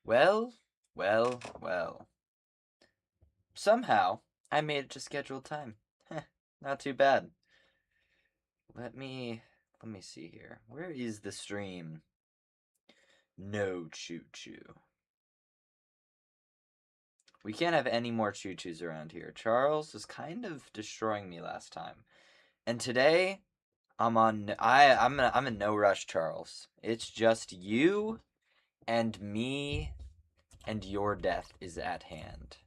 Well, well. Somehow, I made it to scheduled time. Not too bad. Let me see here. Where is the stream? No Choo Choo. We can't have any more Choo Choos around here. Charles was kind of destroying me last time. And today, I'm in no rush, Charles. It's just you and me and your death is at hand.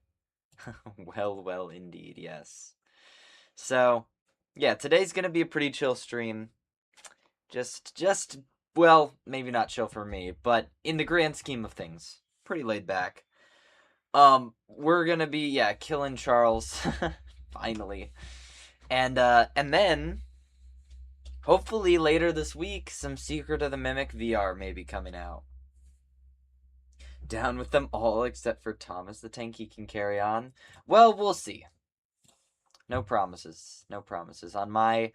Well, indeed, yes. So, yeah, today's gonna be a pretty chill stream. Well, maybe not chill for me, but in the grand scheme of things, pretty laid back. We're gonna be, yeah, killing Charles, finally. And then, hopefully later this week, some Secret of the Mimic VR may be coming out. Down with them all except for Thomas the Tank. He can carry on. Well, we'll see. No promises. No promises. On my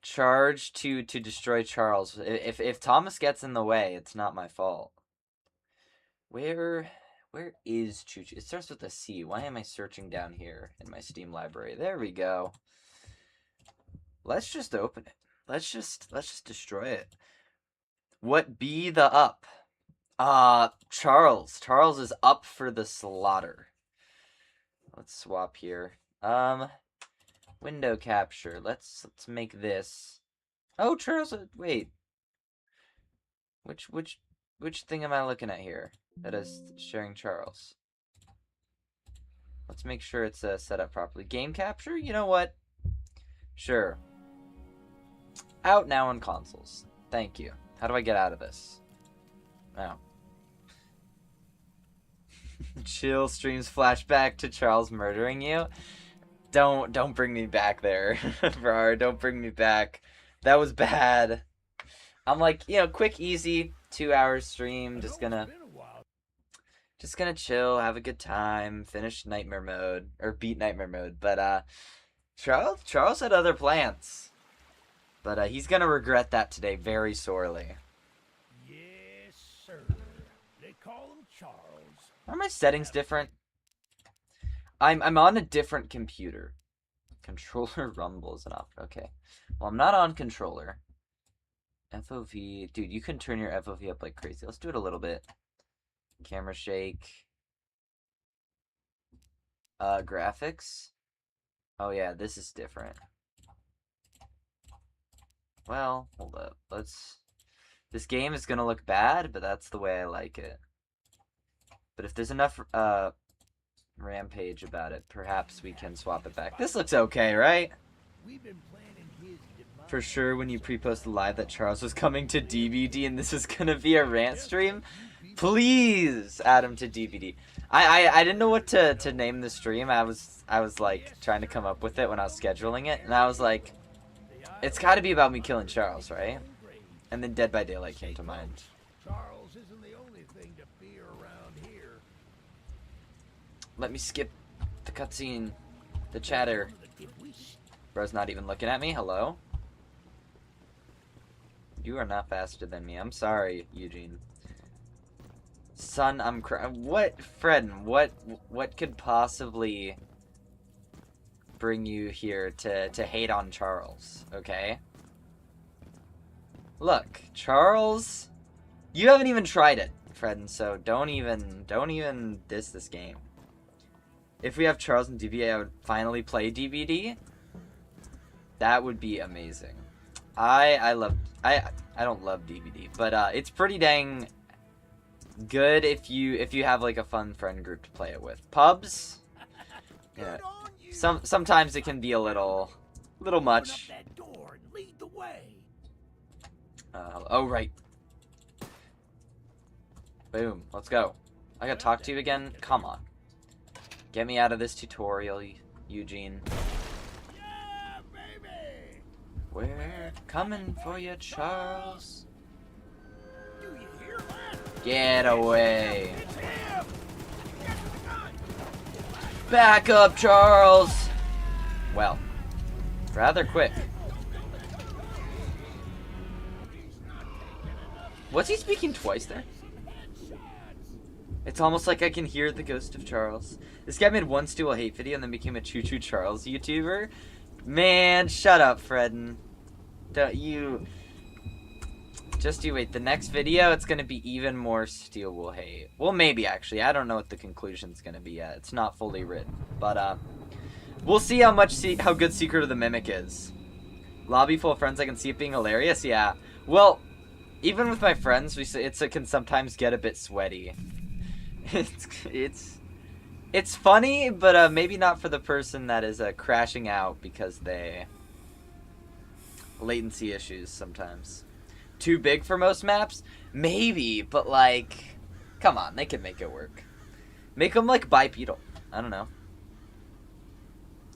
charge to destroy Charles. If Thomas gets in the way, it's not my fault. Where is Choo Choo? It starts with a C. Why am I searching down here in my Steam library? There we go. Let's just open it. Let's just destroy it. What be the up? Charles. Charles is up for the slaughter. Let's swap here. Window capture. Let's make this. Oh, Charles. Wait. Which thing am I looking at here that is sharing Charles? Let's make sure it's set up properly. Game capture? You know what? Sure. Out now on consoles. Thank you. How do I get out of this? Oh. Chill streams flashback to Charles murdering you. Don't bring me back there, bro. Don't bring me back. That was bad. I'm like, quick, easy, 2 hours stream. Just gonna chill, have a good time, finish nightmare mode or beat nightmare mode. But Charles had other plans. But he's gonna regret that today very sorely. Yes, sir. They call him Charles. Are my settings different? I'm on a different computer. Controller rumble is an option. Okay. Well, I'm not on controller. FOV. Dude, you can turn your FOV up like crazy. Let's do it a little bit. Camera shake. Graphics. Oh yeah, this is different. Well, hold up. This game is gonna look bad, but that's the way I like it. But if there's enough rampage about it, perhaps we can swap it back. This looks okay, right? For sure, when you pre-posted live that Charles was coming to DVD and this is gonna be a rant stream, please add him to DVD. I didn't know what to name the stream. I was like trying to come up with it when I was scheduling it, and I was like, it's got to be about me killing Charles, right? And then Dead by Daylight came to mind. Charles isn't the only thing to fear around here. Let me skip the cutscene, the chatter. Bro's not even looking at me. Hello? You are not faster than me. I'm sorry, Eugene. Son, I'm crying. What, Fred? What could possibly bring you here to hate on Charles? Okay. Look, Charles, you haven't even tried it, Fred, and so don't even diss this game. If we have Charles in DVD, I would finally play DVD. That would be amazing. I don't love DVD, but it's pretty dang good if you have like a fun friend group to play it with. Pubs, yeah. Sometimes it can be a little much. Oh right. Boom. Let's go. I gotta talk to you again. Come on. Get me out of this tutorial, Eugene. Yeah, baby. We're coming for you, Charles. Do you hear that? Get away. It's him. Back up, Charles. Well, rather quick. Was he speaking twice there? It's almost like I can hear the ghost of Charles. This guy made one Steal Hate video and then became a Choo Choo Charles YouTuber. Man, shut up, Fredden. Don't you... Just you wait. The next video, it's going to be even more Steel Will Hate. Well, maybe, actually. I don't know what the conclusion's going to be yet. It's not fully written. But, we'll see how good Secret of the Mimic is. Lobby full of friends, I can see it being hilarious? Yeah. Well, even with my friends, it can sometimes get a bit sweaty. It's funny, but maybe not for the person that is crashing out because they latency issues sometimes. Too big for most maps? Maybe, but like, come on, they can make it work. Make them like bipedal. I don't know.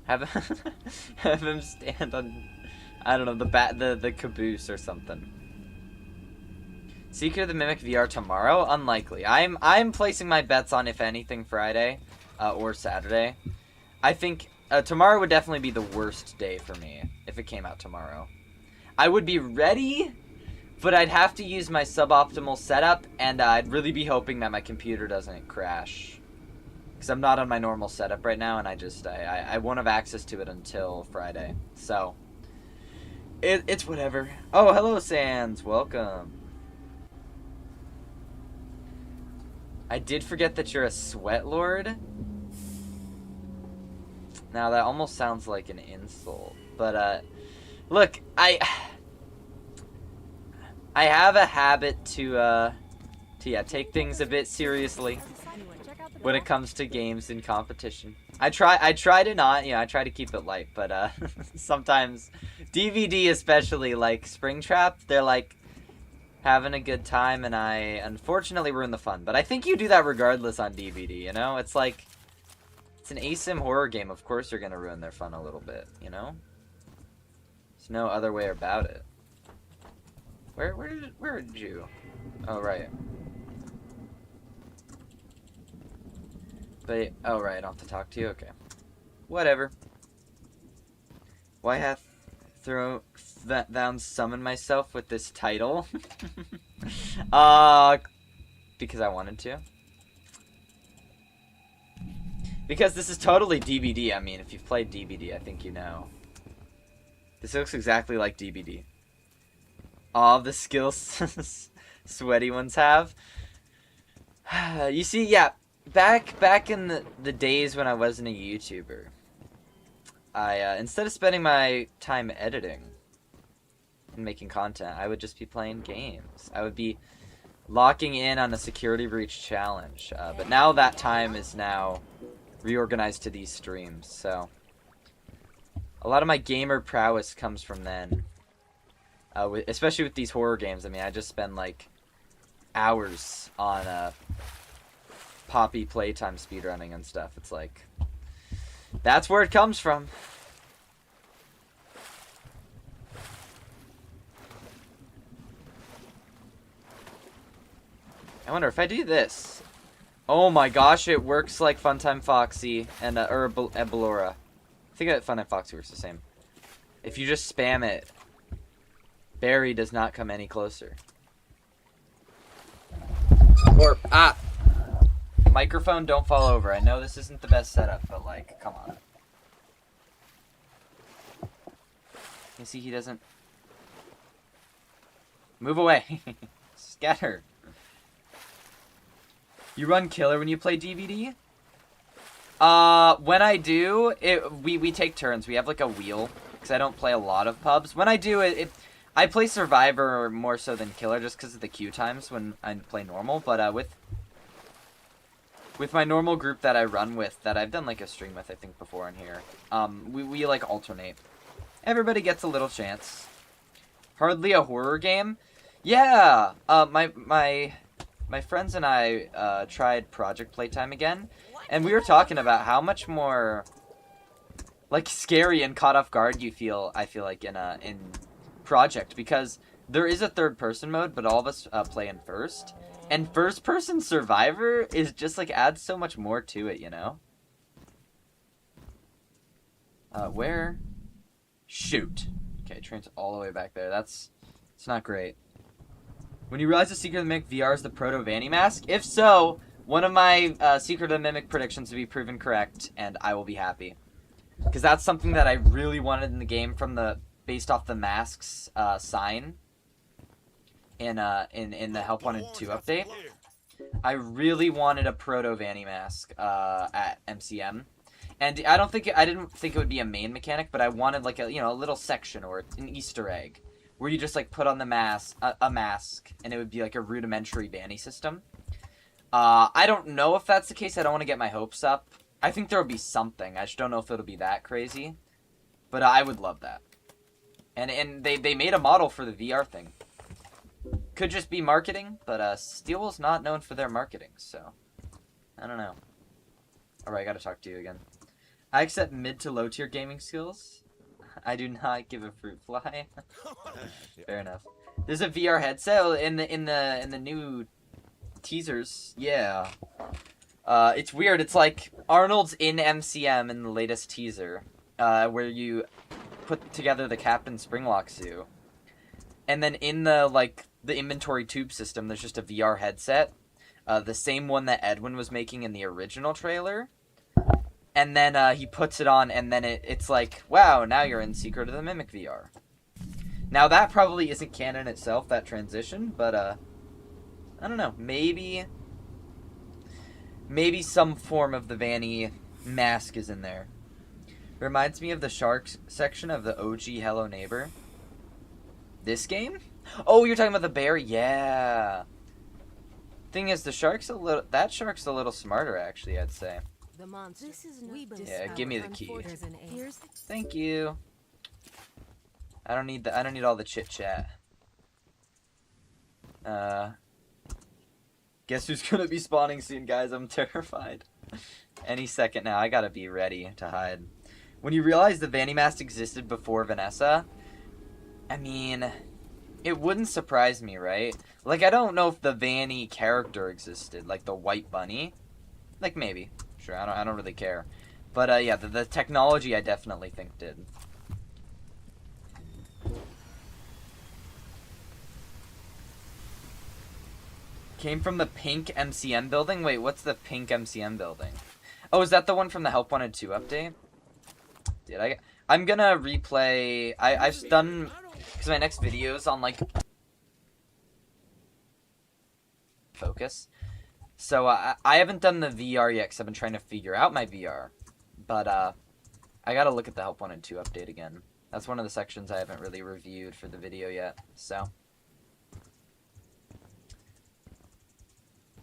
Have him stand on, I don't know, the caboose or something. Secret of the Mimic VR tomorrow? Unlikely. I'm placing my bets on, if anything, Friday or Saturday. I think tomorrow would definitely be the worst day for me if it came out tomorrow. I would be ready, but I'd have to use my suboptimal setup, and I'd really be hoping that my computer doesn't crash. Because I'm not on my normal setup right now, and I won't have access to it until Friday. So, it's whatever. Oh, hello, Sans. Welcome. I did forget that you're a sweat lord. Now that almost sounds like an insult, but look, I have a habit to take things a bit seriously when it comes to games and competition. I try to not, I try to keep it light, but sometimes DVD, especially like Springtrap, they're like having a good time, and I unfortunately ruin the fun. But I think you do that regardless on DVD, you know? It's like, it's an ASIM horror game. Of course you're gonna ruin their fun a little bit, you know? There's no other way about it. Where did you? Oh, right. But, oh, right, I don't have to talk to you? Okay. Whatever. Why hath thou summoned myself with this title? Because I wanted to. Because this is totally DBD. I mean, if you've played DBD, I think you know. This looks exactly like DBD. All the skills sweaty ones have. You see, yeah, back in the days when I wasn't a YouTuber, I instead of spending my time editing and making content, I would just be playing games. I would be locking in on a security breach challenge. But now that time is now reorganized to these streams, so a lot of my gamer prowess comes from then. Especially with these horror games. I mean, I just spend like hours on Poppy playtime speedrunning and stuff. It's like, that's where it comes from. I wonder if I do this. Oh my gosh, it works like Funtime Foxy and or Ballora. I think that Funtime Foxy works the same. If you just spam it, Barry does not come any closer. Or microphone, don't fall over. I know this isn't the best setup, but like, come on. You see, he doesn't move away. Scatter. You run killer when you play DVD? When I do, we take turns. We have like a wheel, because I don't play a lot of pubs. When I do, I play Survivor more so than Killer just because of the queue times when I play normal. But with my normal group that I run with, that I've done like a stream with, I think, before in here, we like alternate. Everybody gets a little chance. Hardly a horror game? Yeah! My friends and I tried Project Playtime again, and we were talking about how much more like scary and caught off guard I feel like in Project, because there is a third person mode, but all of us play in first, and first person Survivor is just like adds so much more to it, you know? Where? Shoot. Okay, train's all the way back there. It's not great. When you realize the Secret of the Mimic VR is the proto Vanny mask? If so, one of my Secret of the Mimic predictions to be proven correct, and I will be happy. Because that's something that I really wanted in the game based off the masks sign in the Help Wanted 2 update. I really wanted a proto Vanny mask at MCM. And I didn't think it would be a main mechanic, but I wanted like a little section or an Easter egg where you just like put on the mask a mask and it would be like a rudimentary Vanny system. I don't know if that's the case. I don't want to get my hopes up. I think there will be something. I just don't know if it'll be that crazy. But I would love that. And they made a model for the VR thing. Could just be marketing, but Steel's not known for their marketing, so I don't know. Alright, I gotta talk to you again. I accept mid to low tier gaming skills. I do not give a fruit fly. Fair enough. There's a VR headset in the new teasers. Yeah. It's weird. It's like Arnold's in MCM in the latest teaser, where you put together the Captain Springlock suit, and then in the inventory tube system, there's just a VR headset, the same one that Edwin was making in the original trailer. And then he puts it on, and then it's like, wow, now you're in Secret of the Mimic VR. Now, that probably isn't canon itself, that transition, but, I don't know. Maybe some form of the Vanny mask is in there. Reminds me of the sharks section of the OG Hello Neighbor. This game? Oh, you're talking about the bear? Yeah. Thing is, that shark's a little smarter, actually, I'd say. The monster. Yeah, give me the key. Here's Thank you. I don't need all the chit chat. Guess who's gonna be spawning soon, guys? I'm terrified. Any second now. I gotta be ready to hide. When you realize the Vanny mask existed before Vanessa, I mean, it wouldn't surprise me, right? Like, I don't know if the Vanny character existed, like the white bunny. Like, maybe. Sure, I don't really care. But, yeah, the technology I definitely think did. Came from the pink MCM building? Wait, what's the pink MCM building? Oh, is that the one from the Help Wanted 2 update? I'm gonna replay... I've done... Because my next video is on, like... Focus. So, I haven't done the VR yet, because I've been trying to figure out my VR. But, I gotta look at the Help Wanted 2 update again. That's one of the sections I haven't really reviewed for the video yet, so...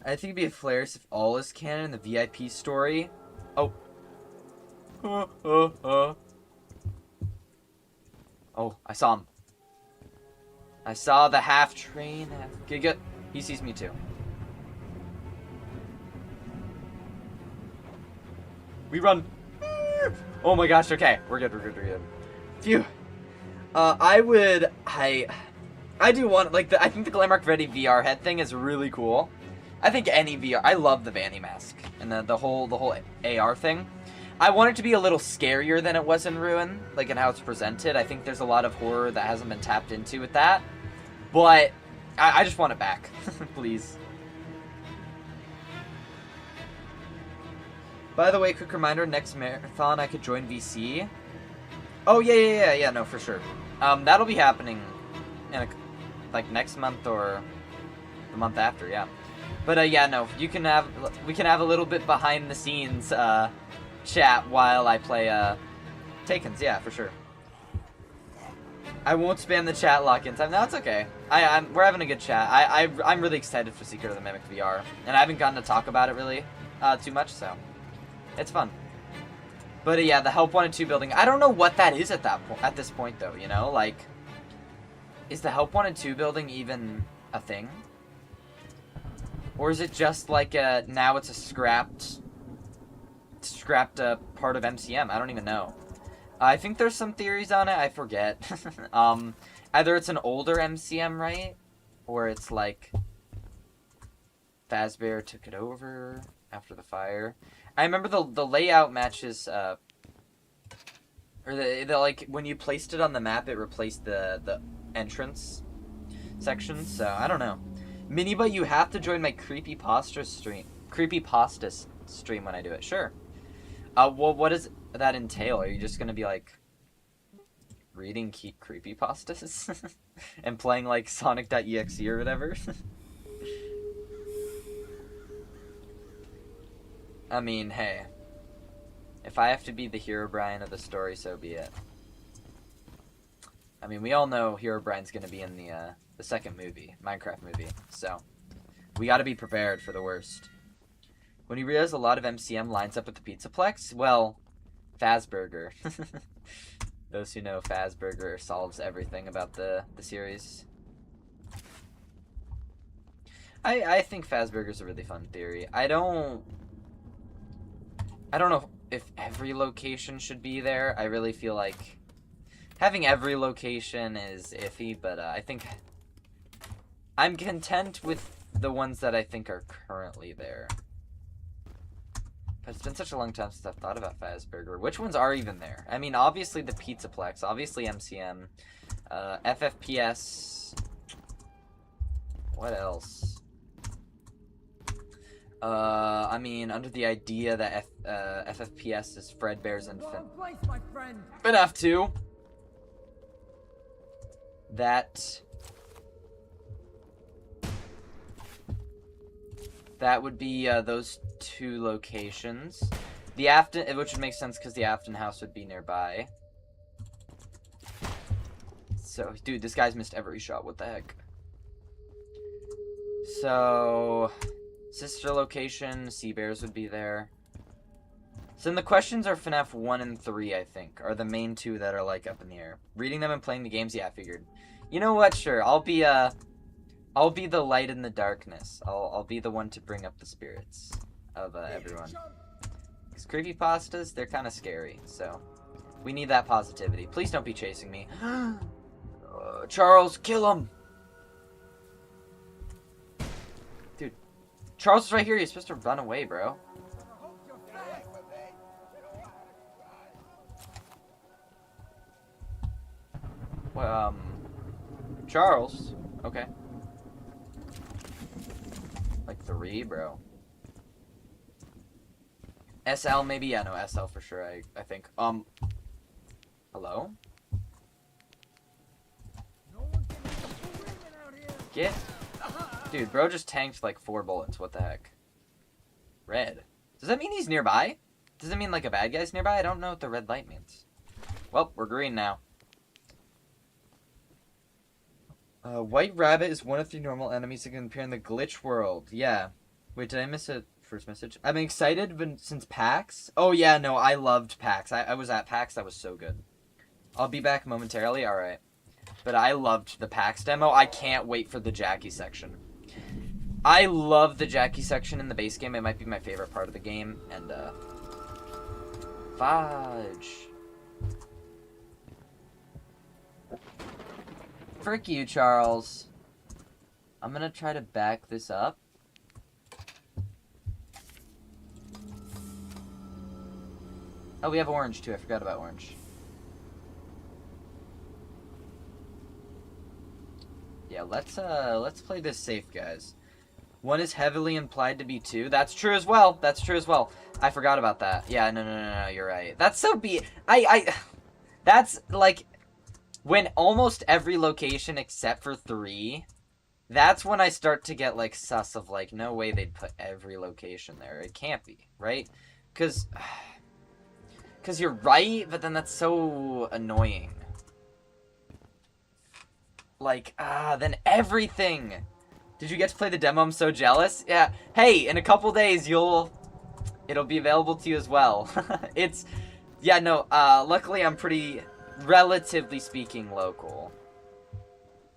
I think it'd be hilarious if all is canon in the VIP story. Oh. Oh, I saw him. I saw the half train. Good. He sees me too. We run. Oh my gosh, okay. We're good. Phew. I do want, like, I think the Glamrock Ready VR head thing is really cool. I think any VR, I love the Vanny mask and the whole AR thing. I want it to be a little scarier than it was in Ruin, like in how it's presented. I think there's a lot of horror that hasn't been tapped into with that, but I just want it back, please. By the way, quick reminder: next marathon I could join VC. Oh yeah, no, for sure. That'll be happening in like next month or the month after, yeah. But yeah, no, we can have a little bit behind the scenes chat while I play Takens, yeah, for sure. I won't spam the chat lock-in time. No, it's okay. We're having a good chat. I'm really excited for Secret of the Mimic VR, and I haven't gotten to talk about it really too much, so it's fun. But yeah, the Help Wanted 2 building. I don't know what that is at this point though. You know, like, is the Help Wanted 2 building even a thing? Or is it just like now it's a scrapped part of MCM? I don't even know. I think there's some theories on it. I forget. Either it's an older MCM, right? Or it's like Fazbear took it over after the fire. I remember the layout matches, or the like when you placed it on the map, it replaced the entrance section. So I don't know. Miniba, you have to join my creepypasta stream. creepypasta stream when I do it. Sure. Well, what does that entail? Are you just gonna be like reading creepypastas and playing like Sonic.exe or whatever? I mean, hey, if I have to be the Herobrine of the story, so be it. I mean, we all know Herobrine's gonna be in the second movie, Minecraft movie, so we gotta be prepared for the worst. When you realize a lot of MCM lines up with the Pizzaplex, well, Fazburger. Those who know Fazburger solves everything about the series. I think Fazburger's a really fun theory. I don't know if every location should be there. I really feel like having every location is iffy, but I think I'm content with the ones that I think are currently there. But it's been such a long time since I've thought about Fazburger. Which ones are even there? I mean, obviously the Pizzaplex, obviously MCM, FFPS. What else? I mean, under the idea that FFPS is Fredbear's infant. FNAF 2. That would be those two locations. The Afton, which would make sense because the Afton house would be nearby. So, dude, this guy's missed every shot. What the heck? So, sister location, Sea Bears would be there. So then the questions are FNAF 1 and 3, I think, are the main two that are, like, up in the air. Reading them and playing the games, yeah, I figured. You know what? Sure, I'll be the light in the darkness. I'll be the one to bring up the spirits of everyone. Because creepypastas, they're kind of scary, so we need that positivity. Please don't be chasing me. Charles, kill him! Dude, Charles is right here. You're supposed to run away, bro. Well, Charles? Okay. Like 3, bro. SL maybe? Yeah, no, SL for sure, I think. Hello? Get... Dude, bro just tanked like 4 bullets. What the heck? Red. Does that mean he's nearby? Does it mean like a bad guy's nearby? I don't know what the red light means. Well, we're green now. White Rabbit is one of 3 normal enemies that can appear in the glitch world. Yeah. Wait, did I miss a first message? I'm excited since PAX. Oh, yeah, no, I loved PAX. I was at PAX. That was so good. I'll be back momentarily. All right. But I loved the PAX demo. I can't wait for the Jackie section. I love the Jackie section in the base game. It might be my favorite part of the game. And, Fudge. Frick you, Charles. I'm gonna try to back this up. Oh, we have orange too. I forgot about orange. Yeah, let's play this safe, guys. 1 is heavily implied to be 2. That's true as well. That's true as well. I forgot about that. Yeah, no, you're right. That's so that's like when almost every location except for 3, that's when I start to get like sus of like, no way they'd put every location there. It can't be, right? Cause you're right, but then that's so annoying. Like, then everything. Did you get to play the demo? I'm so jealous. Yeah. Hey, in a couple days, it'll be available to you as well. Yeah, no, luckily I'm pretty, relatively speaking, local.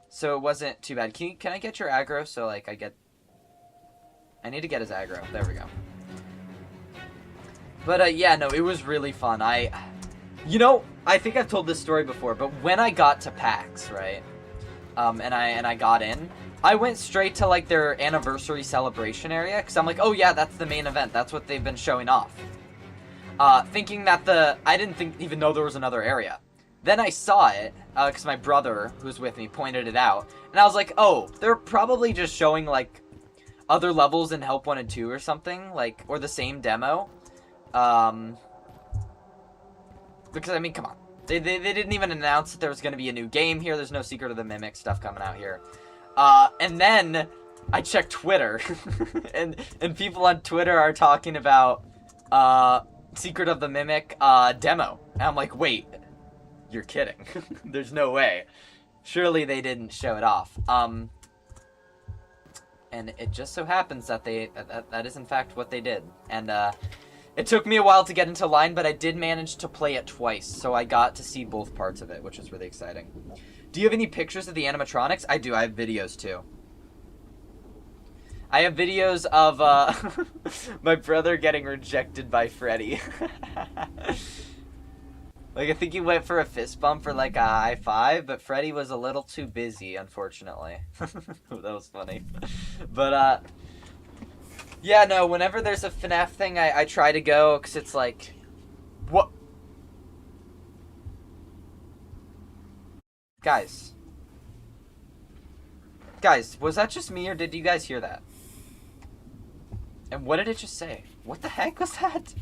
So it wasn't too bad. Can I get your aggro? So, like, I need to get his aggro. There we go. But, yeah, no, it was really fun. You know, I think I've told this story before, but when I got to PAX, right, and I got in, I went straight to, like, their anniversary celebration area, because I'm like, oh, yeah, that's the main event. That's what they've been showing off. Thinking that I didn't even know there was another area. Then I saw it, because my brother, who's with me, pointed it out, and I was like, oh, they're probably just showing, like, other levels in Help 1 and 2 or something, like, or the same demo. Because, I mean, come on. They didn't even announce that there was going to be a new game here. There's no Secret of the Mimic stuff coming out here. And then I checked Twitter, and people on Twitter are talking about Secret of the Mimic demo. And I'm like, wait, you're kidding. There's no way. Surely they didn't show it off. And it just so happens that that is in fact what they did. And it took me a while to get into line, but I did manage to play it twice, so I got to see both parts of it, which was really exciting. Do you have any pictures of the animatronics? I do. I have videos too. I have videos of my brother getting rejected by Freddy. Like, I think he went for a fist bump or like a high five, but Freddy was a little too busy, unfortunately. That was funny. But yeah, no, whenever there's a FNAF thing, I try to go, because it's like, what? Guys, was that just me, or did you guys hear that? And what did it just say? What the heck was that?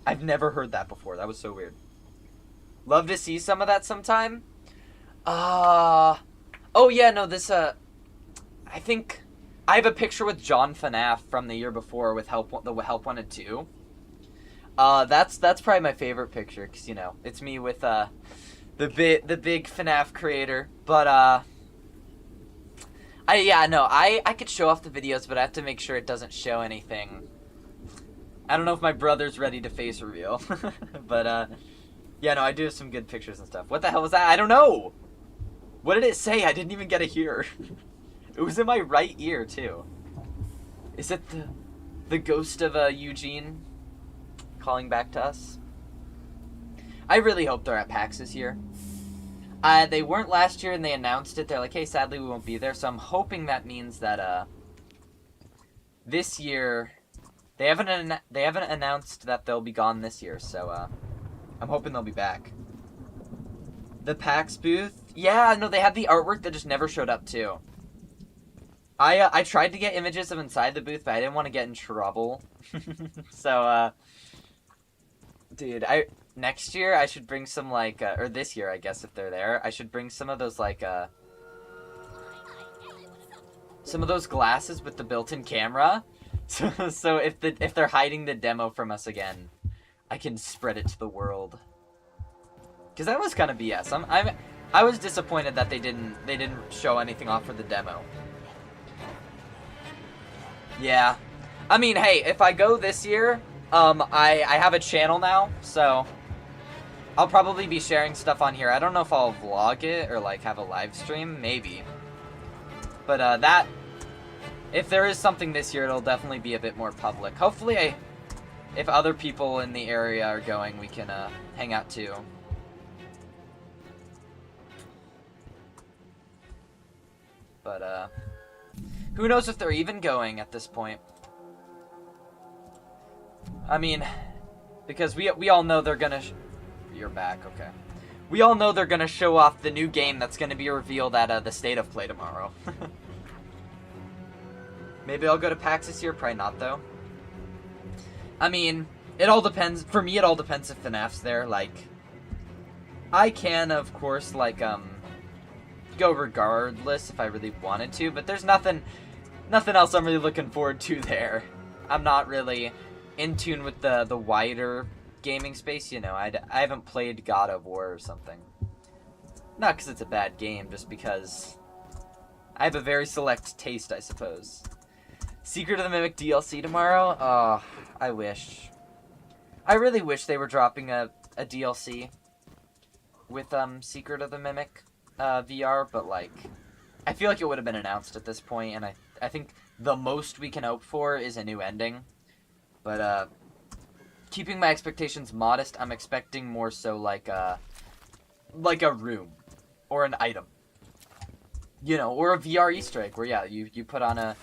I've never heard that before. That was so weird. Love to see some of that sometime. Oh yeah, no, this, I think I have a picture with John FNAF from the year before with Help 1 and 2. That's probably my favorite picture, because, you know, it's me with, the big FNAF creator. But, I could show off the videos, but I have to make sure it doesn't show anything. I don't know if my brother's ready to face reveal. But, yeah, no, I do have some good pictures and stuff. What the hell was that? I don't know! What did it say? I didn't even get to hear. It was in my right ear, too. Is it the ghost of, Eugene calling back to us? I really hope they're at PAX this year. They weren't last year, and they announced it. They're like, hey, sadly, we won't be there. So I'm hoping that means that, this year... They haven't announced that they'll be gone this year, so, I'm hoping they'll be back. The PAX booth? Yeah, no, they had the artwork that just never showed up, too. I tried to get images of inside the booth, but I didn't want to get in trouble. So, dude, next year, I should bring some, like, or this year, I guess, if they're there, I should bring some of those, like, some of those glasses with the built-in camera. So if they're hiding the demo from us again, I can spread it to the world. Cause that was kind of BS. I was disappointed that they didn't show anything off for the demo. Yeah, I mean, hey, if I go this year, I have a channel now, so I'll probably be sharing stuff on here. I don't know if I'll vlog it or like have a live stream, maybe. But if there is something this year, it'll definitely be a bit more public. Hopefully, if other people in the area are going, we can hang out too. But who knows if they're even going at this point? I mean, because we all know they're gonna. You're back, okay. We all know they're gonna show off the new game that's gonna be revealed at the State of Play tomorrow. Maybe I'll go to PAX this year, probably not, though. I mean, it all depends. For me, it all depends if FNAF's there. Like, I can, of course, like, go regardless if I really wanted to, but there's nothing else I'm really looking forward to there. I'm not really in tune with the wider gaming space, you know. I haven't played God of War or something. Not because it's a bad game, just because I have a very select taste, I suppose. Secret of the Mimic DLC tomorrow? Oh, I wish. I really wish they were dropping a DLC with Secret of the Mimic VR, but like, I feel like it would have been announced at this point, and I think the most we can hope for is a new ending. But keeping my expectations modest, I'm expecting more so like a room or an item, you know, or a VR Easter egg where yeah, you put on a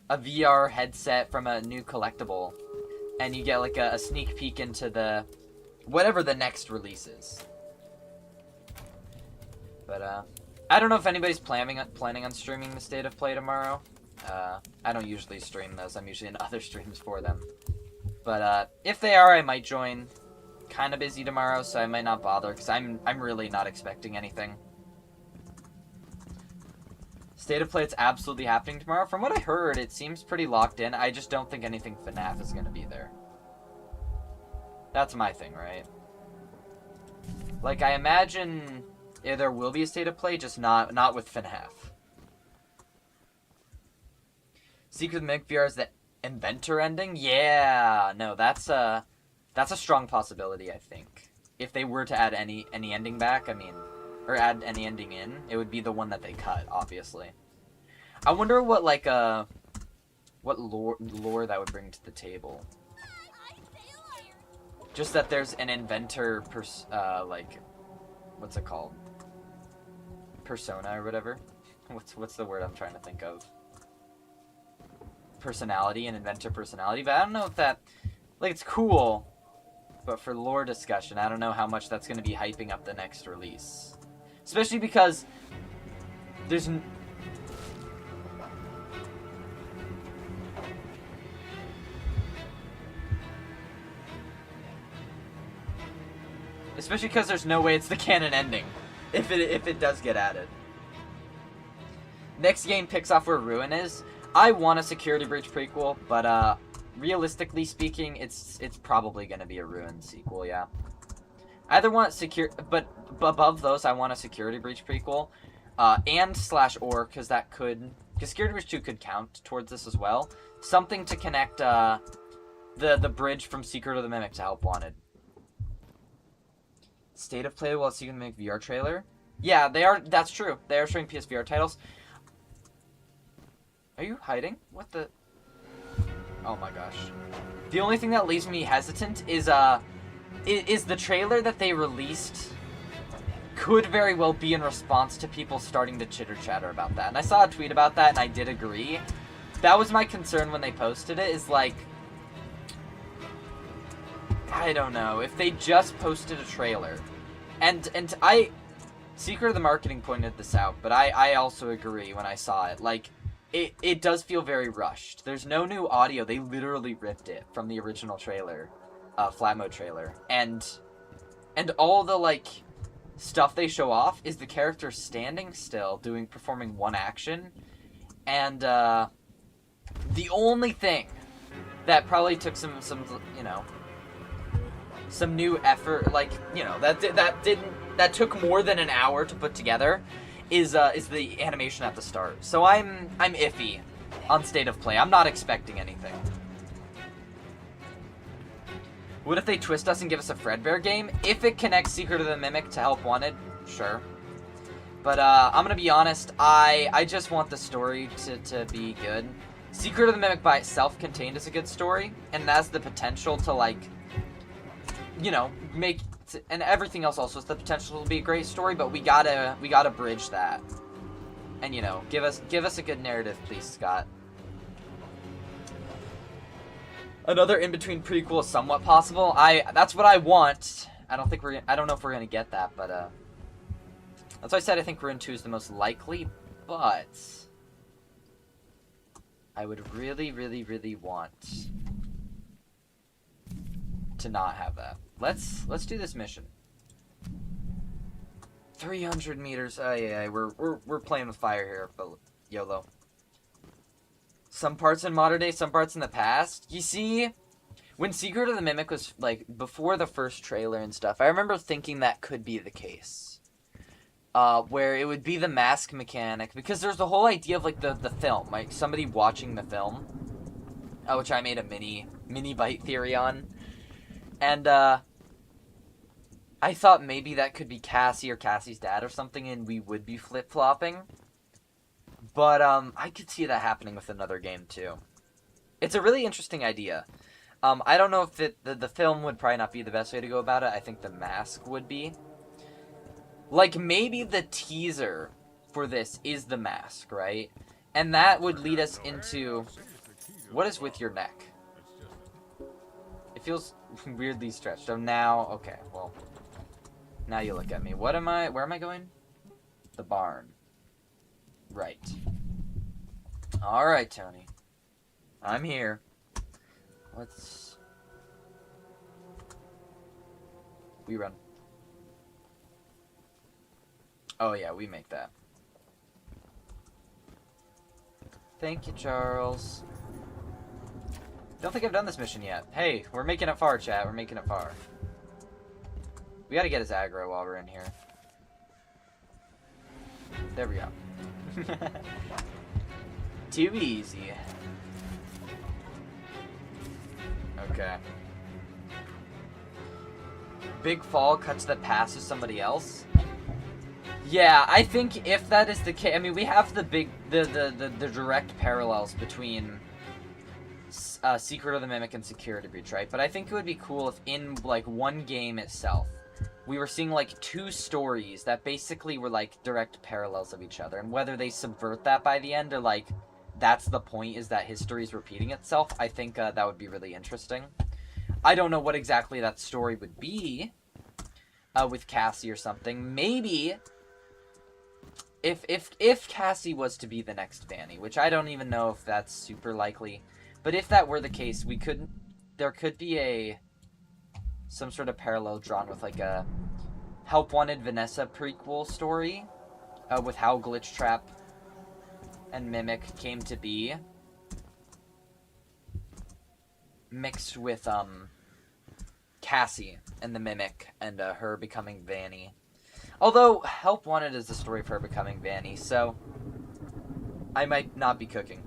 VR headset from a new collectible, and you get like a sneak peek into the whatever the next release is. But I don't know if anybody's planning on streaming the State of Play tomorrow. I don't usually stream those. I'm usually in other streams for them. But if they are, I might join. Kind of busy tomorrow, so I might not bother, because I'm really not expecting anything. State of Play's absolutely happening tomorrow. From what I heard, it seems pretty locked in. I just don't think anything FNAF is going to be there. That's my thing, right? Like, I imagine there will be a State of Play, just not with FNAF. Secret of the Mimic VR is the Inventor ending? Yeah! No, that's a strong possibility, I think. If they were to add any ending back, I mean... Or add any ending in, it would be the one that they cut, obviously. I wonder what, like, what lore that would bring to the table. Just that there's an inventor, like, what's it called? Persona or whatever? What's the word I'm trying to think of? Personality, an inventor personality, but I don't know if that, like, it's cool, but for lore discussion, I don't know how much that's going to be hyping up the next release. Especially because there's... Especially because there's no way it's the canon ending, if it does get added. Next game picks off where Ruin is. I want a Security Breach prequel, but realistically speaking, it's probably going to be a Ruin sequel, yeah. I either want but above those, I want a Security Breach prequel, and/or, because Security Breach 2 could count towards this as well. Something to connect the bridge from Secret of the Mimic to Help Wanted. State of Play while Secret of the Mimic VR trailer? Yeah, they are. That's true. They are showing PSVR titles. Are you hiding? What the? Oh my gosh. The only thing that leaves me hesitant is the trailer that they released could very well be in response to people starting to chitter-chatter about that. And I saw a tweet about that, and I did agree. That was my concern when they posted it, is like... I don't know. If they just posted a trailer... And Secret of the Marketing pointed this out, but I also agree when I saw it. Like, it does feel very rushed. There's no new audio. They literally ripped it from the original trailer. Flat mode trailer, and all the, like, stuff they show off is the character standing still, performing one action, and the only thing that probably took some you know, some new effort, like, you know, that took more than an hour to put together, is the animation at the start. So I'm iffy on State of Play. I'm not expecting anything. What if they twist us and give us a Fredbear game? If it connects Secret of the Mimic to Help Wanted, sure. But I'm gonna be honest, I just want the story to be good. Secret of the Mimic by itself contained is a good story, and it has the potential to, like, you know, and everything else also has the potential to be a great story, but we gotta bridge that. And, you know, give us a good narrative, please, Scott. Another in-between prequel is somewhat possible. That's what I want. I don't know if we're gonna get that, but that's why I said I think Ruin 2 is the most likely, but I would really, really, really want to not have that. Let's do this mission. 300 meters. Oh yeah, we're playing with fire here, but YOLO. Some parts in modern day, some parts in the past. You see, when Secret of the Mimic was, like, before the first trailer and stuff, I remember thinking that could be the case. Where it would be the mask mechanic, because there's the whole idea of, like, the film, like, somebody watching the film, which I made a mini bite theory on, and, I thought maybe that could be Cassie or Cassie's dad or something, and we would be flip-flopping. But, I could see that happening with another game, too. It's a really interesting idea. I don't know if the film would probably not be the best way to go about it. I think the mask would be. Like, maybe the teaser for this is the mask, right? And that would lead us into... What is with your neck? It feels weirdly stretched. Oh, now... Okay, well... Now you look at me. Where am I going? The barn. Right. Alright, Tony. I'm here. Let's... We run. Oh yeah, we make that. Thank you, Charles. Don't think I've done this mission yet. Hey, we're making it far, chat. We're making it far. We gotta get his aggro while we're in here. There we go. Too easy. Okay. Big fall cuts that passes somebody else. Yeah, I think if that is the case, I mean, we have the direct parallels between Secret of the Mimic and Security Breach, right? But I think it would be cool if in, like, one game itself, we were seeing, like, two stories that basically were, like, direct parallels of each other. And whether they subvert that by the end or, like, that's the point, is that history is repeating itself, I think that would be really interesting. I don't know what exactly that story would be with Cassie or something. Maybe... If Cassie was to be the next Vanny, which I don't even know if that's super likely, but if that were the case, there could be some sort of parallel drawn with like a Help Wanted Vanessa prequel story, with how Glitch Trap and Mimic came to be, mixed with Cassie and the Mimic and her becoming Vanny. Although, Help Wanted is the story of her becoming Vanny, so I might not be cooking.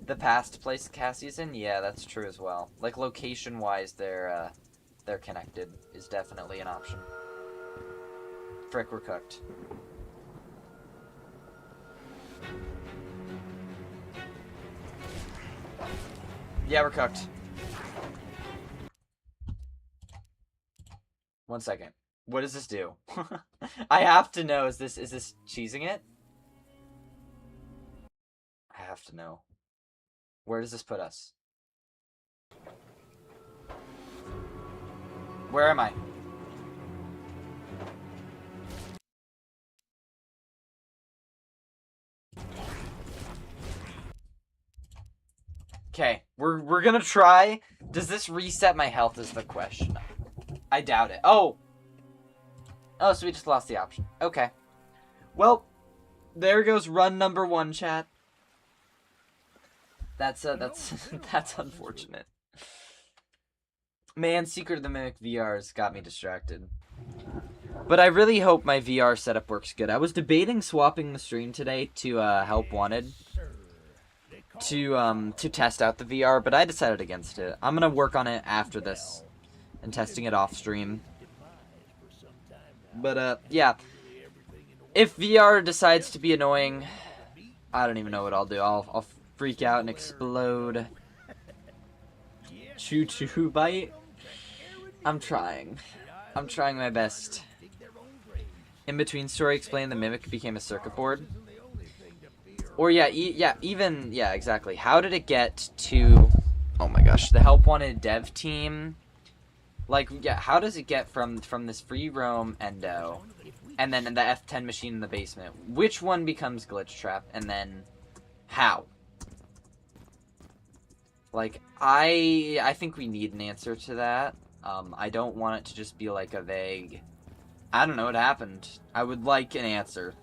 The past place Cassie's in? Yeah, that's true as well. Like, location-wise, they're connected is definitely an option. Frick, we're cooked. Yeah, we're cooked. 1 second. What does this do? I have to know, is this cheesing it? I have to know. Where does this put us? Where am I? Okay, we're gonna try. Does this reset my health is the question. I doubt it. Oh! Oh, so we just lost the option. Okay. Well, there goes run number 1, chat. That's that's unfortunate. Man, Secret of the Mimic VR's got me distracted. But I really hope my VR setup works good. I was debating swapping the stream today to Help Wanted to test out the VR, but I decided against it. I'm gonna work on it after this and testing it off stream. But yeah, if VR decides to be annoying, I don't even know what I'll do. I'll freak out and explode. Choo Choo bite. I'm trying my best. In between story, explain the Mimic became a circuit board. Or yeah, yeah, exactly. How did it get to? Oh my gosh, the Help Wanted dev team. Like, yeah, how does it get from this free roam endo, and then the F10 machine in the basement? Which one becomes Glitch Trap, and then how? Like, I think we need an answer to that. I don't want it to just be like a vague, I don't know what happened. I would like an answer.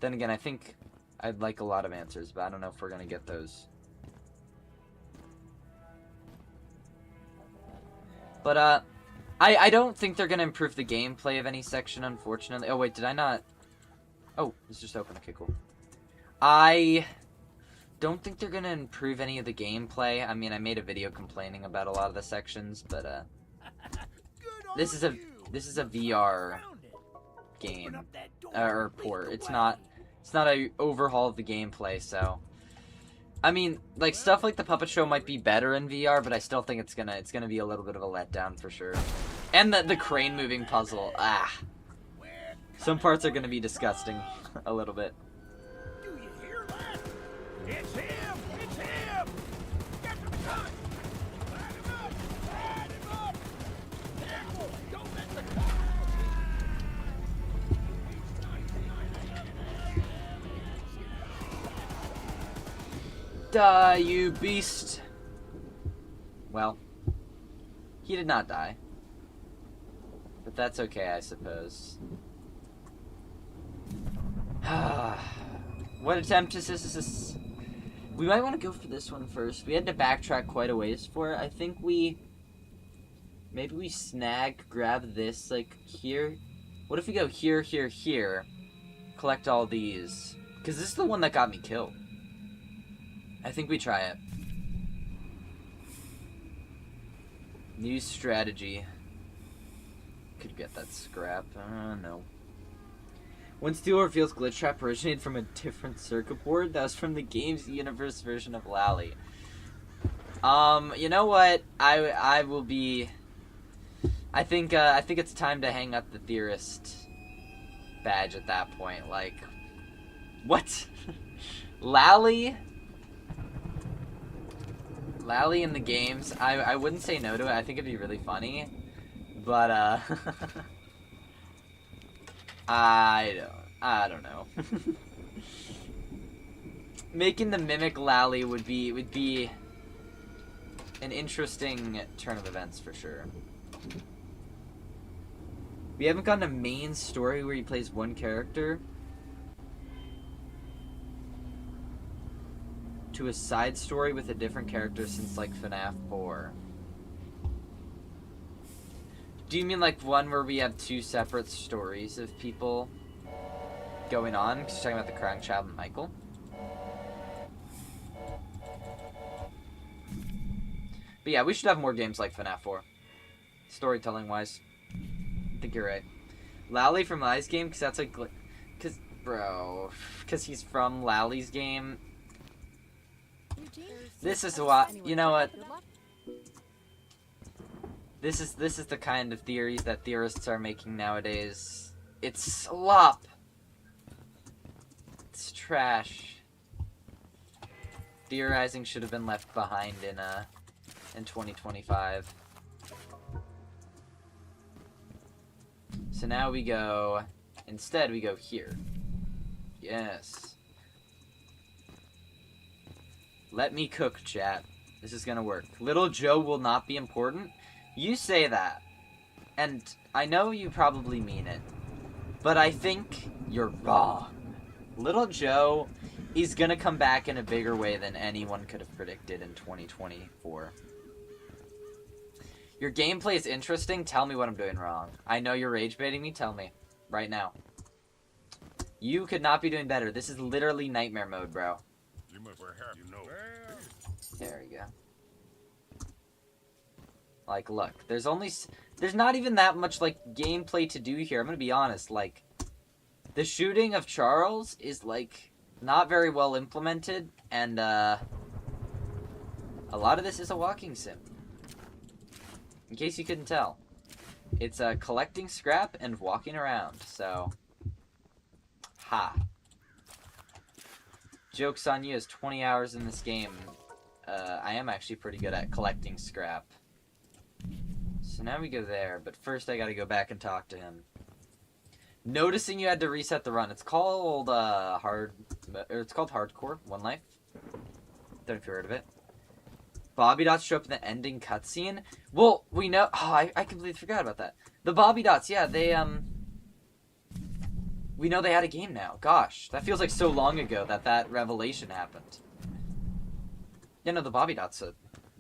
Then again, I think I'd like a lot of answers, but I don't know if we're gonna get those. But, I don't think they're gonna improve the gameplay of any section, unfortunately. Oh, wait, did I not? Oh, it's just open. Okay, cool. I don't think they're gonna improve any of the gameplay. I mean, I made a video complaining about a lot of the sections, but, this is a VR game, or port. It's not a overhaul of the gameplay, so... I mean, like, stuff like the Puppet Show might be better in VR, but I still think it's gonna be a little bit of a letdown for sure. And the crane moving puzzle, some parts are gonna be disgusting, a little bit. Do you hear that? It's him! It's him! Get him coming! Light him up! Light him up! Now! Don't let the Die, you beast! Well, he did not die. But that's okay, I suppose. What attempt is this? We might want to go for this one first. We had to backtrack quite a ways for it. I think maybe we grab this, like, here. What if we go here, here, here, collect all these? Because this is the one that got me killed. I think we try it. New strategy. Could get that scrap. No. When Steel reveals Glitch Trap originated from a different circuit board, that was from the game's universe version of Lally. You know what? I will be. I think it's time to hang up the theorist badge at that point. Like, what? Lally in the games. I wouldn't say no to it. I think it'd be really funny, but I don't know. Making the mimic Lally would be an interesting turn of events for sure. We haven't gotten a main story where he plays one character to a side story with a different character since, like, FNAF 4. Do you mean, like, one where we have two separate stories of people going on? Because you're talking about the Crying Child and Michael? But yeah, we should have more games like FNAF 4. Storytelling-wise. I think you're right. Lally from Lally's game, because that's like... Because he's from Lally's game. This is what... You know what? This is the kind of theories that theorists are making nowadays. It's slop. It's trash. Theorizing should have been left behind in 2025. So now we go... Instead, we go here. Yes. Let me cook, chat. This is gonna work. Little Joe will not be important? You say that. And I know you probably mean it. But I think you're wrong. Little Joe is gonna come back in a bigger way than anyone could have predicted in 2024. Your gameplay is interesting. Tell me what I'm doing wrong. I know you're rage baiting me. Tell me. Right now. You could not be doing better. This is literally nightmare mode, bro. You must have, you know. There we go. Like, look. There's not even that much, like, gameplay to do here. I'm gonna be honest. Like, the shooting of Charles is, like, not very well implemented. And, a lot of this is a walking sim. In case you couldn't tell. It's collecting scrap and walking around, so... Ha. Joke's on you, as 20 hours in this game. I am actually pretty good at collecting scrap. So now we go there, but first I gotta go back and talk to him. Noticing you had to reset the run. It's called, it's called Hardcore, One Life. Don't know if you heard of it. Bobby Dots show up in the ending cutscene. Well, we know... Oh, I completely forgot about that. The Bobby Dots, yeah, they, we know they had a game now. Gosh, that feels like so long ago that revelation happened. Yeah, no, the Bobby Dots...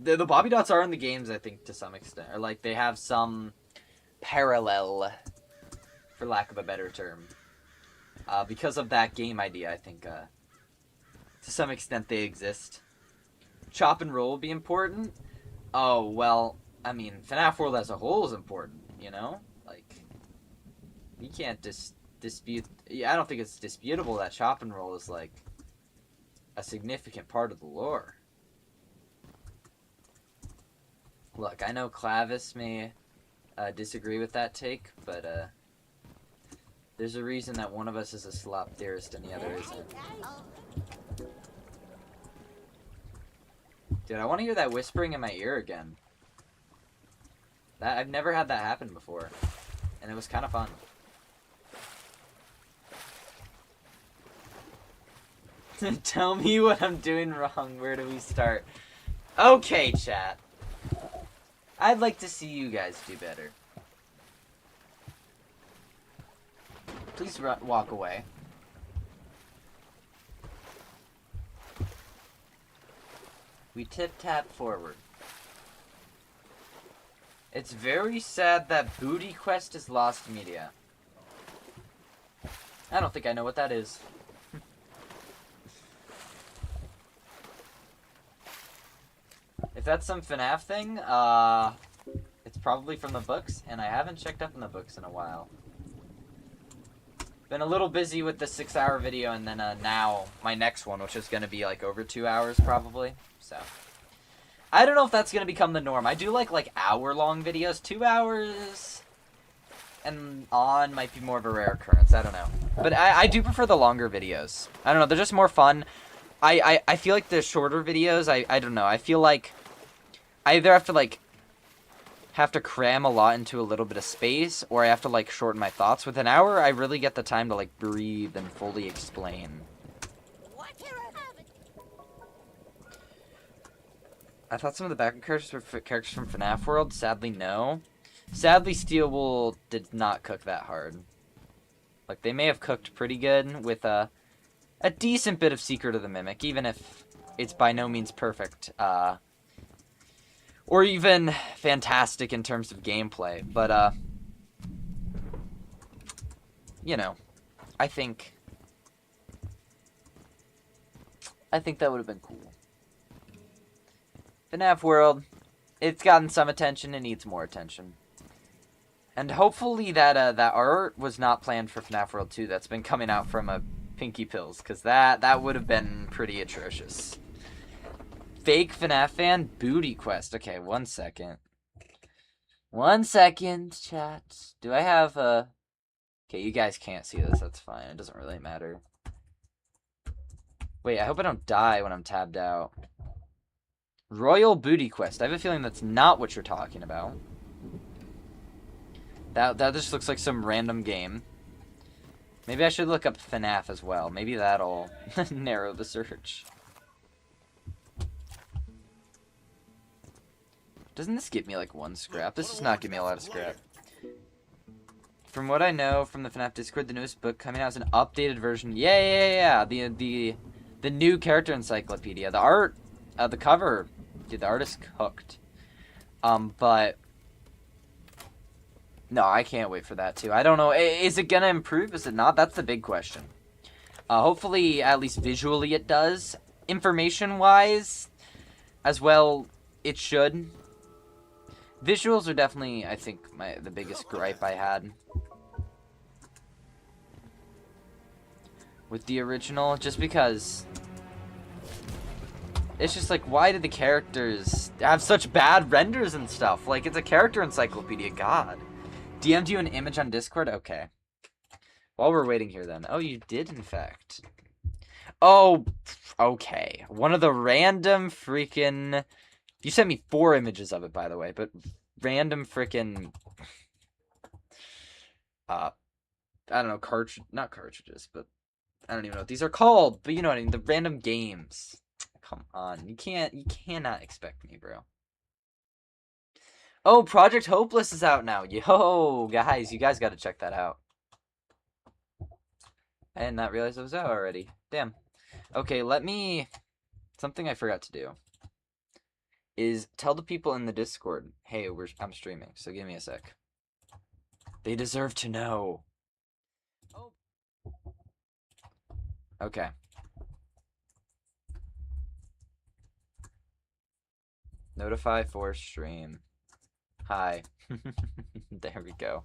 The Bobby Dots are in the games, I think, to some extent. Or, like, they have some parallel, for lack of a better term. Because of that game idea, I think, to some extent they exist. Chop and roll will be important. Oh, well, I mean, FNAF World as a whole is important, you know? Like, you can't dispute... I don't think it's disputable that chop and roll is, like, a significant part of the lore. Look, I know Clavis may disagree with that take, but there's a reason that one of us is a slop theorist and the other isn't. Dude, I want to hear that whispering in my ear again. I've never had that happen before, and it was kind of fun. Tell me what I'm doing wrong. Where do we start? Okay, chat. I'd like to see you guys do better. Please walk away. We tip-tap forward. It's very sad that Booty Quest is lost media. I don't think I know what that is. If that's some FNAF thing, it's probably from the books, and I haven't checked up on the books in a while. Been a little busy with the 6-hour video, and then now my next one, which is going to be like over 2 hours probably. So I don't know if that's going to become the norm. I do like hour-long videos. 2 hours and on might be more of a rare occurrence. I don't know. But I do prefer the longer videos. I don't know. They're just more fun. I feel like the shorter videos, I don't know. I feel like I either have to cram a lot into a little bit of space, or I have to like shorten my thoughts. With an hour, I really get the time to like breathe and fully explain. I thought some of the background characters were characters from FNAF World. Sadly, no. Sadly, Steel Wool did not cook that hard. Like, they may have cooked pretty good with a decent bit of Secret of the Mimic, even if it's by no means perfect. Or even fantastic in terms of gameplay. But, you know, I think that would have been cool. FNAF World, it's gotten some attention. It needs more attention. And hopefully that art was not planned for FNAF World 2. That's been coming out from Pinky Pills, because that would have been pretty atrocious. Fake FNAF fan Booty Quest. Okay, 1 second. 1 second, chat. Do I have a... Okay, you guys can't see this. That's fine. It doesn't really matter. Wait, I hope I don't die when I'm tabbed out. Royal Booty Quest. I have a feeling that's not what you're talking about. That just looks like some random game. Maybe I should look up FNAF as well. Maybe that'll narrow the search. Doesn't this give me like 1 scrap? This does not give me a lot of scrap. From what I know from the FNAF Discord, the newest book coming out is an updated version. Yeah. The new character encyclopedia. The art, the cover, dude, the artist cooked. But no, I can't wait for that too. I don't know. Is it gonna improve? Is it not? That's the big question. Hopefully, at least visually, it does. Information-wise, as well, it should. Visuals are definitely, I think, the biggest gripe I had with the original, just because it's just like, why did the characters have such bad renders and stuff? Like, it's a character encyclopedia, God. DM'd you an image on Discord? Okay. While we're waiting here, then. Oh, you did, in fact. Oh, okay. One of the random freaking... You sent me 4 images of it, by the way, but random freaking... I don't know, not cartridges, but I don't even know what these are called, but you know what I mean, the random games. Come on, you cannot expect me, bro. Oh, Project Hopeless is out now. Yo, guys, you guys gotta check that out. I did not realize it was out already. Damn. Okay, something I forgot to do is tell the people in the Discord, hey, I'm streaming, so give me a sec. They deserve to know. Oh. Okay. Notify for stream. Hi. There we go.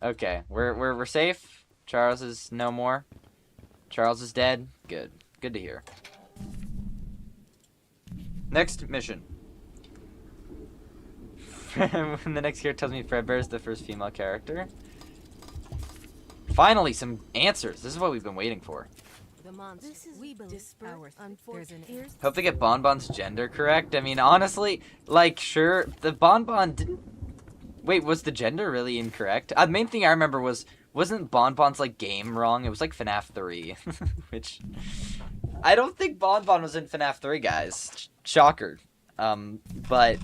Okay, we're safe. Charles is no more. Charles is dead. Good. Good to hear. Next mission. The next character tells me Fredbear is the first female character. Finally, some answers. This is what we've been waiting for. The monsters we believe our unfortunate. Hope they get Bonbon's gender correct. I mean, honestly, like, sure, the Bonbon didn't... Wait, was the gender really incorrect? The main thing I remember was Wasn't Bonbon's like game wrong? It was like FNAF 3, which I don't think Bonbon was in FNAF 3, guys. Shocker. But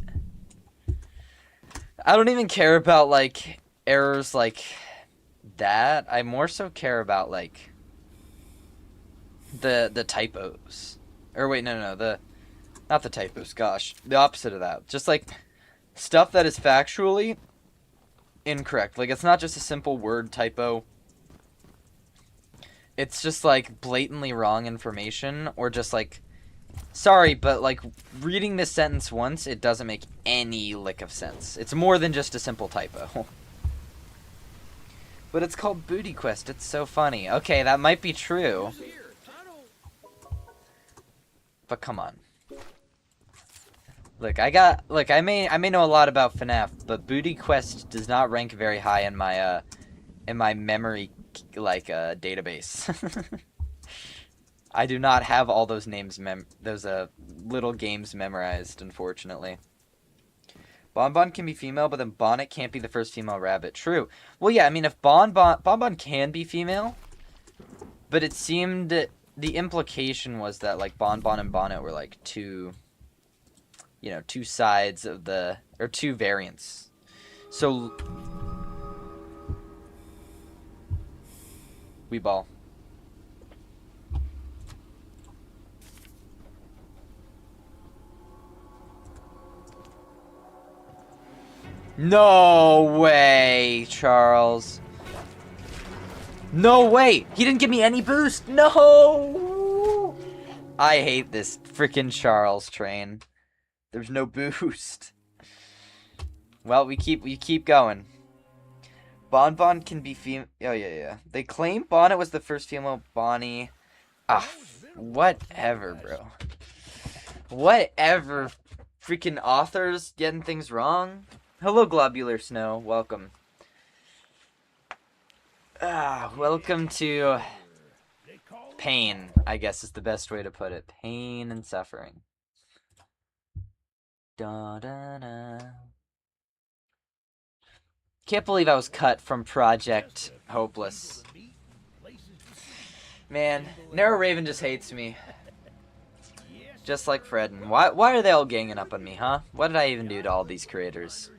I don't even care about like errors like that. I more so care about like the typos. Or wait, no, not the typos, gosh. The opposite of that. Just like stuff that is factually incorrect. Like, it's not just a simple word typo. It's just like blatantly wrong information, or just like, sorry, but like reading this sentence once, it doesn't make any lick of sense. It's more than just a simple typo. But it's called Booty Quest. It's so funny. Okay, that might be true. But come on. Look, I may know a lot about FNAF, but Booty Quest does not rank very high in my memory like database. I do not have all those names those little games memorized, unfortunately. Bonbon can be female, but then Bonnet can't be the first female rabbit. True. Well, yeah, I mean, if Bonbon can be female, but it seemed the implication was that like Bonbon and Bonnet were like two sides of or two variants. So we ball. No way, Charles. No way! He didn't give me any boost! No! I hate this freaking Charles train. There's no boost. Well, we keep going. Bonbon can be female. Oh, yeah. They claim Bonnet was the first female Bonnie. Ah, whatever, bro. Whatever. Freaking authors getting things wrong. Hello, Globular Snow. Welcome. Welcome to pain, I guess is the best way to put it. Pain and suffering. Da-da-da. Can't believe I was cut from Project Hopeless. Man, Narrow Raven just hates me. Just like Fred. And why are they all ganging up on me, huh? What did I even do to all these creators?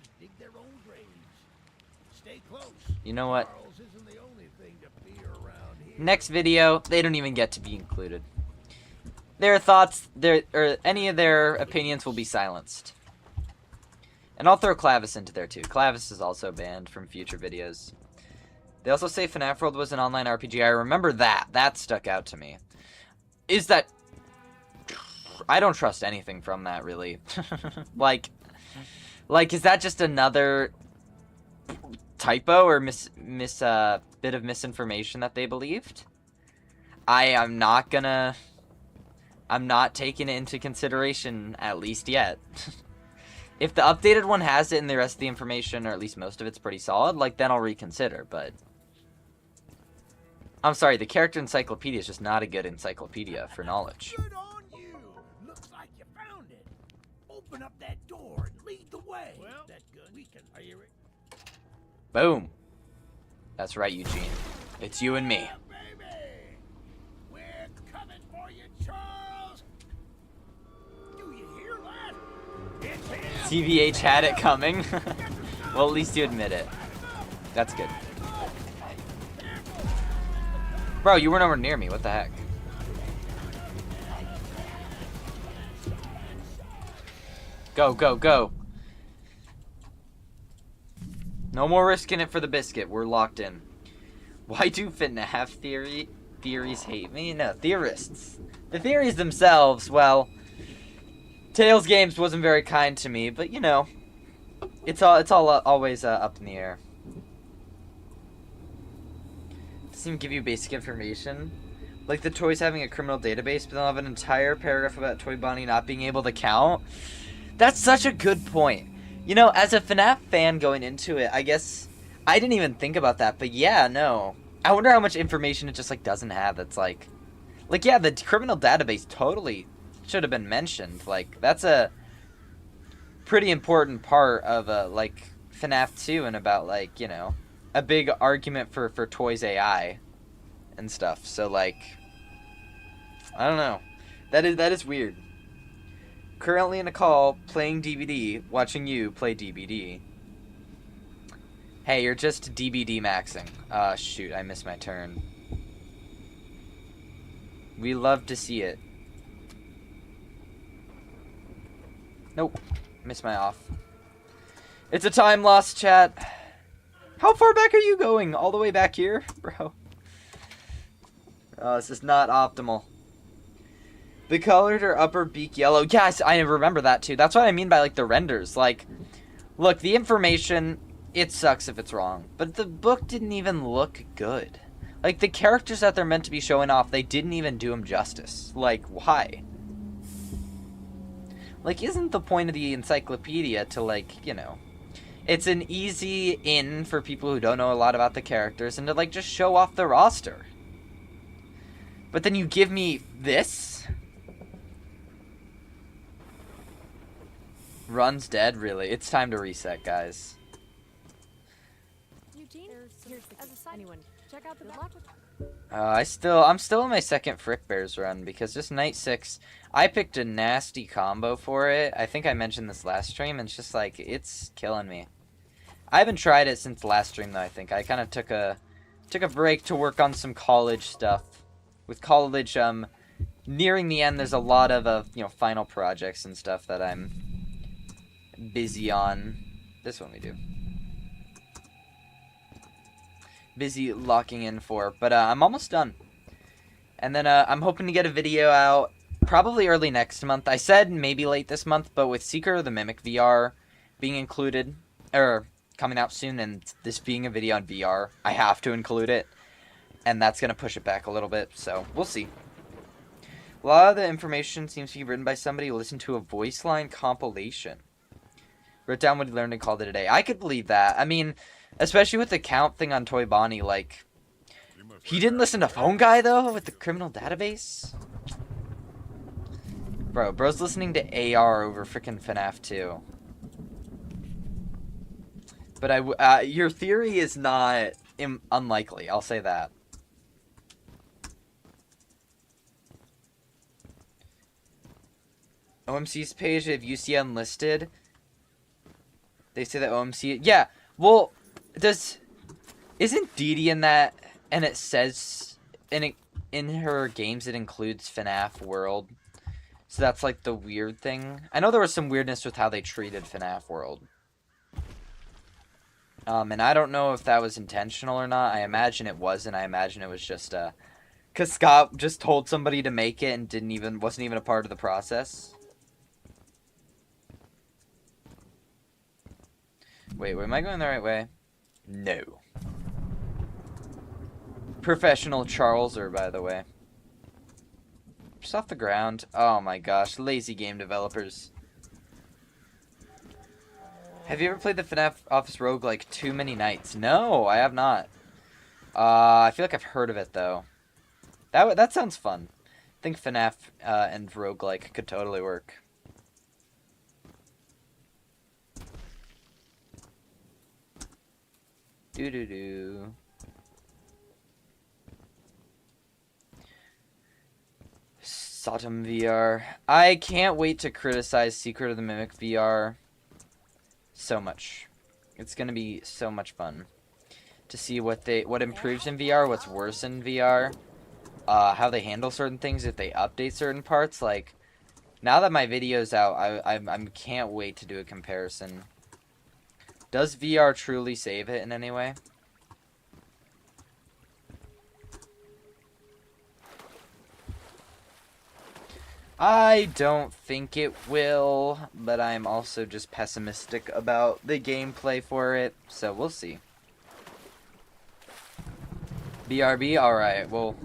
You know what? Next video, they don't even get to be included. Their thoughts, or any of their opinions will be silenced. And I'll throw Clavis into there too. Clavis is also banned from future videos. They also say FNAF World was an online RPG. I remember that. That stuck out to me. Is that... I don't trust anything from that, really. like, is that just another typo or bit of misinformation that they believed? I'm not taking it into consideration, at least yet. If the updated one has it and the rest of the information, or at least most of it's pretty solid, like, then I'll reconsider, but... I'm sorry, the character encyclopedia is just not a good encyclopedia for knowledge. Good on you. Looks like you found it. Open up that door and lead the way. Well, that's good. Are you ready? Boom. That's right, Eugene. It's you and me. Yeah, baby. We're coming for you, Charles. Do you hear that? It's him. TVH had it coming. Well, at least you admit it. That's good. Bro, you were nowhere near me. What the heck? Go, go, go. No more risking it for the biscuit. We're locked in. Why do FNAF theories hate me? No, theorists. The theories themselves, well, Tails Games wasn't very kind to me, but you know, it's all always up in the air. Doesn't even give you basic information. Like the toys having a criminal database, but they'll have an entire paragraph about Toy Bonnie not being able to count. That's such a good point. You know, as a FNAF fan going into it, I guess I didn't even think about that, but yeah, no. I wonder how much information it just, like, doesn't have that's, like, yeah, the criminal database totally should have been mentioned. Like, that's a pretty important part of, like, FNAF 2 and about, like, you know, a big argument for Toys AI and stuff. So like, I don't know. That is weird. Currently in a call, playing DVD, watching you play DBD. Hey, you're just DBD maxing. Shoot, I missed my turn. We love to see it. Nope. Missed my off. It's a time loss, chat. How far back are you going? All the way back here? Bro. Oh, this is not optimal. The colored or upper beak yellow. Yes, I remember that too. That's what I mean by like the renders. Like, look, the information, it sucks if it's wrong. But the book didn't even look good. Like, the characters that they're meant to be showing off, they didn't even do them justice. Like, why? Like, isn't the point of the encyclopedia to, like, you know, it's an easy in for people who don't know a lot about the characters and to, like, just show off the roster. But then you give me this? Run's dead, really. It's time to reset, guys. Eugene, here's the as a side. Anyone, check out the back. I'm still in my second Frick Bears run because just night 6, I picked a nasty combo for it. I think I mentioned this last stream, and it's just like, it's killing me. I haven't tried it since the last stream though. I think I kind of took a break to work on some college stuff. With college nearing the end, there's a lot of you know, final projects and stuff that I'm busy on. This one we do. Busy locking in for, but I'm almost done. And then I'm hoping to get a video out probably early next month. I said maybe late this month, but with Secret of the Mimic VR being included, or coming out soon, and this being a video on VR, I have to include it. And that's going to push it back a little bit, so we'll see. A lot of the information seems to be written by somebody who listened to a voice line compilation. Wrote down what he learned and called it a day. I could believe that. I mean, especially with the count thing on Toy Bonnie, like, he didn't listen to Phone Guy, though, with the criminal database? Bro's listening to AR over frickin' FNAF 2. But your theory is not unlikely, I'll say that. OMC's page, if you see unlisted, they say that OMC... Yeah, well, isn't Dee Dee in that, and it says, in her games it includes FNAF World, so that's like the weird thing. I know there was some weirdness with how they treated FNAF World. And I don't know if that was intentional or not. I imagine it wasn't. I imagine it was just, because Scott just told somebody to make it and wasn't even a part of the process. Wait, am I going the right way? No. Professional Charleser, by the way. Just off the ground. Oh my gosh, lazy game developers. Have you ever played the FNAF Office Roguelike Too Many Nights? No, I have not. I feel like I've heard of it, though. That sounds fun. I think FNAF and Roguelike could totally work. Doo-doo-doo. Sodom VR. I can't wait to criticize Secret of the Mimic VR so much. It's gonna be so much fun to see what improves in VR, what's worse in VR, how they handle certain things, if they update certain parts. Like, now that my video's out, I can't wait to do a comparison. Does VR truly save it in any way? I don't think it will, but I'm also just pessimistic about the gameplay for it, so we'll see. BRB? Alright, well,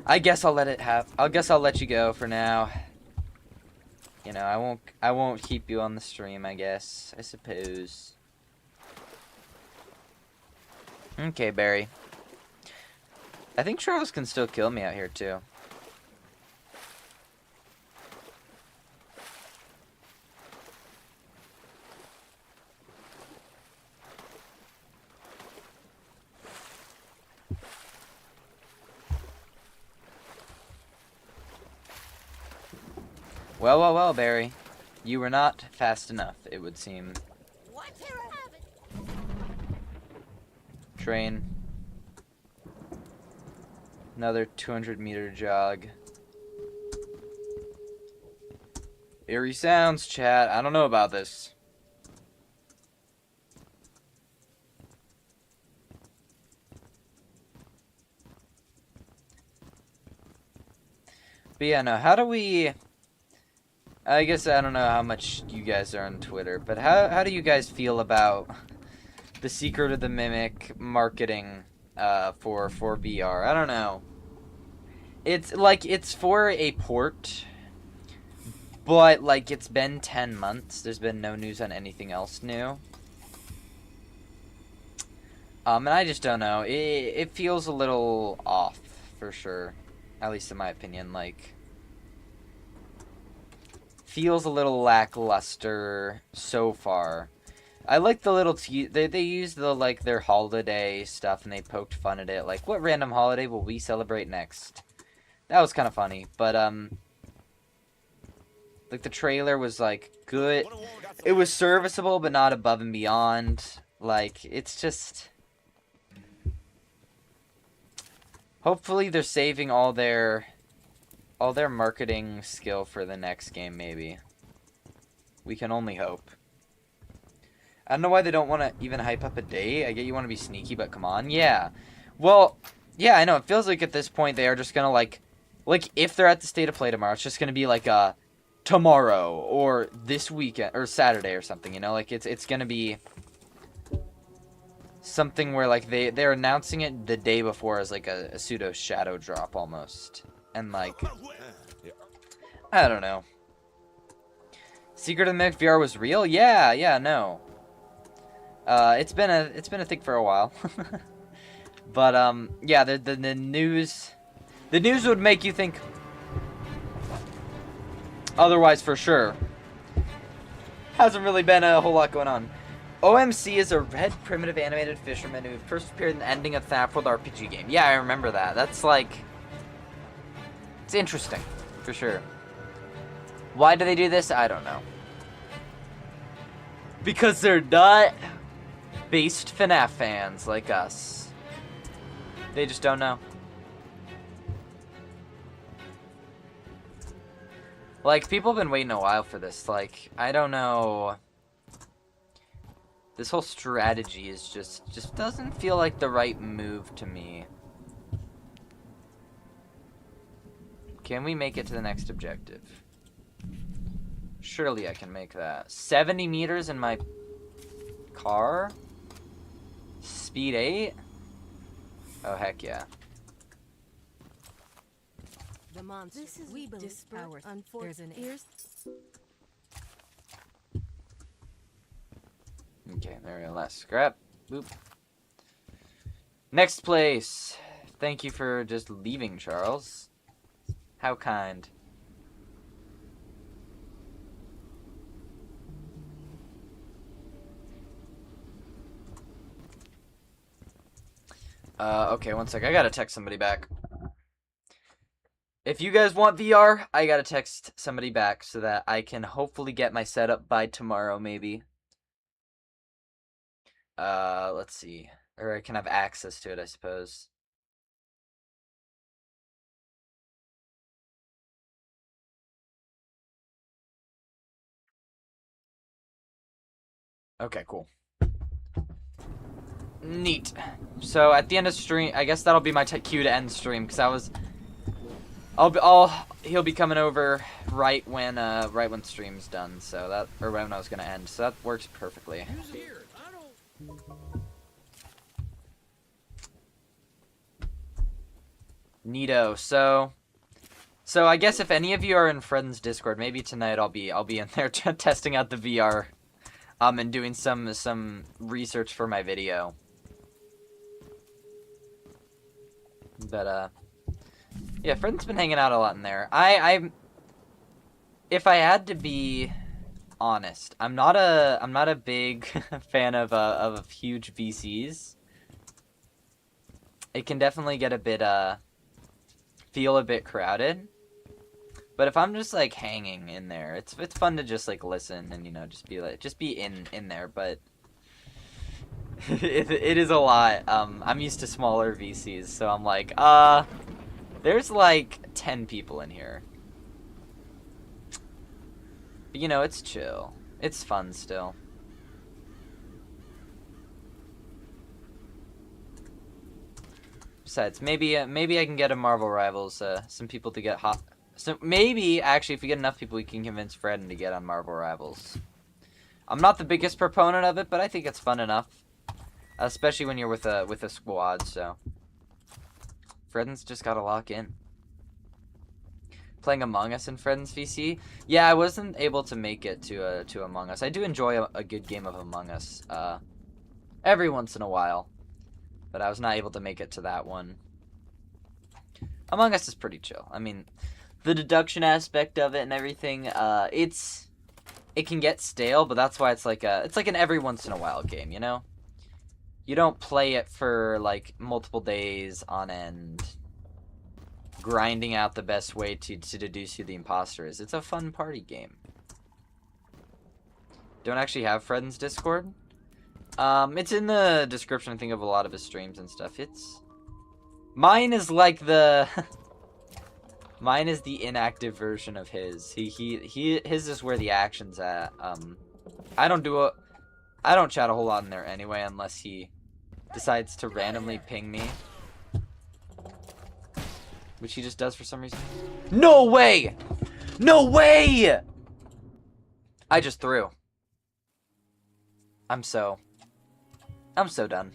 I guess I'll let you go for now. You know, I won't keep you on the stream, I guess, I suppose. Okay, Barry. I think Charles can still kill me out here, too. Well, well, well, Barry. You were not fast enough, it would seem. Let's hear it. Have it. Train. Another 200-meter jog. Eerie sounds, chat. I don't know about this. But yeah, no, how do we... I guess I don't know how much you guys are on Twitter, but how do you guys feel about the Secret of the Mimic marketing for VR? I don't know. It's like it's for a port, but like it's been 10 months. There's been no news on anything else new. And I just don't know. It feels a little off for sure, at least in my opinion. Like, feels a little lackluster so far. I like the little they used the like their holiday stuff and they poked fun at it. Like, what random holiday will we celebrate next? That was kind of funny, but like the trailer was like good. It was serviceable, but not above and beyond. Like, it's just. Hopefully, they're saving all their marketing skill for the next game. Maybe. We can only hope. I don't know why they don't want to even hype up a date. I get you want to be sneaky, but come on. Yeah. Well, yeah, I know. It feels like at this point they are just going to, like, if they're at the State of Play tomorrow, it's just going to be, like, tomorrow or this weekend or Saturday or something, you know? Like, it's going to be something where, like, they're announcing it the day before as, like, a pseudo shadow drop almost. And, like, I don't know. Secret of the Mimic VR was real? Yeah, no. It's been a thing for a while. But yeah, the news would make you think otherwise for sure. Hasn't really been a whole lot going on. OMC is a red primitive animated fisherman who first appeared in the ending of Thafworld RPG game. Yeah, I remember that. That's like, it's interesting for sure. Why do they do this? I don't know. Because they're not based FNAF fans like us. They just don't know. Like, people have been waiting a while for this. Like, I don't know. This whole strategy is just doesn't feel like the right move to me. Can we make it to the next objective? Surely I can make that. 70 meters in my car? Speed 8? Oh, heck yeah. The monster. This is we believe our there's an ears. Okay, there we go. Last scrap. Boop. Next place. Thank you for just leaving, Charles. How kind. Okay, one sec. I gotta text somebody back. If you guys want VR, I gotta text somebody back so that I can hopefully get my setup by tomorrow, maybe. Let's see. Or I can have access to it, I suppose. Okay, cool. Neat. So at the end of stream, I guess that'll be my cue to end stream because he'll be coming over right when stream's done. So that, or when I was gonna end. So that works perfectly. Neato. So I guess if any of you are in Friends Discord, maybe tonight I'll be in there testing out the VR, and doing some research for my video. But yeah, Friends been hanging out a lot in there. If I had to be honest, I'm not a big fan of huge VCs. It can definitely get a bit feel a bit crowded. But if I'm just like hanging in there, it's fun to just like listen and, you know, just be in there. But it is a lot. I'm used to smaller VCs, so I'm like, there's like 10 people in here. But, you know, it's chill. It's fun still. Besides, maybe I can get a Marvel Rivals, some people to get hot. So maybe, actually, if we get enough people, we can convince Fredden to get on Marvel Rivals. I'm not the biggest proponent of it, but I think it's fun enough. Especially when you're with a squad, so. Fredden's just gotta lock in. Playing Among Us in Fredden's VC? Yeah, I wasn't able to make it to Among Us. I do enjoy a good game of Among Us, every once in a while. But I was not able to make it to that one. Among Us is pretty chill. I mean, the deduction aspect of it and everything, it can get stale, but that's why it's like an every once in a while game, you know? You don't play it for like multiple days on end, grinding out the best way to deduce who the imposter is. It's a fun party game. Don't actually have Fredden's Discord. It's in the description, I think, of a lot of his streams and stuff. Mine is like the mine is the inactive version of his. His is where the action's at. I don't chat a whole lot in there anyway, unless he decides to randomly ping me, which he just does for some reason. No way! No way! I just threw. I'm so done.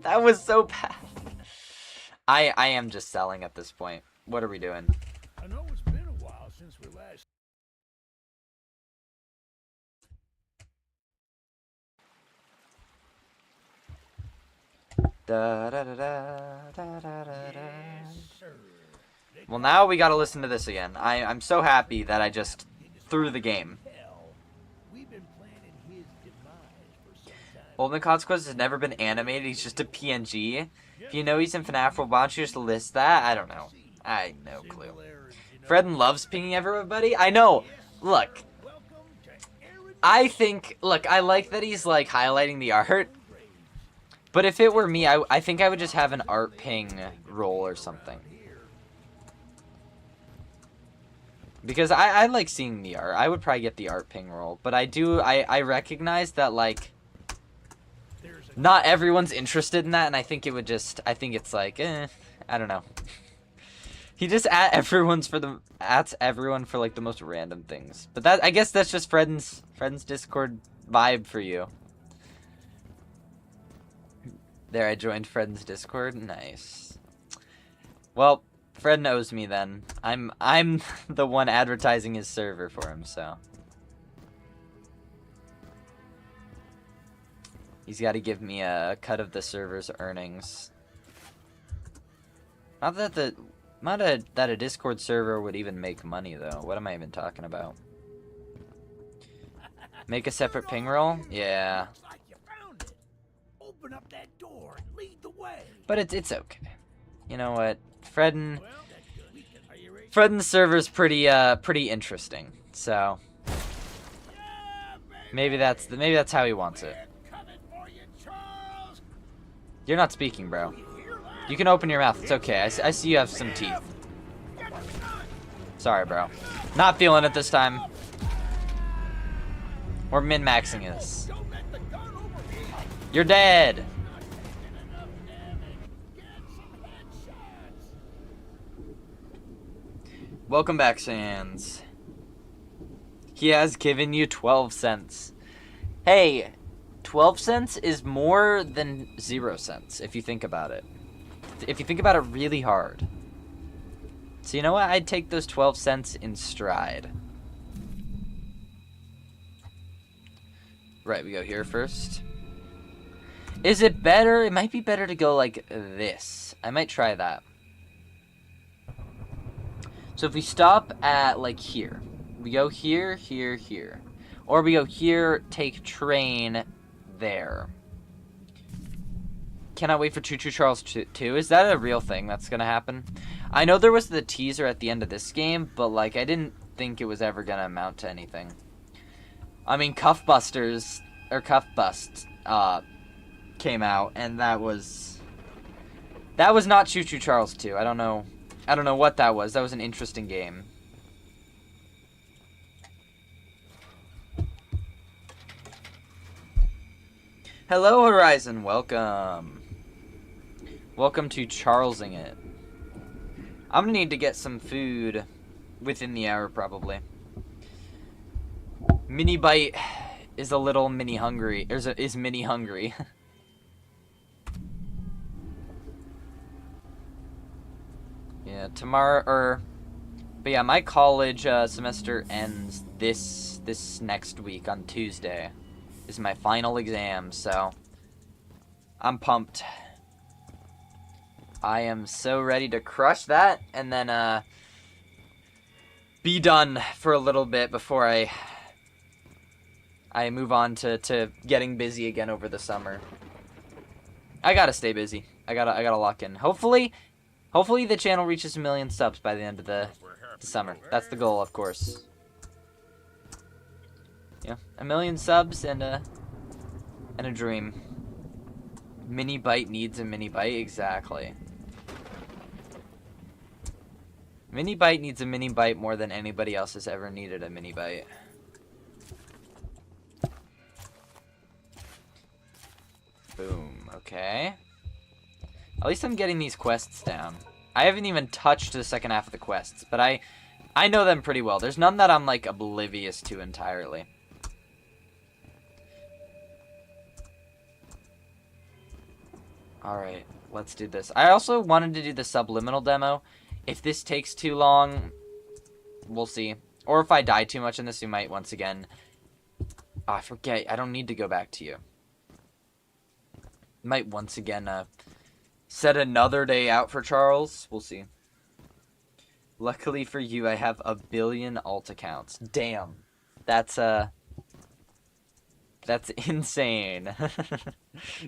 That was so bad. I am just selling at this point. What are we doing? I know it's been a while since we last. Da, da, da, da, da, da, da. Yes, sir. Well, now we gotta listen to this again. I'm so happy that I just threw the game. Hell, we've been planning his demise for some time. Ultimate Consequences has never been animated. He's just a PNG. If you know he's in FNAF World, why don't you just list that? I don't know. I have no clue. Fredden loves pinging everybody. I know. Look, I like that he's like highlighting the art. But if it were me, I think I would just have an art ping role or something. Because I like seeing the art. I would probably get the art ping role. But I recognize that, like, not everyone's interested in that. And I think it's like, I don't know. He just at everyone for like the most random things. But I guess that's just Fredden's Discord vibe for you. There, I joined Fredden's Discord. Nice. Well, Fred knows me then. I'm the one advertising his server for him, so. He's got to give me a cut of the server's earnings. Not that a Discord server would even make money, though. What am I even talking about? Make a separate ping roll? Yeah. Looks like you found it. Open up that door and lead the way. But it's okay. You know what? Fredden... Well, that's good. Are you ready? Fredden's server's pretty interesting. So... Yeah, Maybe that's how he wants it. we're coming for you, Charles. You're not speaking, bro. You hear that? You can open your mouth. It's okay. I see you have some teeth. Get the gun. Sorry, bro. Not feeling it this time. We're min-maxing this. Don't let the gun overheat. You're dead. Not taking enough damage. Get some headshots. Welcome back, Sans. He has given you 12 cents. Hey, 12 cents is more than 0 cents, if you think about it. If you think about it really hard. So you know what? I'd take those 12 cents in stride. Right, we go here first. Is it better? It might be better to go like this. I might try that. So if we stop at like here. We go here, here, here. Or we go here, take train there. Cannot wait for Choo Choo Charles 2. Is that a real thing that's gonna happen? I know there was the teaser at the end of this game, but like I didn't think it was ever gonna amount to anything. I mean, Cuff Bust came out, and that was not Choo Choo Charles 2. I don't know what that was. That was an interesting game. Hello, Horizon. Welcome. Welcome to Charlesing it. I'm gonna need to get some food within the hour, probably. Mini Bite is a little mini hungry. Is mini hungry. Yeah, tomorrow, but yeah, my college semester ends this next week on Tuesday. Is my final exam, so I'm pumped. I am so ready to crush that, and then be done for a little bit before I move on to getting busy again over the summer. I gotta stay busy. I gotta lock in. Hopefully the channel reaches 1 million subs by the end of the summer. That's the goal, of course. Yeah, 1 million subs and a dream. Mini Bite needs a mini bite, exactly. Mini Bite needs a mini bite more than anybody else has ever needed a mini bite. Boom. Okay. At least I'm getting these quests down. I haven't even touched the second half of the quests, but I know them pretty well. There's none that I'm like oblivious to entirely. Alright, let's do this. I also wanted to do the Subliminal demo. If this takes too long, we'll see. Or if I die too much in this, we might once again... Oh, I forget. I don't need to go back to you. Might once again set another day out for Charles. We'll see. Luckily for you, I have 1 billion alt accounts. Damn. That's insane.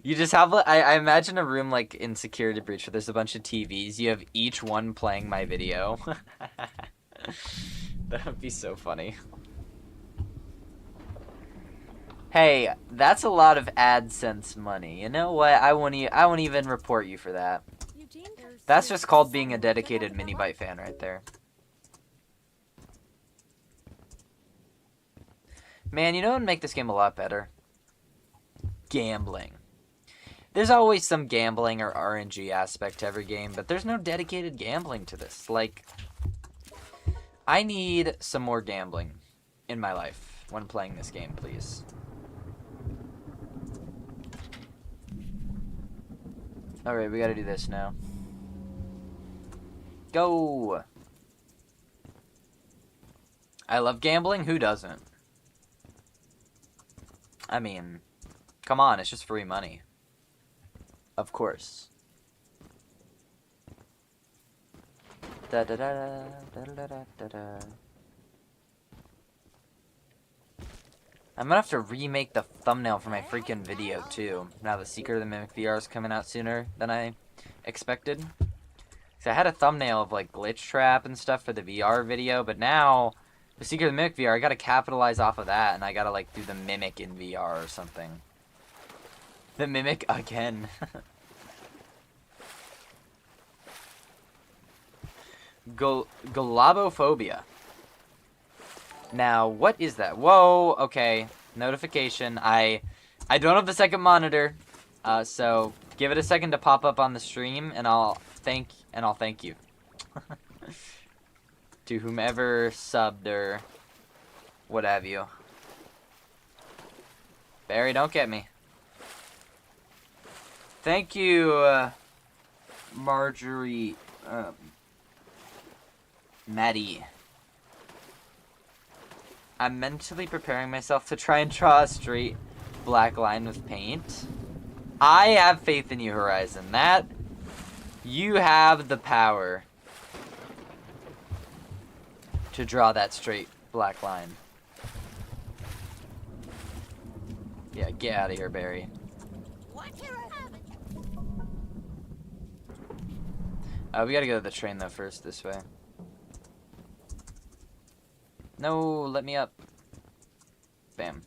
You just have, I imagine a room like in Security Breach where there's a bunch of TVs. You have each one playing my video. That would be so funny. Hey, that's a lot of AdSense money. You know what? I won't even report you for that. That's just called being a dedicated Mini Bite fan right there. Man, you know what would make this game a lot better? Gambling. There's always some gambling or RNG aspect to every game, but there's no dedicated gambling to this. Like, I need some more gambling in my life when playing this game, please. Alright, we gotta do this now. Go! I love gambling, who doesn't? I mean, come on, it's just free money. Of course. Da da da da da da da da. I'm gonna have to remake the thumbnail for my freaking video too. Now the Secret of the Mimic VR is coming out sooner than I expected. So I had a thumbnail of like Glitch Trap and stuff for the VR video, but now the Secret of the Mimic VR, I gotta capitalize off of that, and I gotta like do the Mimic in VR or something. The Mimic again. Globophobia. Now, what is that? Whoa, okay. Notification. I don't have the second monitor, so give it a second to pop up on the stream, and I'll thank you. To whomever subbed or what have you. Barry, don't get me. Thank you, Marjorie, Maddie. I'm mentally preparing myself to try and draw a straight black line with paint. I have faith in you, Horizon. That, you have the power to draw that straight black line. Yeah, get out of here, Barry. We gotta go to the train though first, this way. No, let me up. Bam.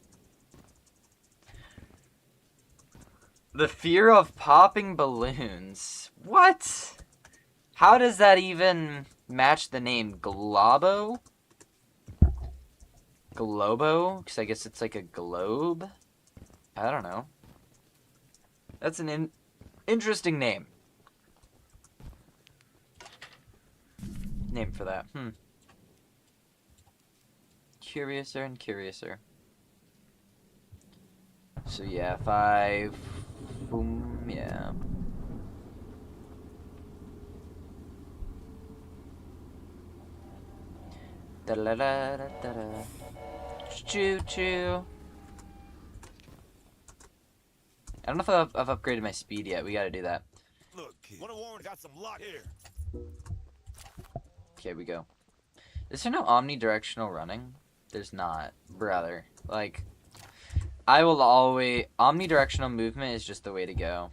The fear of popping balloons. What? How does that even match the name Globo? Globo? Because I guess it's like a globe? I don't know. That's an interesting name. Name for that. Curiouser and curiouser. So yeah, 5... Boom, yeah. Da da da da da da. Choo choo. I don't know if I've upgraded my speed yet. We gotta do that. Look, kid. Wanna warn, got some luck here. Okay, we go. Is there no omnidirectional running? There's not, brother. Like, I will always... Omnidirectional movement is just the way to go.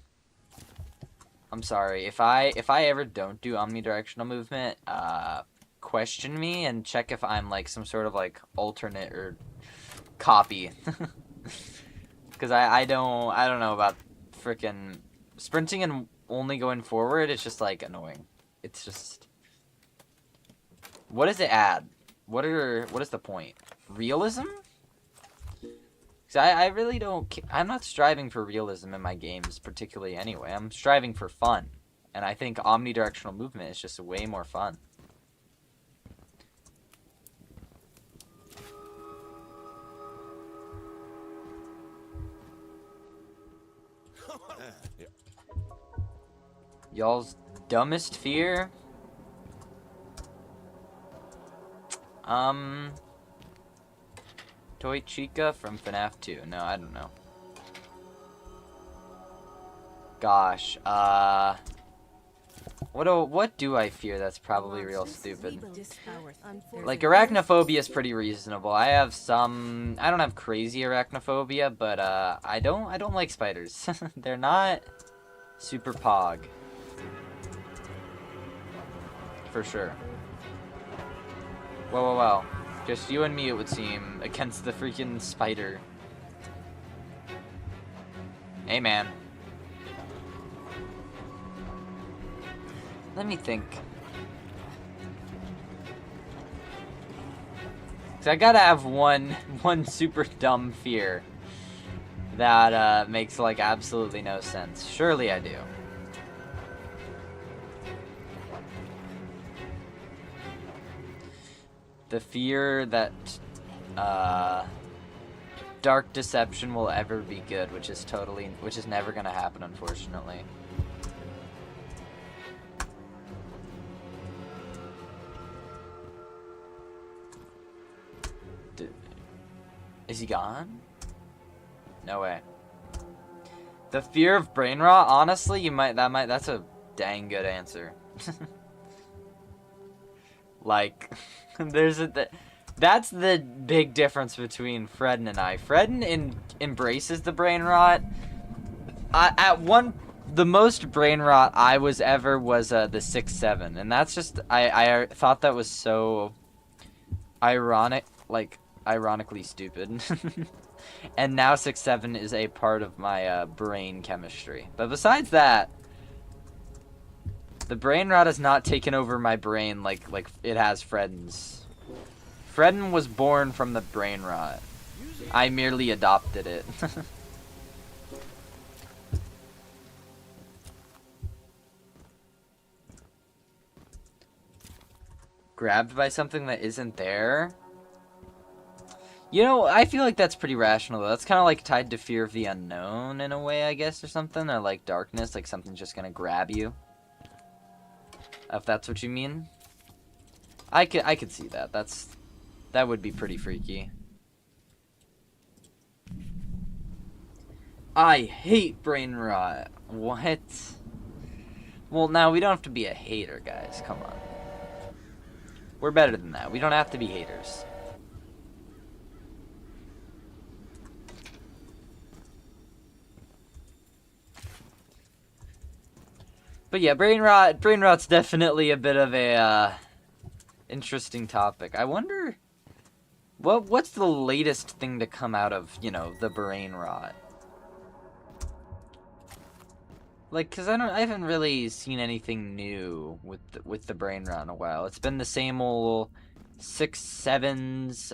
I'm sorry. If I ever don't do omnidirectional movement, question me and check if I'm like some sort of like alternate or copy. Because I don't know about freaking sprinting and only going forward. It's just like annoying. It's just... What does it add? What is the point? Realism? Because I really don't... I'm not striving for realism in my games particularly anyway. I'm striving for fun. And I think omnidirectional movement is just way more fun. Y'all's dumbest fear? Toy Chica from FNAF 2. No, I don't know. Gosh, what do I fear that's probably real stupid? Like, arachnophobia is pretty reasonable. I don't have crazy arachnophobia, but I don't like spiders. They're not super pog. For sure. Well. Just you and me, it would seem, against the freaking spider. Hey, man. Let me think. 'Cause I gotta have one super dumb fear that makes like absolutely no sense. Surely I do. The fear that dark deception will ever be good, which is never gonna happen, unfortunately. Is he gone? No way. The fear of brain rot, honestly, that's a dang good answer. Like, that's the big difference between Fredden and I. Fredden embraces the brain rot. The most brain rot I was ever was the 6-7, and that's just I thought that was so ironically stupid. And now 6-7 is a part of my brain chemistry. But besides that, the brain rot has not taken over my brain like it has Fredden's. Fredden was born from the brain rot. I merely adopted it. Grabbed by something that isn't there? You know, I feel like that's pretty rational, though. That's kind of like tied to fear of the unknown in a way, I guess, or something. Or like darkness, like something's just gonna grab you. If that's what you mean. I could see that. That would be pretty freaky. I hate brain rot. What? Well, now we don't have to be a hater, guys. Come on. We're better than that. We don't have to be haters. But yeah, brain rot's definitely a bit of a interesting topic. I wonder what's the latest thing to come out of, you know, the brain rot. Like, cause I haven't really seen anything new with the brain rot in a while. It's been the same old 6-7s,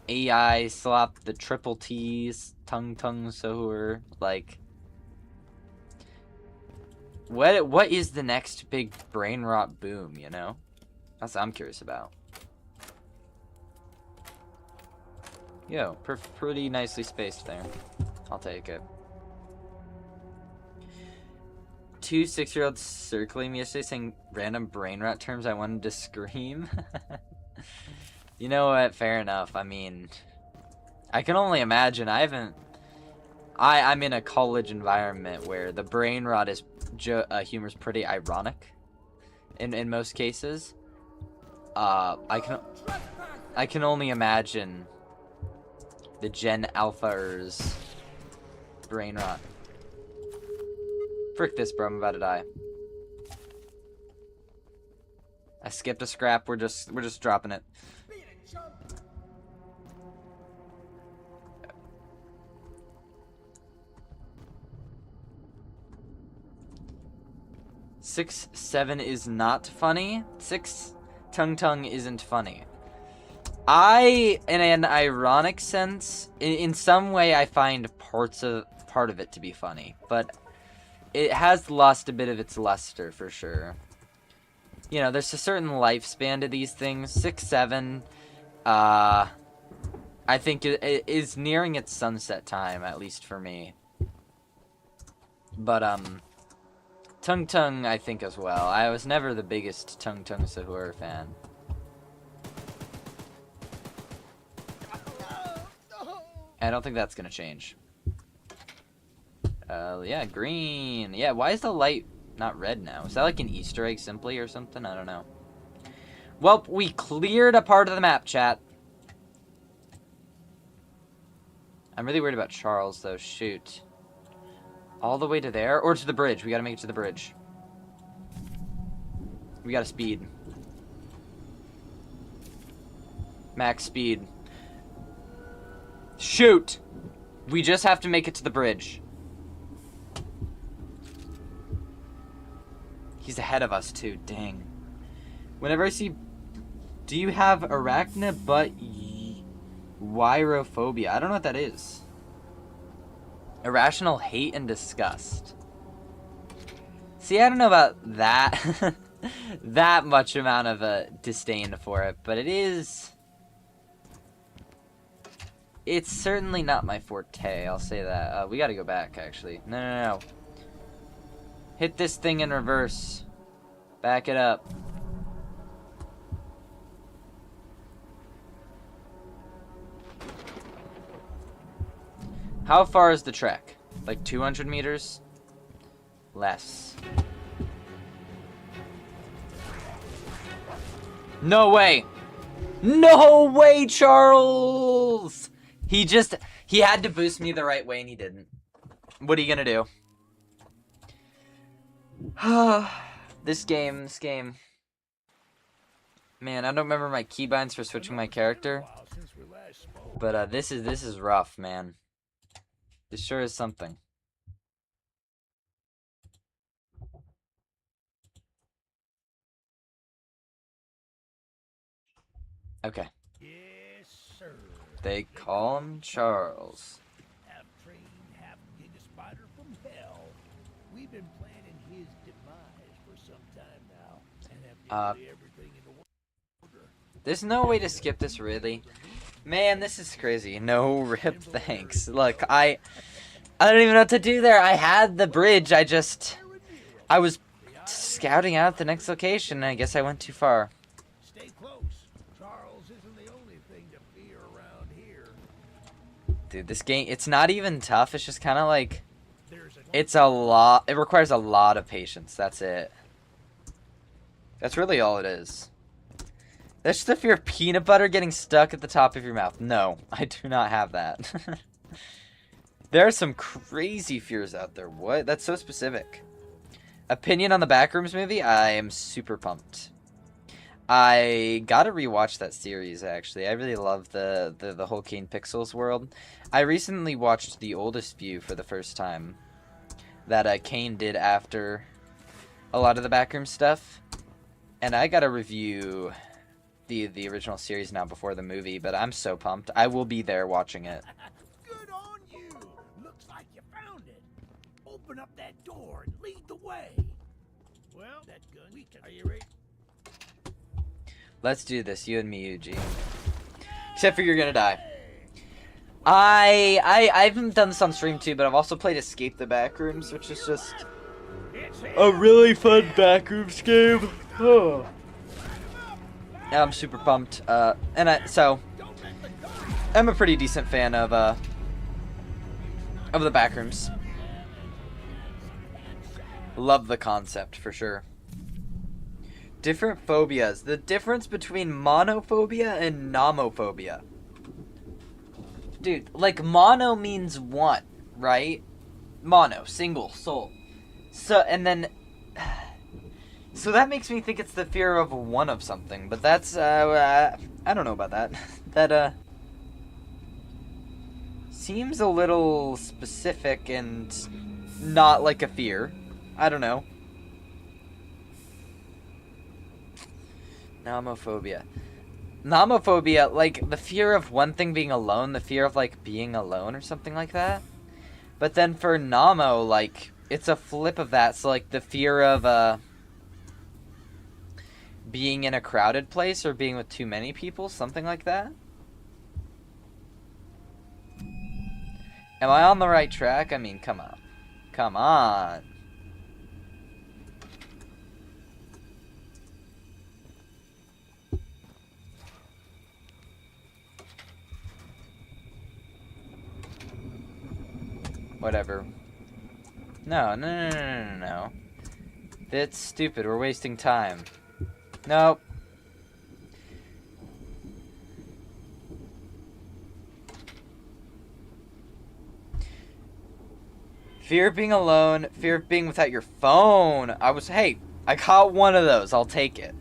AI slap the triple T's, tongue sohur. Like, what is the next big brain rot boom? You know, that's what I'm curious about. Yo, pretty nicely spaced there. I'll take it. 2 6-year-olds circling me yesterday saying random brain rot terms I wanted to scream. You know what? Fair enough. I mean, I can only imagine. I'm in a college environment where the brain rot is humor's pretty ironic in most cases. I can only imagine the Gen Alpha's brain rot. Frick this, bro. I'm about to die. I skipped a scrap. We're just dropping it. 6-7 is not funny. 6 tongue isn't funny. In an ironic sense, in some way, I find part of it to be funny, but it has lost a bit of its luster for sure. You know, there's a certain lifespan to these things. 6-7, I think it is nearing its sunset time, at least for me. But tongue, I think as well. I was never the biggest tongue Sahur fan. I don't think that's gonna change. Yeah, green. Yeah, why is the light not red now? Is that like an Easter egg simply or something? I don't know. Well, we cleared a part of the map, chat. I'm really worried about Charles, though. Shoot. All the way to there? Or to the bridge. We gotta make it to the bridge. We gotta speed. Max speed. Shoot! We just have to make it to the bridge. He's ahead of us, too. Dang. Whenever I see... Do you have arachnobutyrophobia? I don't know what that is. Irrational hate and disgust. See, I don't know about that. That much amount of a disdain for it, but it is... It's certainly not my forte, I'll say that. We gotta go back, actually. No. Hit this thing in reverse. Back it up. How far is the trek? Like 200 meters? Less. No way! No way, Charles! He had to boost me the right way and he didn't. What are you gonna do? This game. Man, I don't remember my keybinds for switching my character. But this is rough, man. This sure is something. Okay. Yes, sir. They call him Charles. Half train, half giga spider from hell. We've been planning his demise for some time now, and have nearly everything in the world. There's no way to skip this, really. Man, this is crazy. No rip, thanks. Look, I don't even know what to do there. I had the bridge. I was scouting out the next location, and I guess I went too far. Stay close. Charles isn't the only thing to fear around here. Dude, this game, it's not even tough. It's just kind of like, it's a lot. It requires a lot of patience. That's it. That's really all it is. That's just the fear of peanut butter getting stuck at the top of your mouth. No, I do not have that. There are some crazy fears out there. What? That's so specific. Opinion on the Backrooms movie? I am super pumped. I gotta rewatch that series, actually. I really love the whole Kane Pixels world. I recently watched The Oldest View for the first time. That Kane did after a lot of the Backrooms stuff. And I gotta review the original series now before the movie, but I'm so pumped. I will be there watching it. Good on you. Looks like you found it. Open up that door and lead the way. Well, that gun. Are you ready? Let's do this, you and me, Eugene. Except for you're gonna die. I haven't done this on stream too, but I've also played Escape the Backrooms, which is just a really fun Backrooms game. Oh. Yeah, I'm super pumped. So I'm a pretty decent fan of the Backrooms. Love the concept for sure. Different phobias. The difference between monophobia and nomophobia. Dude, like mono means one, right? Mono, single, soul. So, and then... So that makes me think it's the fear of one of something, but that's, I don't know about that. That, seems a little specific and not like a fear. I don't know. Nomophobia. Nomophobia, like the fear of one thing being alone, the fear of like being alone or something like that. But then for nomo, like it's a flip of that. So like the fear of being in a crowded place or being with too many people, something like that. Am I on the right track? I mean, come on. Come on. Whatever. No. That's stupid. We're wasting time. Nope. Fear of being alone. Fear of being without your phone. Hey, I caught one of those. I'll take it.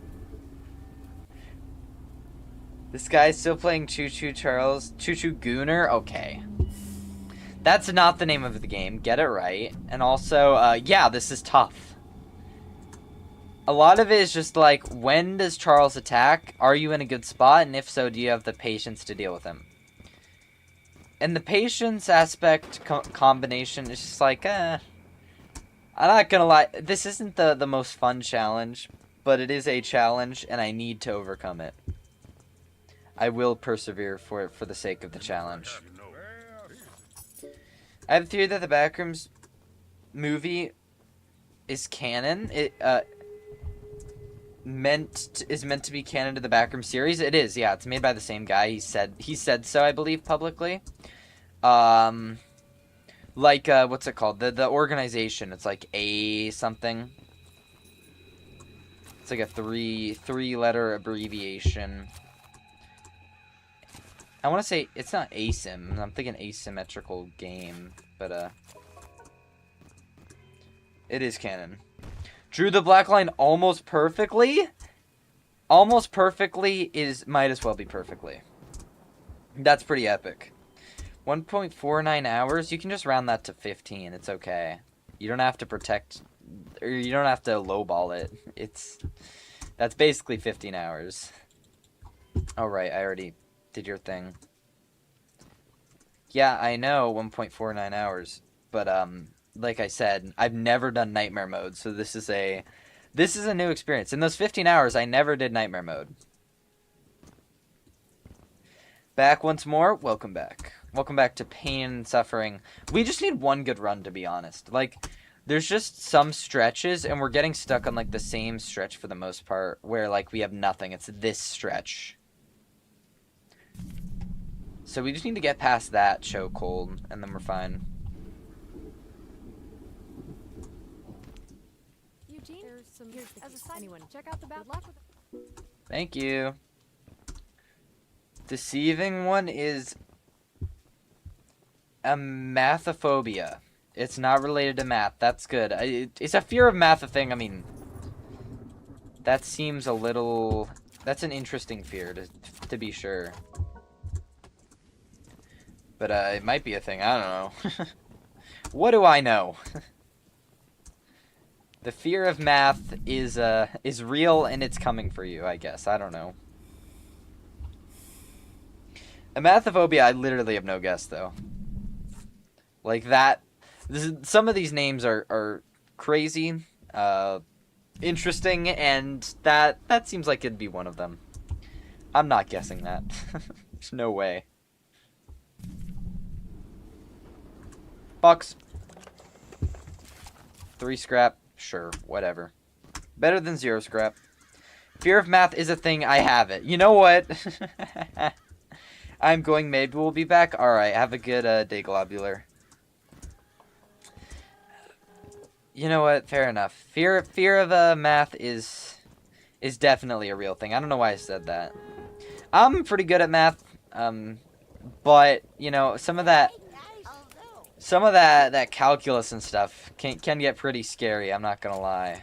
This guy's still playing Choo Choo Charles. Choo Choo Gooner? Okay. That's not the name of the game. Get it right. And also, yeah, this is tough. A lot of it is just like, when does Charles attack? Are you in a good spot? And if so, do you have the patience to deal with him? And the patience aspect combination is just like, I'm not gonna lie. This isn't the most fun challenge, but it is a challenge, and I need to overcome it. I will persevere for it for the sake of the challenge. I have a theory that the Backrooms movie is canon. It is meant to be canon to the Backrooms series. It is, yeah. It's made by the same guy. He said so, I believe, publicly. What's it called? The organization. It's like A something. It's like a three-letter abbreviation. I want to say it's not ASIM. I'm thinking asymmetrical game, but it is canon. Drew the black line almost perfectly. Almost perfectly might as well be perfectly. That's pretty epic. 1.49 hours. You can just round that to 15. It's okay. You don't have to protect, or you don't have to lowball it. That's basically 15 hours. All right, I already did your thing. Yeah, I know 1.49 hours, but like I said, I've never done nightmare mode, so this is a new experience. In those 15 hours, I never did nightmare mode. Back once more. Welcome back. Welcome back to pain and suffering. We just need one good run, to be honest. Like, there's just some stretches, and we're getting stuck on like the same stretch for the most part, where like we have nothing. It's this stretch. So we just need to get past that chokehold, and then we're fine. Eugene, as a side, anyone check out the bad luck with it. Thank you. Deceiving one is amathophobia. It's not related to math. That's good. It's a fear of math a thing. I mean, that seems a little... That's an interesting fear, to be sure. But it might be a thing. I don't know. What do I know? The fear of math is real and it's coming for you, I guess. I don't know. A mathophobia, I literally have no guess, though. Like that... some of these names are crazy, interesting, and that seems like it'd be one of them. I'm not guessing that. There's no way. Box. 3 scrap. Sure, whatever. Better than 0 scrap. Fear of math is a thing. I have it. You know what? I'm going. Maybe we'll be back. All right. Have a good day, Globular. You know what? Fair enough. Fear of math is definitely a real thing. I don't know why I said that. I'm pretty good at math, but you know, some of that calculus and stuff can get pretty scary. I'm not gonna lie.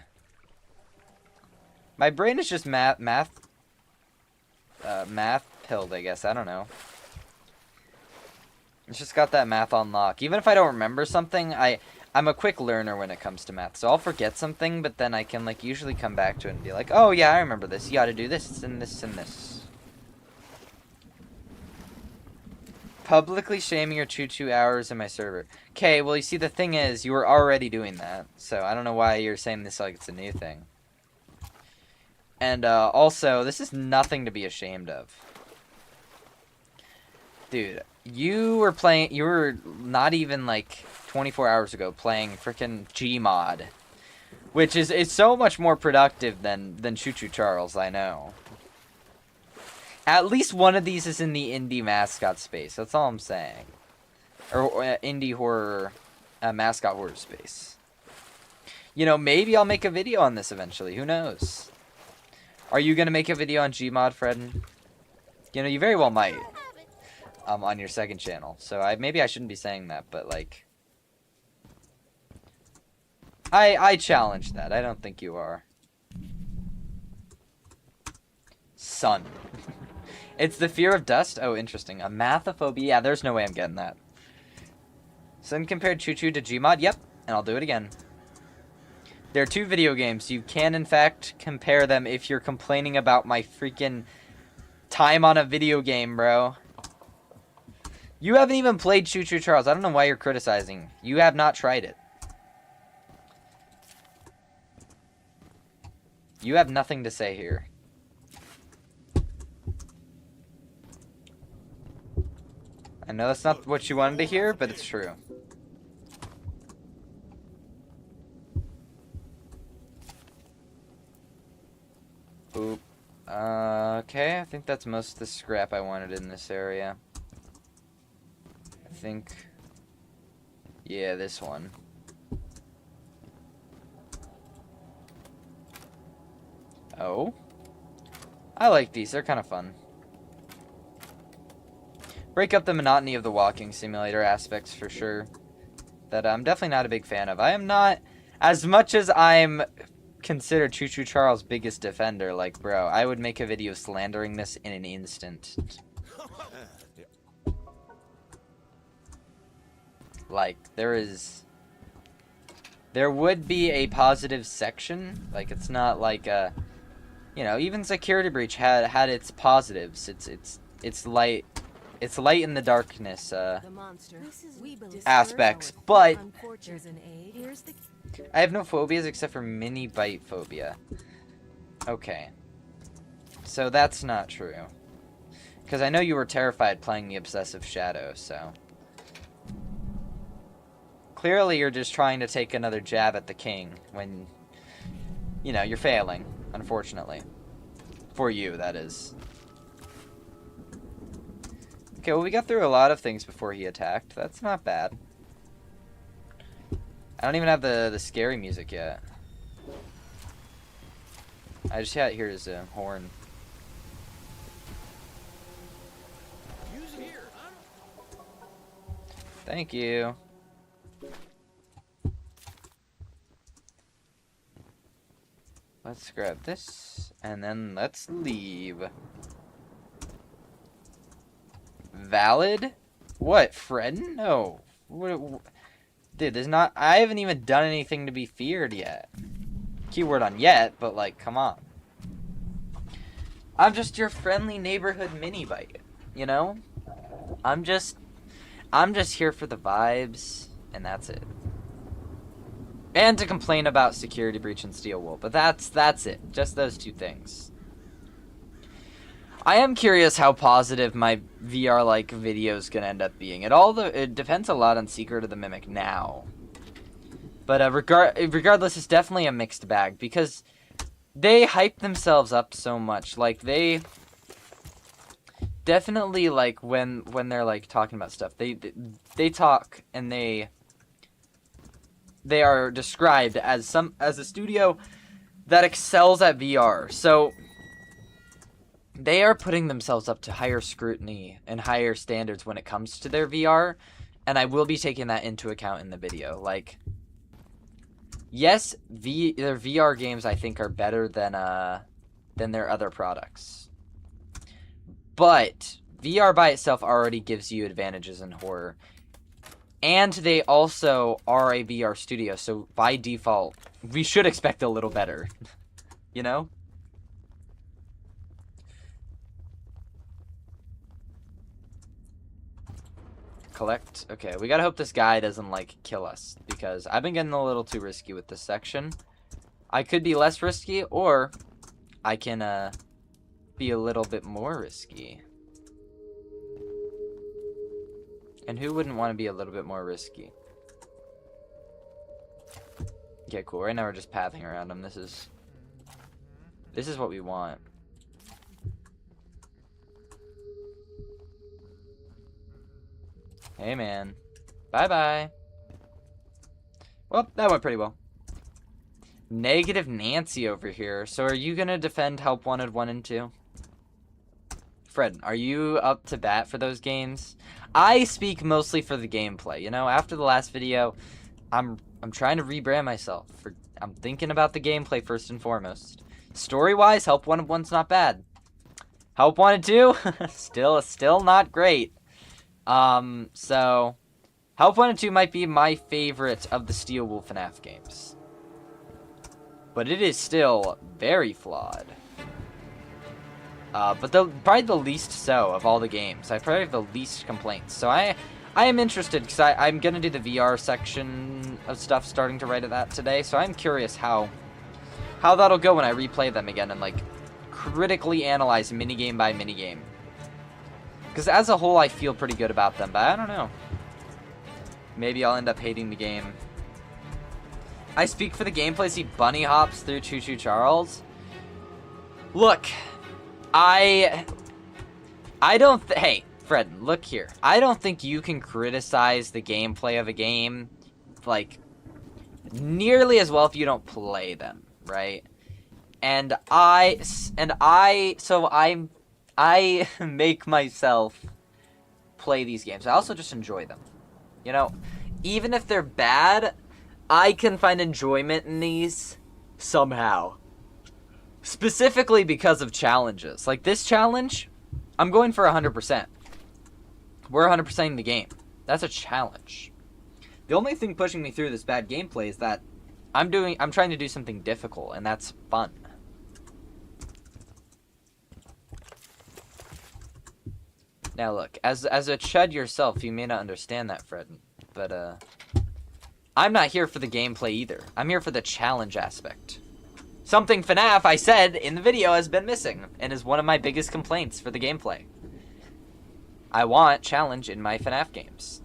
My brain is just math pilled, I guess. I don't know. It's just got that math on lock. Even if I don't remember something, I'm a quick learner when it comes to math. So I'll forget something, but then I can like usually come back to it and be like, oh yeah, I remember this. You gotta do this and this and this. Publicly shaming your Choo Choo hours in my server. Okay, well you see the thing is, you were already doing that. So I don't know why you're saying this like it's a new thing. And also, this is nothing to be ashamed of. Dude, you were not even like 24 hours ago playing freaking Gmod. Which is so much more productive than Choo Choo Charles, I know. At least one of these is in the indie mascot space, that's all I'm saying. Or indie horror, mascot horror space. You know, maybe I'll make a video on this eventually, who knows? Are you gonna make a video on Gmod, Fred? You know, you very well might. On your second channel. So maybe I shouldn't be saying that, but like... I challenge that. I don't think you are. Sun. It's the fear of dust? Oh, interesting. A mathophobia? Yeah, there's no way I'm getting that. Sun compared Choo Choo to Gmod? Yep. And I'll do it again. There are 2 video games. You can, in fact, compare them if you're complaining about my freaking time on a video game, bro. You haven't even played Choo Choo Charles. I don't know why you're criticizing. You have not tried it. You have nothing to say here. I know that's not what you wanted to hear, but it's true. Oop. Okay, I think that's most of the scrap I wanted in this area. I think... yeah, this one. Oh? I like these, they're kind of fun. Break up the monotony of the walking simulator aspects for sure. That I'm definitely not a big fan of. I am not, as much as I'm considered Choo Choo Charles' biggest defender, like, bro, I would make a video slandering this in an instant. Like, there would be a positive section. Like, it's not like a, you know, even Security Breach had its positives. It's light. It's light in the darkness aspects, but I have no phobias except for mini bite phobia. Okay, so that's not true, because I know you were terrified playing the Obsessive Shadow, so clearly you're just trying to take another jab at the king when, you know, you're failing, unfortunately. For you, that is. Okay, well, we got through a lot of things before he attacked. That's not bad. I don't even have the scary music yet. I just hear his horn. Use it here, huh? Thank you. Let's grab this, and then let's leave. Valid? What, Fred? No. Dude, there's not... I haven't even done anything to be feared yet. Keyword on yet, but, like, come on. I'm just your friendly neighborhood mini-bite, you know? I'm just here for the vibes, and that's it. And to complain about security breach and steel wool, but that's it. Just those two things. I am curious how positive my VR-like video is gonna end up being. It depends a lot on Secret of the Mimic now. But regardless, it's definitely a mixed bag because they hype themselves up so much. Like they definitely like when they're like talking about stuff, they talk and they are described as a studio that excels at VR. So they are putting themselves up to higher scrutiny and higher standards when it comes to their VR, and I will be taking that into account in the video. Like, yes, their VR games I think are better than their other products. But VR by itself already gives you advantages in horror. And they also are a VR studio, so by default, we should expect a little better. You know? Collect. Okay, we gotta hope this guy doesn't, like, kill us, because I've been getting a little too risky with this section. I could be less risky, or I can, be a little bit more risky. And who wouldn't want to be a little bit more risky? Okay, cool. Right now we're just pathing around them. This is what we want. Hey, man. Bye-bye. Well, that went pretty well. Negative Nancy over here. So are you going to defend Help Wanted 1 and 2? Fred, are you up to bat for those games? I speak mostly for the gameplay. You know, after the last video, I'm trying to rebrand myself. I'm thinking about the gameplay first and foremost. Story-wise, Help Wanted 1's not bad. Help Wanted 2? still not great. So Help Wanted 2 might be my favorite of the Steel Wool FNAF games. But it is still very flawed. But probably the least so of all the games. I probably have the least complaints. So I am interested because I'm going to do the VR section of stuff starting to write at that today. So I'm curious how that'll go when I replay them again and like critically analyze minigame by minigame. Because as a whole I feel pretty good about them, but I don't know. Maybe I'll end up hating the game. I speak for the gameplay. See bunny hops through Choo Choo Charles. Look. I don't hey, Fred, look here. I don't think you can criticize the gameplay of a game, like, nearly as well if you don't play them, right? And I make myself play these games. I also just enjoy them. You know, even if they're bad, I can find enjoyment in these somehow. Specifically because of challenges. Like this challenge, I'm going for 100%. We're 100%ing the game. That's a challenge. The only thing pushing me through this bad gameplay is that I'm trying to do something difficult, and that's fun. Now look, as a chud yourself, you may not understand that, Fred, but I'm not here for the gameplay either. I'm here for the challenge aspect. Something FNAF, I said in the video, has been missing, and is one of my biggest complaints for the gameplay. I want challenge in my FNAF games.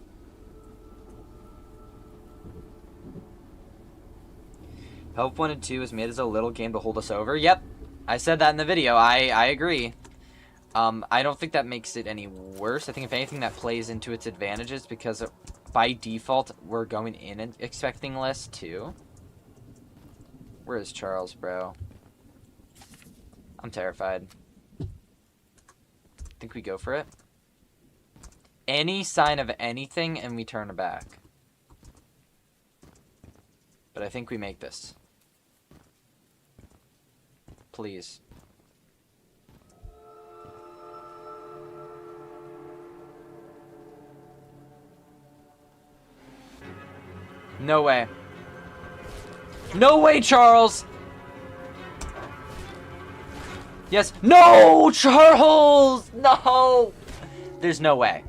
Help Wanted 2 is made as a little game to hold us over. Yep, I said that in the video. I agree. I don't think that makes it any worse. I think if anything that plays into its advantages because by default we're going in and expecting less too. Where is Charles, bro? I'm terrified. Think we go for it? Any sign of anything and we turn back. But I think we make this. Please. No way. No way, Charles! Yes. No, Charles! No! There's no way.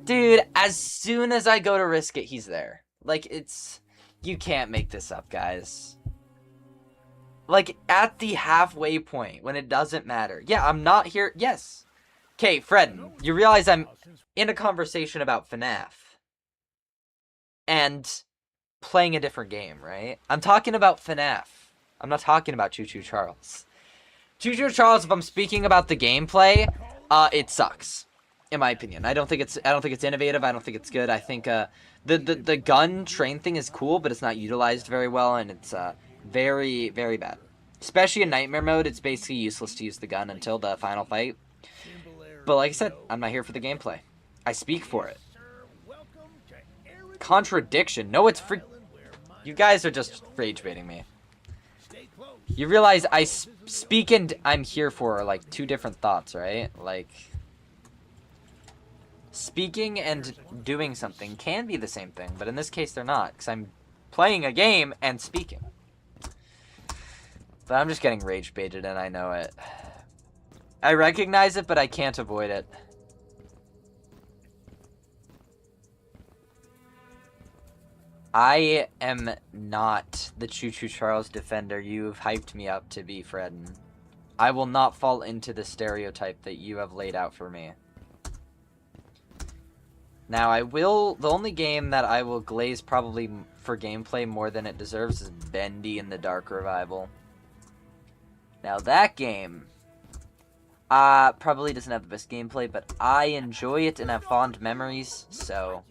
Dude, as soon as I go to risk it, he's there. Like, it's... You can't make this up, guys. Like, at the halfway point, when it doesn't matter. Yeah, I'm not here. Yes. Okay, Fred, you realize I'm in a conversation about FNAF. And playing a different game, right? I'm talking about FNAF. I'm not talking about Choo Choo Charles. Choo Choo Charles, if I'm speaking about the gameplay, it sucks. In my opinion. I don't think it's innovative. I don't think it's good. I think the gun train thing is cool, but it's not utilized very well, and it's very, very bad. Especially in nightmare mode, it's basically useless to use the gun until the final fight. But like I said, I'm not here for the gameplay. I speak for it. Contradiction. No, it's free. You guys are just rage baiting me. You realize I speak and I'm here for like two different thoughts, right? Like, speaking and doing something can be the same thing, but in this case they're not, because I'm playing a game and speaking. But I'm just getting rage baited and I know it. I recognize it, but I can't avoid it. I am not the Choo Choo Charles defender you've hyped me up to be, Fred. I will not fall into the stereotype that you have laid out for me. Now, the only game that I will glaze probably for gameplay more than it deserves is Bendy in the Dark Revival. Now, that game probably doesn't have the best gameplay, but I enjoy it and have fond memories, so...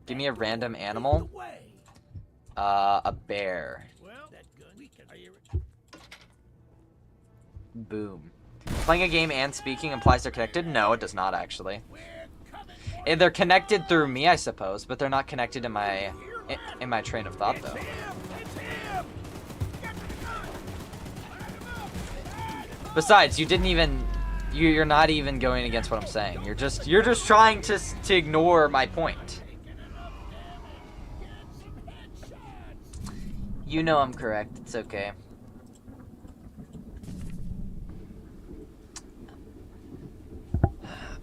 Give me a random animal. A bear. Boom. Playing a game and speaking implies they're connected? No, it does not, actually. They're connected through me, I suppose, but they're not connected in my train of thought, though. Besides, you're not even going against what I'm saying. You're just trying to ignore my point. You know I'm correct. It's okay.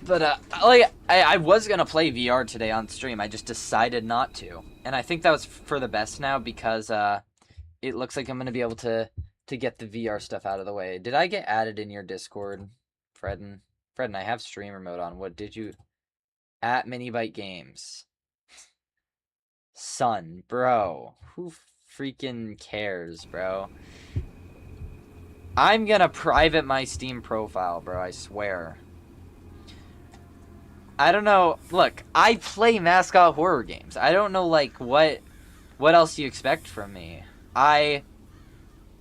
But, I was gonna play VR today on stream. I just decided not to. And I think that was for the best now because, it looks like I'm gonna be able to get the VR stuff out of the way. Did I get added in your Discord, Fredden? Fredden, I have streamer mode on. What did you... At Minibyte Games. Son, bro. Who freaking cares, bro? I'm gonna private my Steam profile, bro. I swear. I don't know. Look, I play mascot horror games. I don't know, like, what else you expect from me. I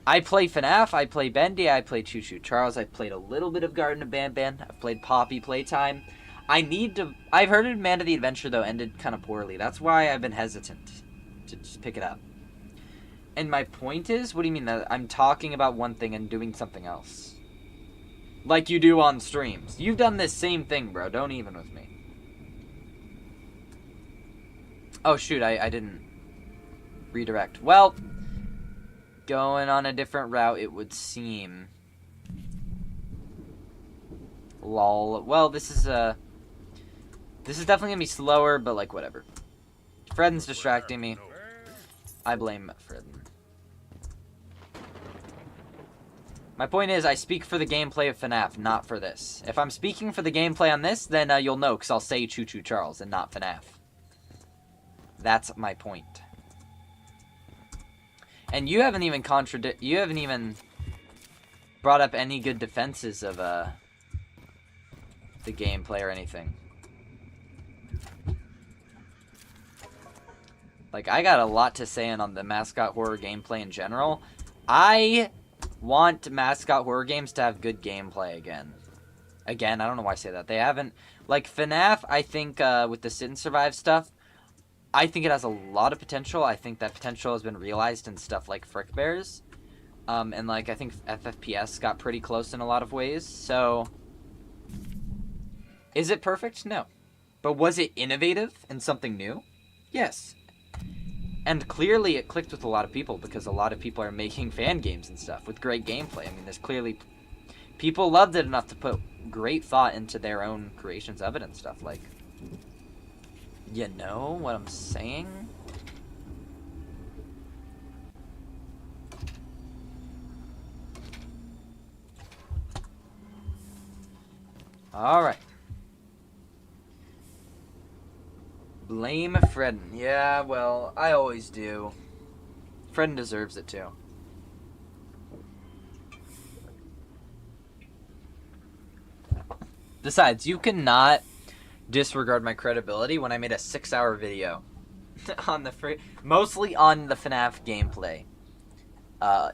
play FNAF, I play Bendy, I play Choo Choo Charles, I played a little bit of Garden of Banban, I've played Poppy Playtime. I've heard Demand of the Adventure, though, ended kind of poorly. That's why I've been hesitant to just pick it up. And my point is, what do you mean that I'm talking about one thing and doing something else? Like you do on streams. You've done this same thing, bro. Don't even with me. Oh, shoot. I didn't redirect. Well, going on a different route, it would seem. Lol. Well, this is definitely gonna be slower, but, like, whatever. Fredden's distracting me. I blame Fredden. My point is, I speak for the gameplay of FNAF, not for this. If I'm speaking for the gameplay on this, then you'll know, because I'll say Choo Choo Charles and not FNAF. That's my point. And you haven't even brought up any good defenses of the gameplay or anything. Like, I got a lot to say on the mascot horror gameplay in general. I want mascot horror games to have good gameplay again. Again, I don't know why I say that. They haven't... Like, FNAF, I think, with the Sit and Survive stuff, I think it has a lot of potential. I think that potential has been realized in stuff like Frick Bears. And like I think FFPS got pretty close in a lot of ways. So is it perfect? No. But was it innovative and something new? Yes. And clearly it clicked with a lot of people because a lot of people are making fan games and stuff with great gameplay. I mean, there's clearly people loved it enough to put great thought into their own creations of it and stuff. Like, you know what I'm saying? Alright. Blame Fredden. Yeah, well, I always do. Fredden deserves it too. Besides, you cannot disregard my credibility when I made a 6-hour video on the mostly on the FNAF gameplay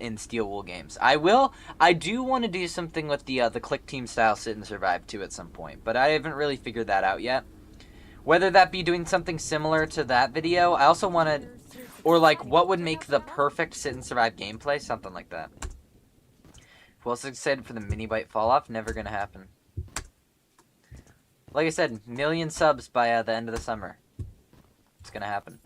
in Steel Wool games. I do want to do something with the click team style sit and survive too at some point, but I haven't really figured that out yet. Whether that be doing something similar to that video, I also want to, or like what would make the perfect sit and survive gameplay, something like that. Who else is excited for the mini bite fall off? Never gonna happen. Like I said, 1,000,000 subs by the end of the summer. It's gonna happen.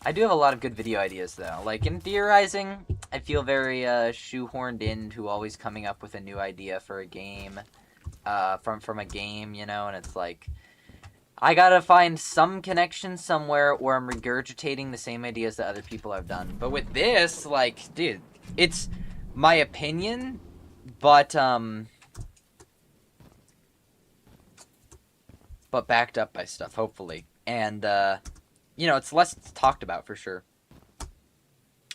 I do have a lot of good video ideas though. Like in theorizing, I feel very shoehorned into always coming up with a new idea for a game. From a game, you know, and it's like I gotta find some connection somewhere or I'm regurgitating the same ideas that other people have done. But with this, like, dude, it's my opinion, but backed up by stuff, hopefully. And you know, it's less talked about for sure.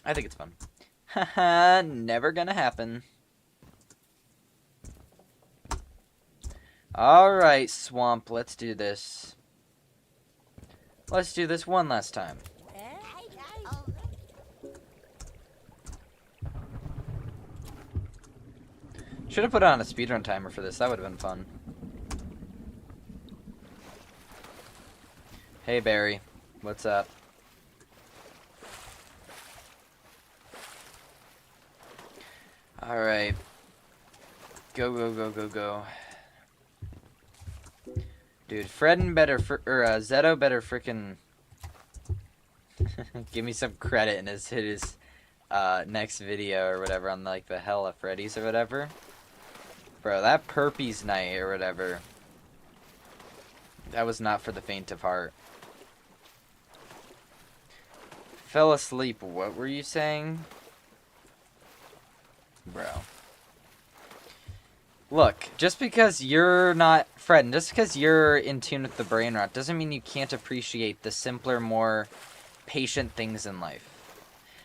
I think it's fun. Haha, never gonna happen. Alright, Swamp, let's do this. Let's do this one last time. Should have put on a speedrun timer for this, that would have been fun. Hey Barry, what's up? Alright. Go, go, go, go, go. Dude, Fredden better, Zeto better frickin' give me some credit in his next video or whatever on like the Hell of Freddy's or whatever. Bro, that Perpies night or whatever, that was not for the faint of heart. Fell asleep, what were you saying? Bro. Look, just because you're not Fred, just because you're in tune with the brain rot doesn't mean you can't appreciate the simpler, more patient things in life.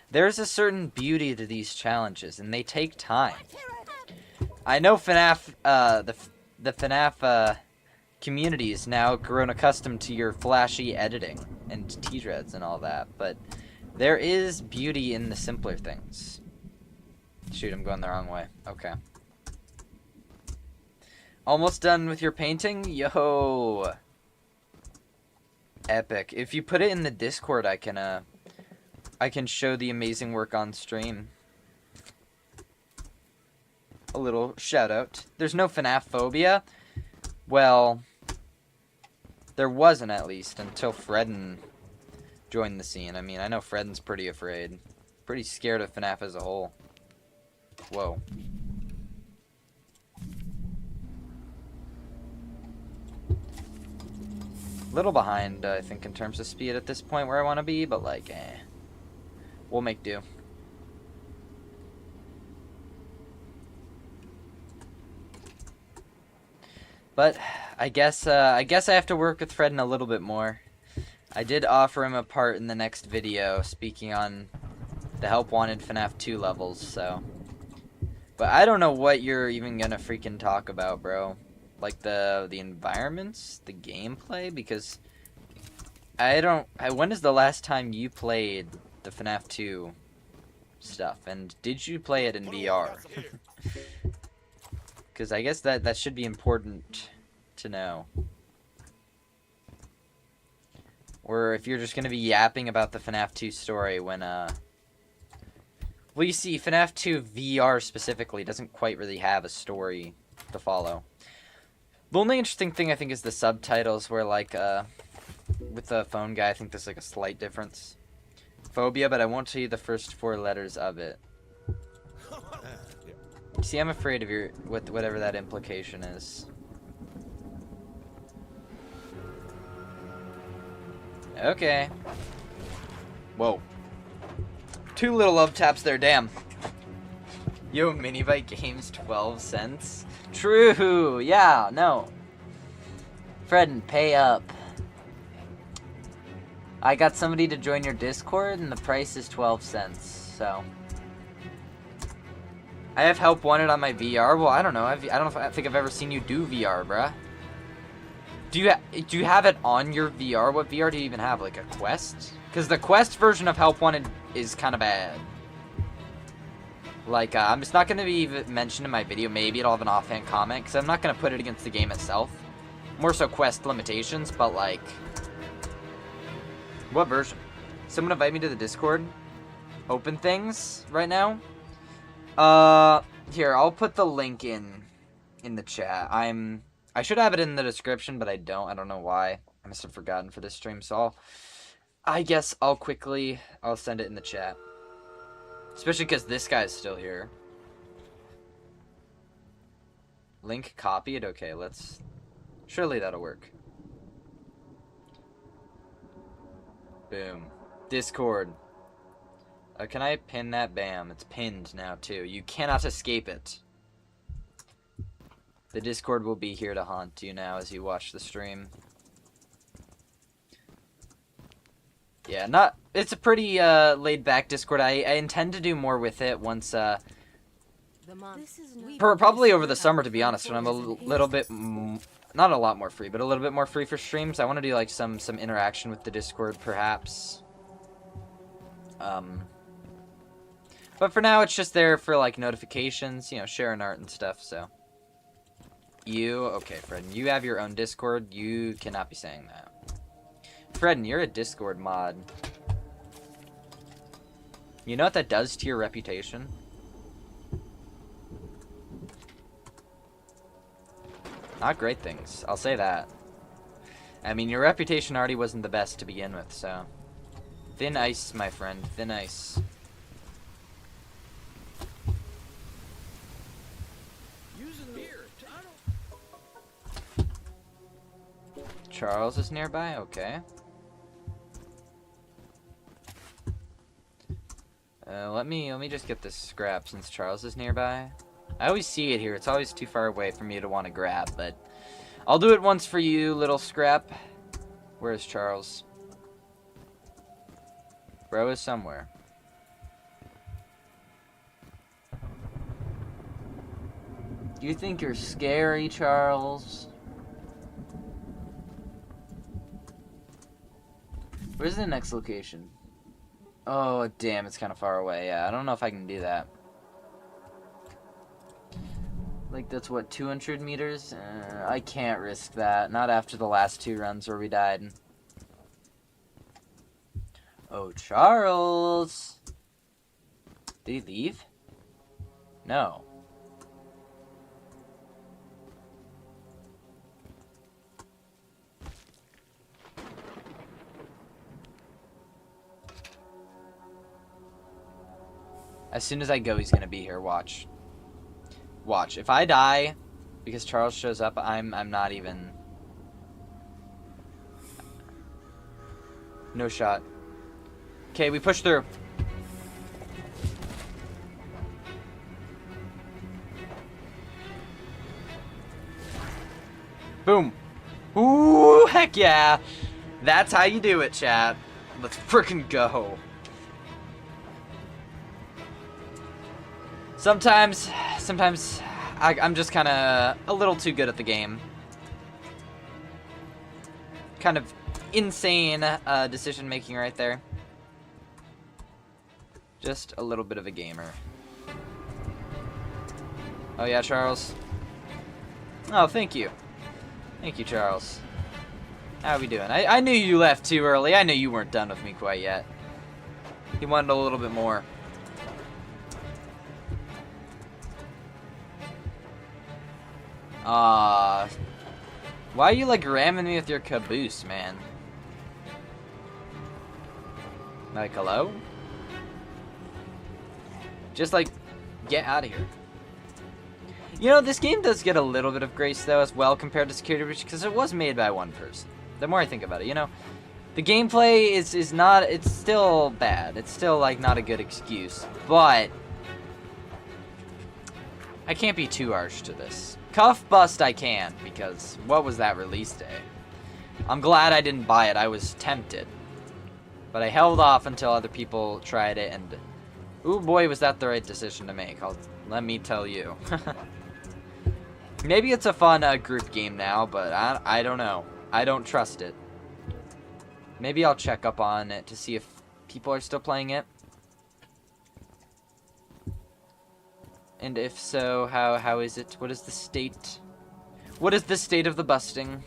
There's a certain beauty to these challenges, and they take time. I know FNAF, the FNAF community is now grown accustomed to your flashy editing and T-Dreads and all that, but there is beauty in the simpler things. Shoot, I'm going the wrong way. Okay. Almost done with your painting? Yo! Epic. If you put it in the Discord, I can show the amazing work on stream. A little shout out. There's no FNAF phobia. Well, there wasn't at least until Fredden joined the scene. I mean, I know Fredden's pretty afraid. Pretty scared of FNAF as a whole. Whoa. Little behind, I think, in terms of speed at this point where I want to be, but like, we'll make do. But I guess I have to work with Fredden a little bit more. I did offer him a part in the next video, speaking on the Help Wanted FNAF 2 levels, so. But I don't know what you're even gonna freaking talk about, bro. Like the environments, the gameplay, because when is the last time you played the FNAF 2 stuff, and did you play it in VR? Because I guess that should be important to know. Or if you're just gonna be yapping about the FNAF 2 story when Well, you see, FNAF 2 VR specifically doesn't quite really have a story to follow. The only interesting thing I think is the subtitles, where like with the phone guy, I think there's like a slight difference. Phobia, but I won't tell you the first 4 letters of it. See, I'm afraid of your whatever that implication is. Okay. Whoa. 2 little love taps there, damn. Yo, Minibike Games 12 cents? True, yeah, no. Fredden, pay up. I got somebody to join your Discord and the price is 12 cents, so. I have help wanted on my VR. Well, I don't know. I think I've ever seen you do VR, bruh. Do you have it on your VR? What VR do you even have? Like a Quest? Because the Quest version of Help Wanted is kind of bad. Like, I'm just not going to be mentioned in my video. Maybe it'll have an offhand comment, because I'm not going to put it against the game itself. More so Quest limitations, but like... What version? Someone invite me to the Discord? Open things right now? Here, I'll put the link in the chat. I should have it in the description, but I don't. I don't know why. I must have forgotten for this stream, so I guess I'll send it in the chat. Especially because this guy's still here. Link copied? Okay, surely that'll work. Boom. Discord. Can I pin that? Bam. It's pinned now, too. You cannot escape it. The Discord will be here to haunt you now as you watch the stream. Yeah, it's a pretty laid-back Discord. I intend to do more with it once probably over the summer, to be honest, when I'm a little bit not a lot more free, but a little bit more free for streams. I want to do like some interaction with the Discord, perhaps. But for now, it's just there for like notifications, you know, sharing art and stuff. So okay, Fred, you have your own Discord. You cannot be saying that. Fredden, you're a Discord mod. You know what that does to your reputation? Not great things, I'll say that. I mean, your reputation already wasn't the best to begin with, so... Thin ice, my friend, thin ice. Charles is nearby? Okay. Let me just get this scrap since Charles is nearby. I always see it here. It's always too far away for me to want to grab, but I'll do it once for you, little scrap. Where's Charles? Bro is somewhere. You think you're scary, Charles? Where's the next location? Oh, damn, it's kind of far away. Yeah, I don't know if I can do that. Like, that's what, 200 meters? I can't risk that. Not after the last 2 runs where we died. Oh, Charles! Did he leave? No. As soon as I go, he's gonna be here. Watch. Watch. If I die because Charles shows up, I'm not even... No shot. Okay, we push through. Boom. Ooh, heck yeah. That's how you do it, chat. Let's frickin' go. Sometimes I'm just kind of a little too good at the game. Kind of insane decision making right there. Just a little bit of a gamer. Oh yeah, Charles. Oh, thank you. Thank you, Charles. How are we doing? I knew you left too early. I knew you weren't done with me quite yet. He wanted a little bit more. Why are you like ramming me with your caboose, man? Like, hello? Just like, get out of here. You know, this game does get a little bit of grace though as well compared to Security Breach because it was made by one person. The more I think about it, you know, the gameplay is not, it's still bad. It's still like not a good excuse, but I can't be too harsh to this. Cuff bust I can, because what was that release day? I'm glad I didn't buy it. I was tempted. But I held off until other people tried it, and ooh boy, was that the right decision to make. Let me tell you. Maybe it's a fun group game now, but I don't know. I don't trust it. Maybe I'll check up on it to see if people are still playing it. And if so, how is it? What is the state? What is the state of the busting?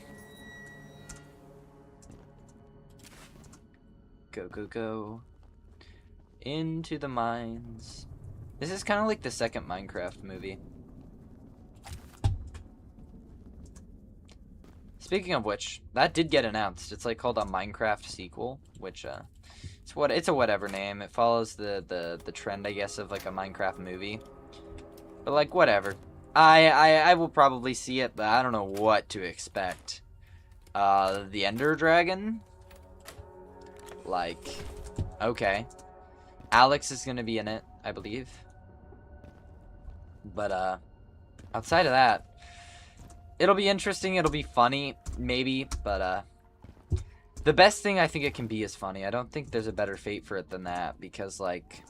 Go, go, go. Into the mines. This is kind of like the second Minecraft movie. Speaking of which, that did get announced. It's like called a Minecraft sequel, which it's a whatever name. It follows the trend, I guess, of like a Minecraft movie. But like whatever. I will probably see it, but I don't know what to expect. The Ender Dragon? Like, okay. Alex is gonna be in it, I believe. But outside of that, it'll be interesting, it'll be funny, maybe, but the best thing I think it can be is funny. I don't think there's a better fate for it than that, because like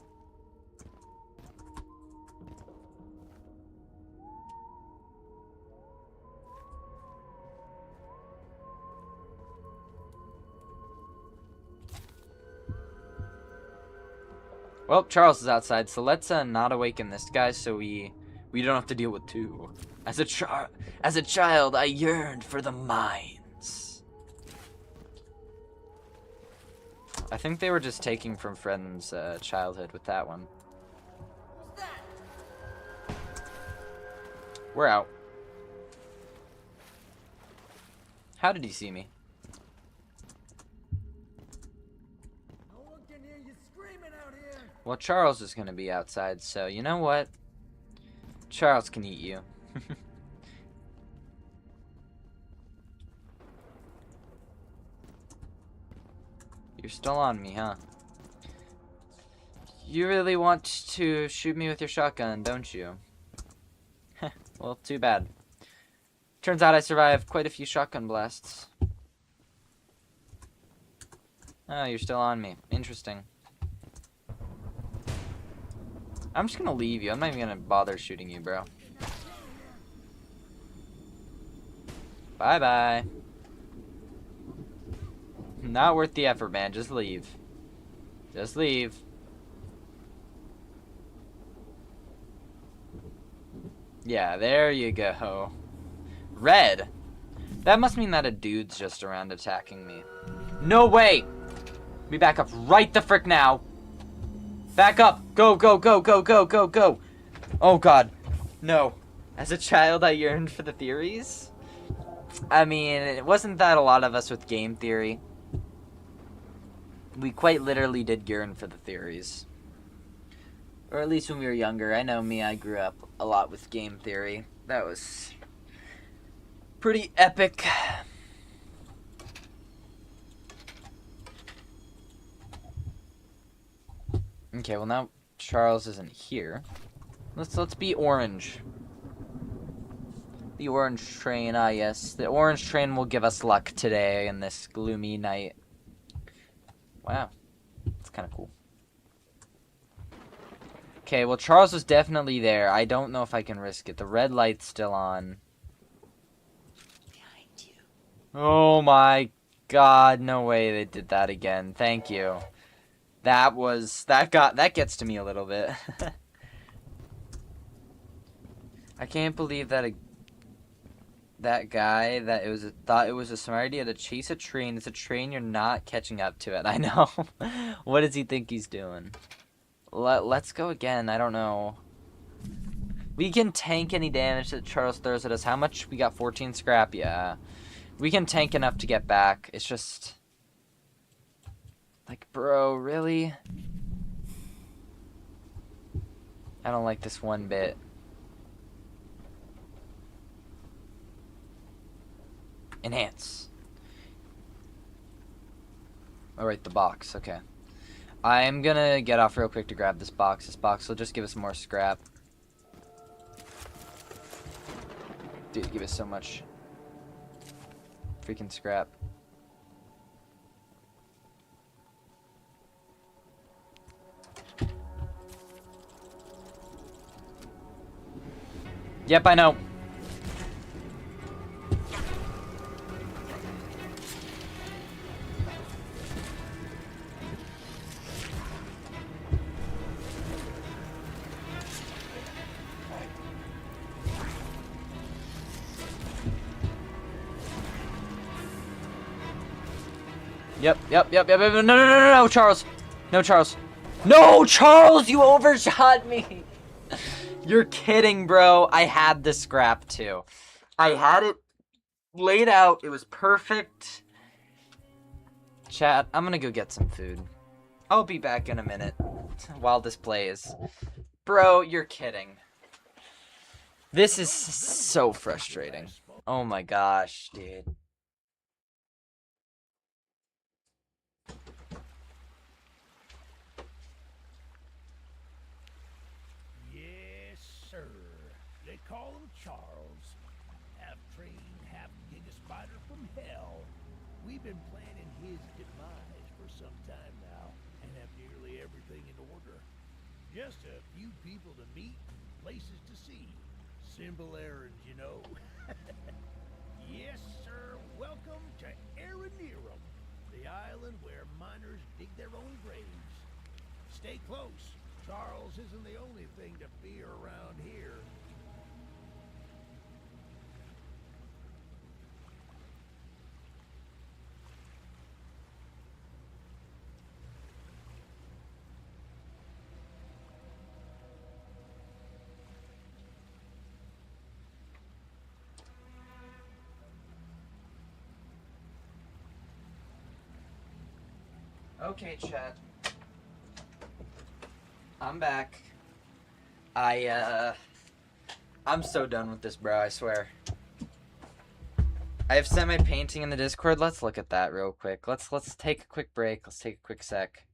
well, Charles is outside, so let's not awaken this guy so we don't have to deal with two. As a child, I yearned for the mines. I think they were just taking from Friend's childhood with that one. We're out. How did he see me? Well, Charles is going to be outside, so you know what? Charles can eat you. You're still on me, huh? You really want to shoot me with your shotgun, don't you? Well, too bad. Turns out I survived quite a few shotgun blasts. Oh, you're still on me. Interesting. I'm just gonna leave you. I'm not even gonna bother shooting you, bro. Bye-bye. Not worth the effort, man. Just leave. Just leave. Yeah, there you go. Red. That must mean that a dude's just around attacking me. No way! We back up right the frick now. Back up! Go, go, go, go, go, go, go! Oh god. No. As a child, I yearned for the theories? I mean, it wasn't that a lot of us with game theory. We quite literally did yearn for the theories. Or at least when we were younger. I know me, I grew up a lot with game theory. That was pretty epic. Okay, well now Charles isn't here. Let's be orange. The orange train, ah yes. The orange train will give us luck today in this gloomy night. Wow. That's kind of cool. Okay, well Charles was definitely there. I don't know if I can risk it. The red light's still on. Behind you. Oh my god, no way they did that again. Thank you. That gets to me a little bit. I can't believe that that guy thought it was a smart idea to chase a train. It's a train, you're not catching up to it. I know. What does he think he's doing? Let's go again. I don't know. We can tank any damage that Charles throws at us. How much? We got 14 scrap, yeah. We can tank enough to get back. It's just... Like, bro, really? I don't like this one bit. Enhance. Alright, the box, okay. I'm gonna get off real quick to grab this box. This box will just give us more scrap. Dude, give us so much freaking scrap. Yep, I know. Yep. No, Charles. No, Charles. No, Charles, you overshot me. You're kidding, bro. I had the scrap, too. I had it laid out. It was perfect. Chat, I'm gonna go get some food. I'll be back in a minute while this plays. Bro, you're kidding. This is so frustrating. Oh my gosh, dude. Yes, sir. They call him Charles. Half trained, half giga spider from hell. We've been planning his demise for some time now, and have nearly everything in order. Just a few people to meet, places to see. Simple errands, you know. Yes, sir. Welcome to Aranerum, the island where miners dig their own graves. Stay close. Charles isn't the only thing to fear around here. Okay, chat. I'm back. I'm so done with this, bro, I swear. I have sent my painting in the Discord. Let's look at that real quick. Let's take a quick break. Let's take a quick sec.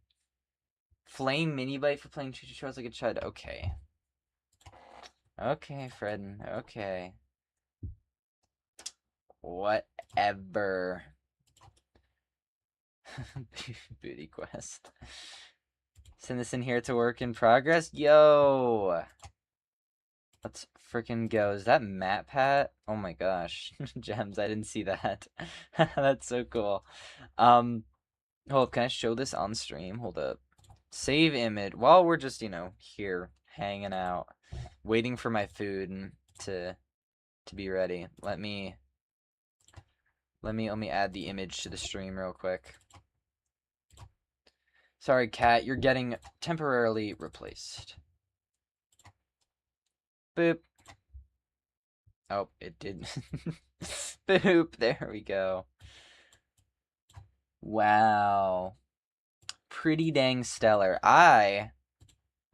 Flame mini bite for playing Choo Choo Charles like a chud. Okay. Okay, Fred. Okay. Whatever. Booty quest. Send this in here to work in progress. Yo. Let's freaking go. Is that Matt Pat? Oh my gosh. Gems, I didn't see that. That's so cool. Hold up, can I show this on stream? Hold up. Save image. While we're just, here hanging out, waiting for my food to be ready. Let me add the image to the stream real quick. Sorry, Cat, you're getting temporarily replaced. Boop. Oh, it did. Boop. There we go. Wow. Pretty dang stellar. I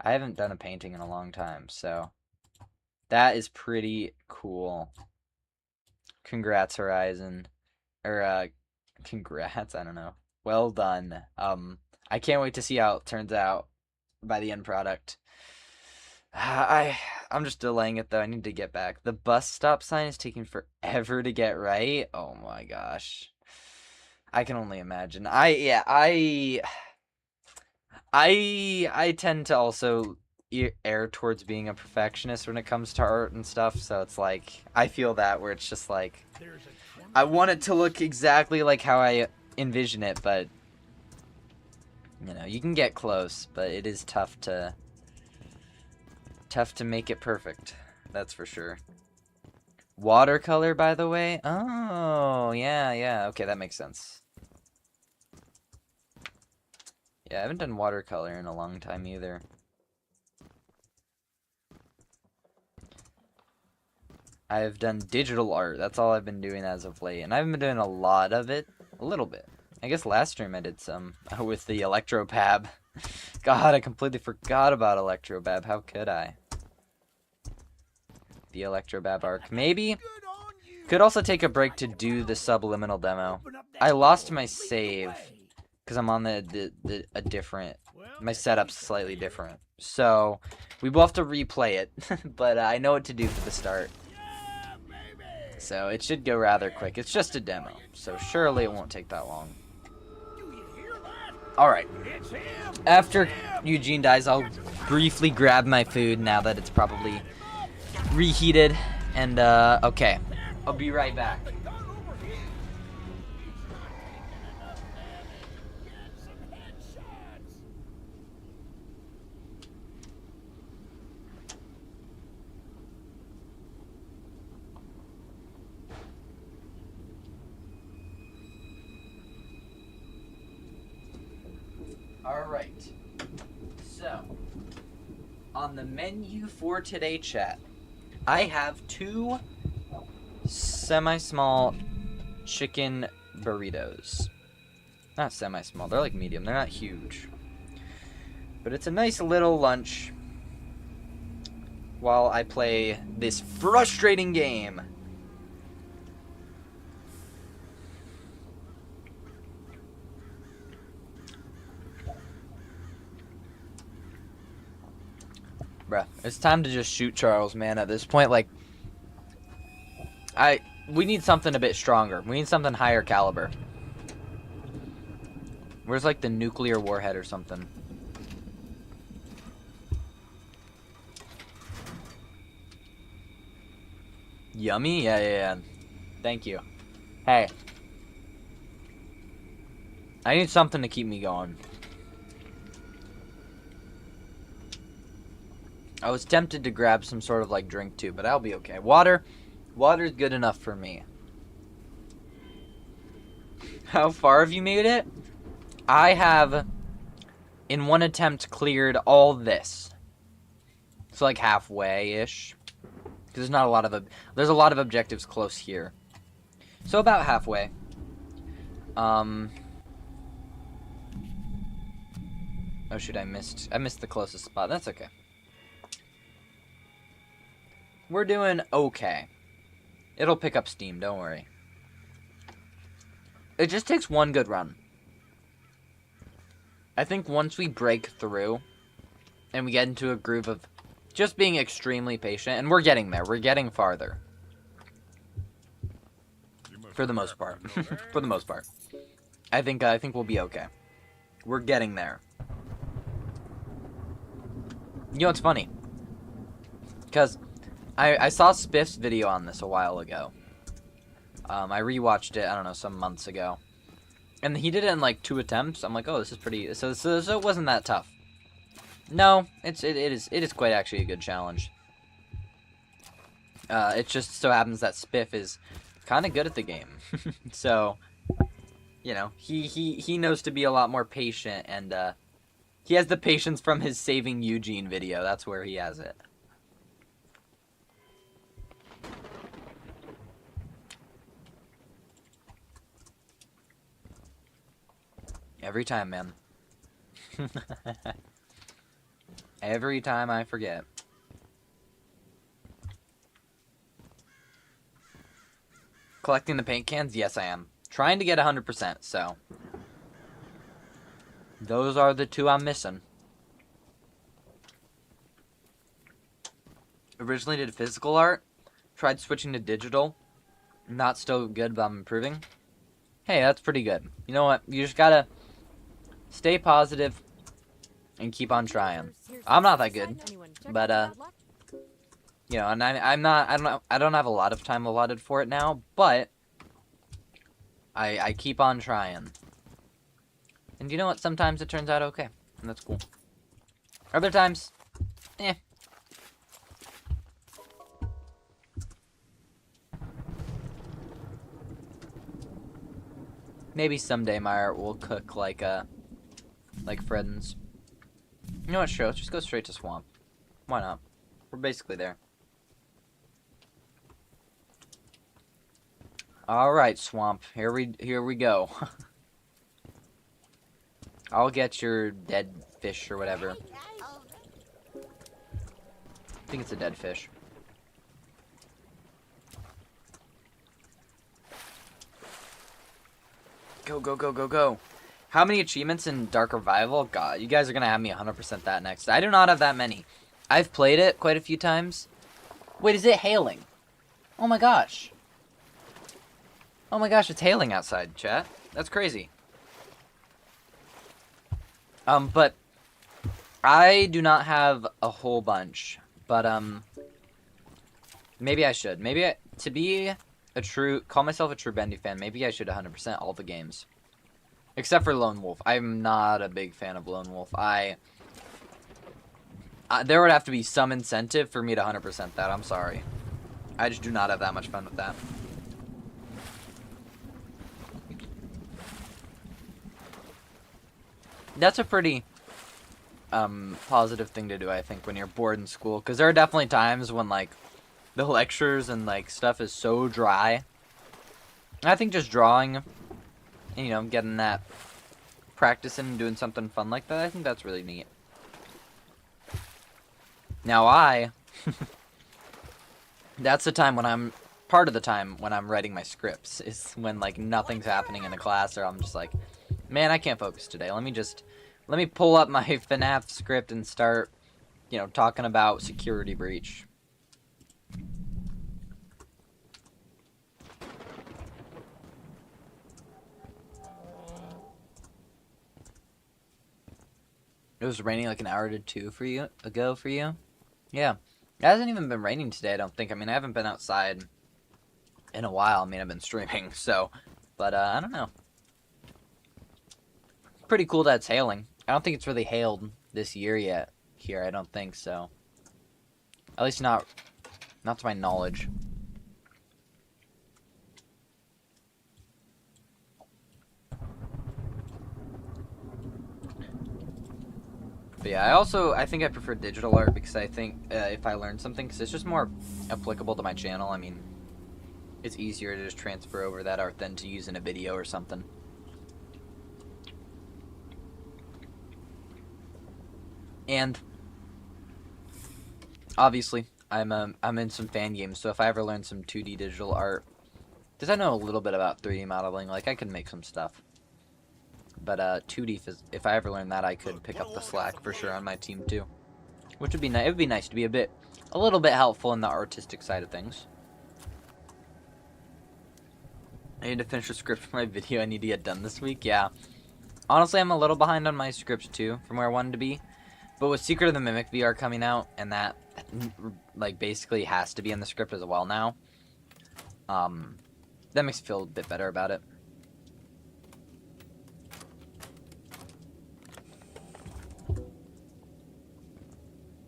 haven't done a painting in a long time, so that is pretty cool. Congrats, Horizon. Or, congrats, I don't know. Well done. I can't wait to see how it turns out by the end product. I'm just delaying it though. I need to get back. The bus stop sign is taking forever to get right. Oh my gosh. I can only imagine. I tend to also err towards being a perfectionist when it comes to art and stuff, so it's like I feel that where it's just like I want it to look exactly like how I envision it, but you can get close, but it is tough to make it perfect. That's for sure. Watercolor, by the way. Oh, yeah. Okay, that makes sense. Yeah, I haven't done watercolor in a long time either. I've done digital art. That's all I've been doing as of late. And I haven't been doing a lot of it. A little bit. I guess last stream I did some with the Electrobab. God, I completely forgot about Electrobab. How could I? The Electrobab arc. Maybe. Could also take a break to do the Subliminal demo. I lost my save because I'm on a different. My setup's slightly different. So we will have to replay it. But I know what to do for the start. So it should go rather quick. It's just a demo. So surely it won't take that long. Alright. After Eugene dies, I'll briefly grab my food now that it's probably reheated. And, okay. I'll be right back. Alright. So, on the menu for today, chat, I have 2 semi-small chicken burritos. Not semi-small, they're like medium, they're not huge. But it's a nice little lunch while I play this frustrating game. Bruh, it's time to just shoot Charles, man. At this point, like, we need something a bit stronger. We need something higher caliber. Where's, like, the nuclear warhead or something? Yummy? Yeah. Thank you. Hey. I need something to keep me going. I was tempted to grab some sort of, like, drink, too, but I'll be okay. Water's good enough for me. How far have you made it? I have, in one attempt, cleared all this. It's like halfway-ish. There's not a lot of there's a lot of objectives close here. So about halfway. Oh shoot, I missed the closest spot. That's okay. We're doing okay. It'll pick up steam, don't worry. It just takes one good run. I think once we break through and we get into a groove of just being extremely patient, and we're getting there. We're getting farther. For the most part. For the most part. I think we'll be okay. We're getting there. You know what's funny? Because I saw Spiff's video on this a while ago. I rewatched it, I don't know, some months ago. And he did it in like 2 attempts. I'm like, oh, this is pretty. So it wasn't that tough. No, it is quite actually a good challenge. It just so happens that Spiff is kind of good at the game. So, you know, he knows to be a lot more patient, and he has the patience from his Saving Eugene video. That's where he has it. Every time, man. Every time I forget. Collecting the paint cans? Yes, I am. Trying to get 100%, so. Those are the 2 I'm missing. Originally did physical art. Tried switching to digital. Not still good, but I'm improving. Hey, that's pretty good. You know what? You just gotta stay positive and keep on trying. I'm not that good, but you know, and I don't have a lot of time allotted for it now, but I keep on trying. And you know what? Sometimes it turns out okay, and that's cool. Other times, eh. Maybe someday my art will cook like Fredden's. You know what, sure, let's just go straight to Swamp. Why not? We're basically there. All right, swamp. Here we go. I'll get your dead fish or whatever. I think it's a dead fish. Go, go, go, go, go. How many achievements in Dark Revival? God, you guys are going to have me 100% that next. I do not have that many. I've played it quite a few times. Wait, is it hailing? Oh my gosh. Oh my gosh, it's hailing outside, chat. That's crazy. But I do not have a whole bunch. But, maybe I should. Maybe to be call myself a true Bendy fan, maybe I should 100% all the games. Except for Lone Wolf. I'm not a big fan of Lone Wolf. There would have to be some incentive for me to 100% that. I'm sorry. I just do not have that much fun with that. That's a pretty positive thing to do, I think, when you're bored in school. Because there are definitely times when, like, the lectures and, like, stuff is so dry. I think just drawing, you know, getting that practice and doing something fun like that, I think that's really neat. Now that's the time when part of the time when I'm writing my scripts, is when, like, nothing's happening in the class, or I'm just like, man, I can't focus today. Let me pull up my FNAF script and start, you know, talking about security breach. It was raining like an hour or two ago for you? Yeah. It hasn't even been raining today, I don't think. I mean, I haven't been outside in a while. I mean, I've been streaming, so. But, I don't know. Pretty cool that it's hailing. I don't think it's really hailed this year yet here. I don't think so. At least not to my knowledge. But yeah, I think I prefer digital art because I think if I learn something, because it's just more applicable to my channel. I mean, it's easier to just transfer over that art than to use in a video or something. And obviously, I'm in some fan games, so if I ever learn some 2D digital art, because I know a little bit about 3D modeling, like I can make some stuff. But 2D, if I ever learn that, I could pick up the slack for sure on my team too, which would be nice. It would be nice to be a little bit helpful in the artistic side of things. I need to finish a script for my video I need to get done this week. Yeah, honestly, I'm a little behind on my scripts too, from where I wanted to be. But with Secret of the Mimic VR coming out, and that, like, basically has to be in the script as well now, that makes me feel a bit better about it.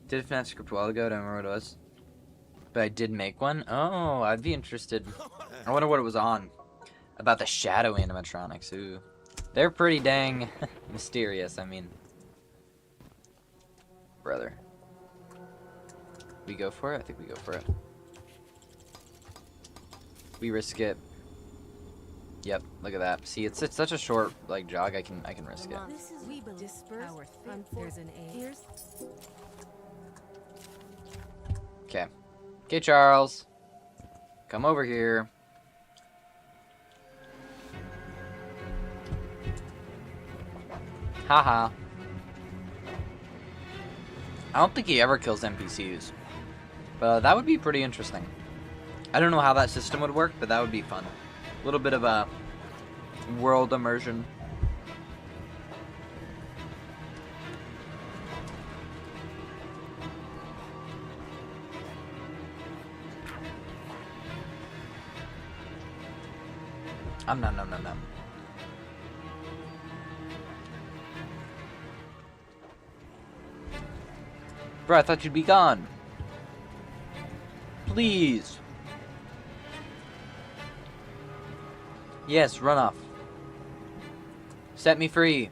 Did a FNAF script a while ago, I don't remember what it was. But I did make one? Oh, I'd be interested. I wonder what it was on. About the shadow animatronics, ooh. They're pretty dang mysterious, I mean. Brother. We go for it? I think we go for it. We risk it. Yep, look at that. See, it's such a short like jog. I can risk it. This is we disperse. There's an A. Okay. Okay, Charles. Come over here. Haha. I don't think he ever kills NPCs. But that would be pretty interesting. I don't know how that system would work, but that would be fun. A little bit of a world immersion. No. Bro, I thought you'd be gone. Please. Yes, run off. Set me free.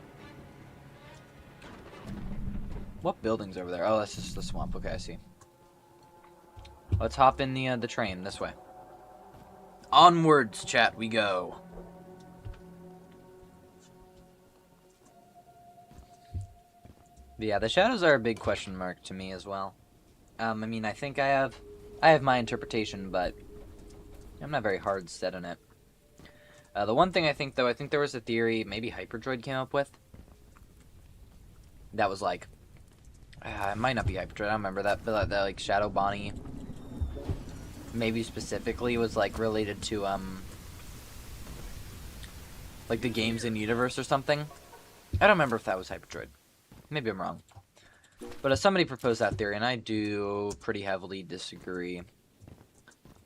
What building's over there? Oh, that's just the swamp. Okay, I see. Let's hop in the train this way. Onwards, chat, we go. Yeah, the shadows are a big question mark to me as well. I mean, I think I have my interpretation, but I'm not very hard set on it. The one thing I think, though, I think there was a theory maybe Hyperdroid came up with. That was like, it might not be Hyperdroid, I don't remember that, but that like Shadow Bonnie maybe specifically was like related to like the games in universe or something. I don't remember if that was Hyperdroid. Maybe I'm wrong. But somebody proposed that theory, and I do pretty heavily disagree.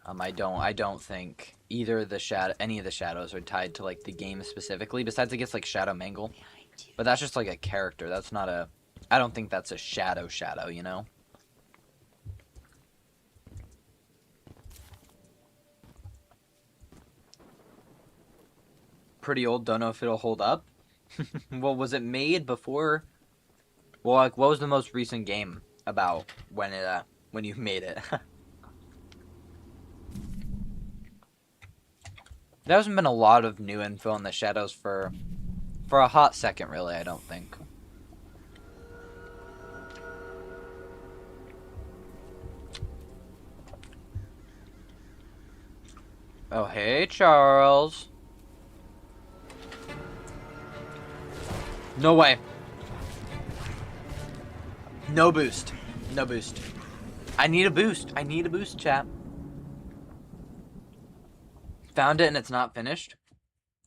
I don't think any of the shadows are tied to like the game specifically. Besides, I guess like Shadow Mangle, but that's just like a character. That's not a. I don't think that's a shadow, you know. Pretty old. Don't know if it'll hold up. Well, was it made before? Well, like, what was the most recent game about when you made it? There hasn't been a lot of new info on the shadows for a hot second, really, I don't think. Oh, hey, Charles. No way. No boost. No boost. I need a boost. I need a boost, chat. Found it and it's not finished.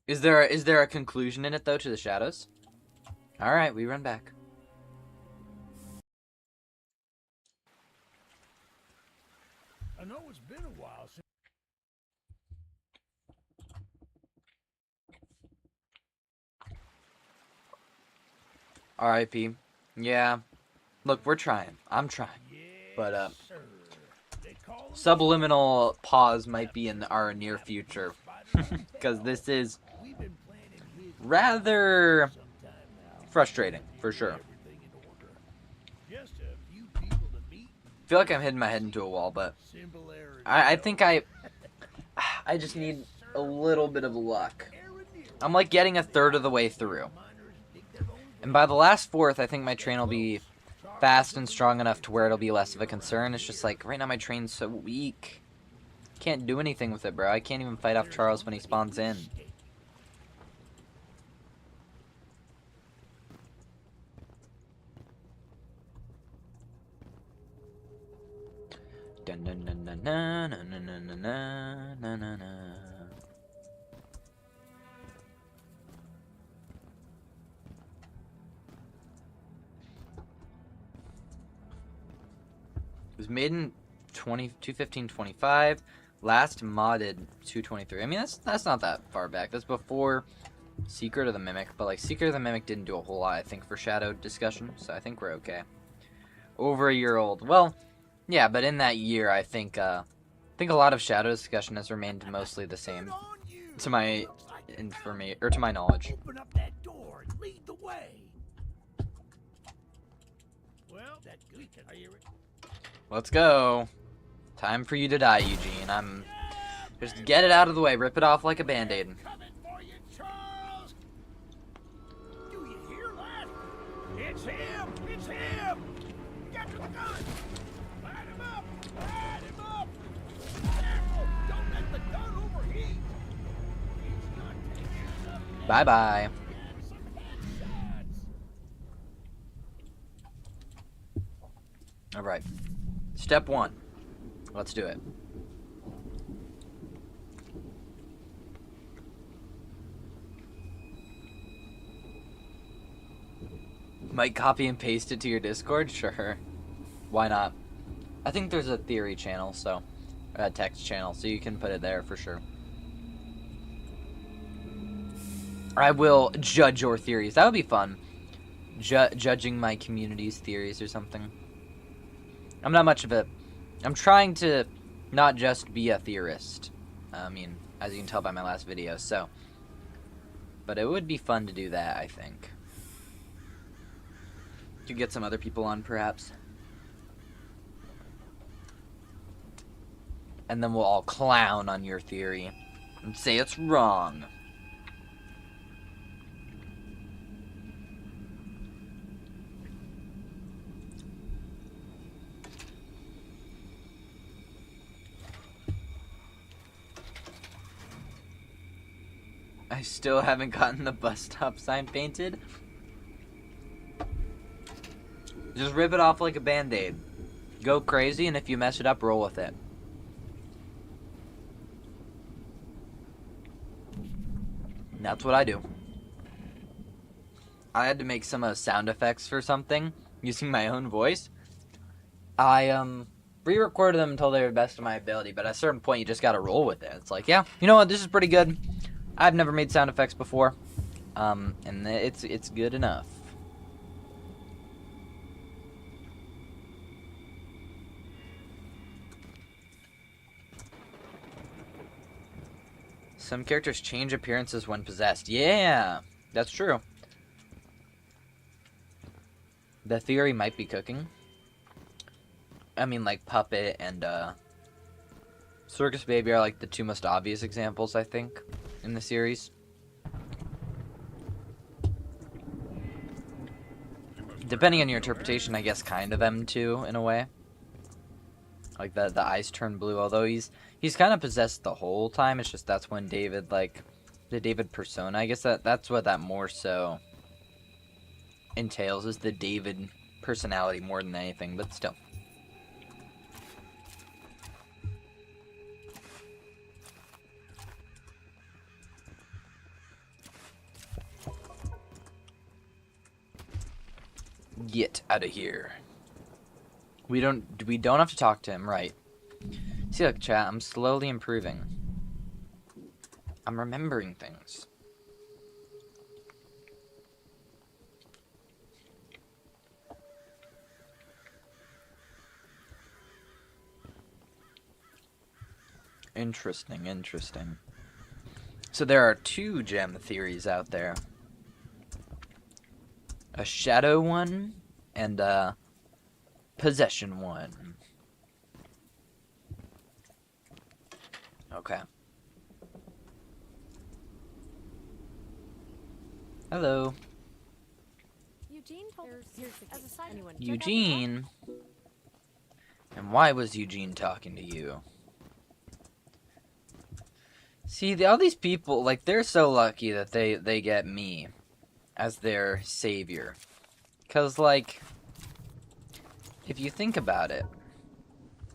Is there a conclusion in it though to the shadows? All right, we run back. I know it's been a while since. R.I.P. Yeah. Look, we're trying. I'm trying. Yes, But sir. They call 'em Subliminal pause might be in our near future. Because this is We've been planning his rather sometime now. frustrating, for sure. Everything in order. Just a few people to meet. I feel like I'm hitting my head into a wall, but Simple error. I think I just need a little bit of luck. I'm like getting a third of the way through. And by the last fourth, I think my train will be fast and strong enough to where it'll be less of a concern. It's just like, right now my train's so weak. Can't do anything with it, bro. I can't even fight off Charles when he spawns in. Dun dun dun dun dun dun dun dun dun dun dun dun. It was made in 215-25. Last modded 223. I mean, that's not that far back. That's before Secret of the Mimic. But like Secret of the Mimic didn't do a whole lot, I think, for Shadow discussion. So I think we're okay. Over a year old. Well, yeah, but in that year, I think a lot of Shadow discussion has remained mostly the same, to my to my knowledge. Open up that door and lead the way. Well, that good. Are you ready? Let's go. Time for you to die, Eugene. Just get it out of the way. Rip it off like a band-aid. Coming for you, Charles. Do you hear that? It's him. It's him. Get to the gun. Light him up. Light him up. Careful. Don't let the gun overheat. He's not taking enough. Bye-bye. Some headshots. Alright. Step 1. Let's do it. Might copy and paste it to your Discord? Sure. Why not? I think there's a theory channel, so... a text channel, so you can put it there for sure. I will judge your theories. That would be fun. Judging my community's theories or something. I'm not much of a... I'm trying to not just be a theorist. I mean, as you can tell by my last video, so... But it would be fun to do that, I think. To get some other people on, perhaps. And then we'll all clown on your theory. and say it's wrong. I still haven't gotten the bus stop sign painted. Just rip it off like a band-aid. Go crazy, and if you mess it up, roll with it. And that's what I do. I had to make some sound effects for something using my own voice. I re-recorded them until they were the best of my ability, but at a certain point you just gotta roll with it. It's like, yeah, you know what, this is pretty good. I've never made sound effects before. And it's good enough. Some characters change appearances when possessed. Yeah, that's true. The theory might be cooking. I mean, like Puppet and Circus Baby are like the two most obvious examples, I think, in the series. Depending on your interpretation, I guess kind of M2 in a way. Like the eyes turn blue, although he's kind of possessed the whole time. It's just that's when David, like, the David persona, I guess that's what that more so entails, is the David personality more than anything, but still. Get out of here. We don't have to talk to him, right? See, look, chat, I'm slowly improving. I'm remembering things. Interesting, interesting. So there are 2 gem theories out there. A shadow one and a possession one. Okay. Hello. Eugene told anyone. Eugene? And why was Eugene talking to you? See, all these people, like, they're so lucky that they get me as their savior. Because, like, if you think about it,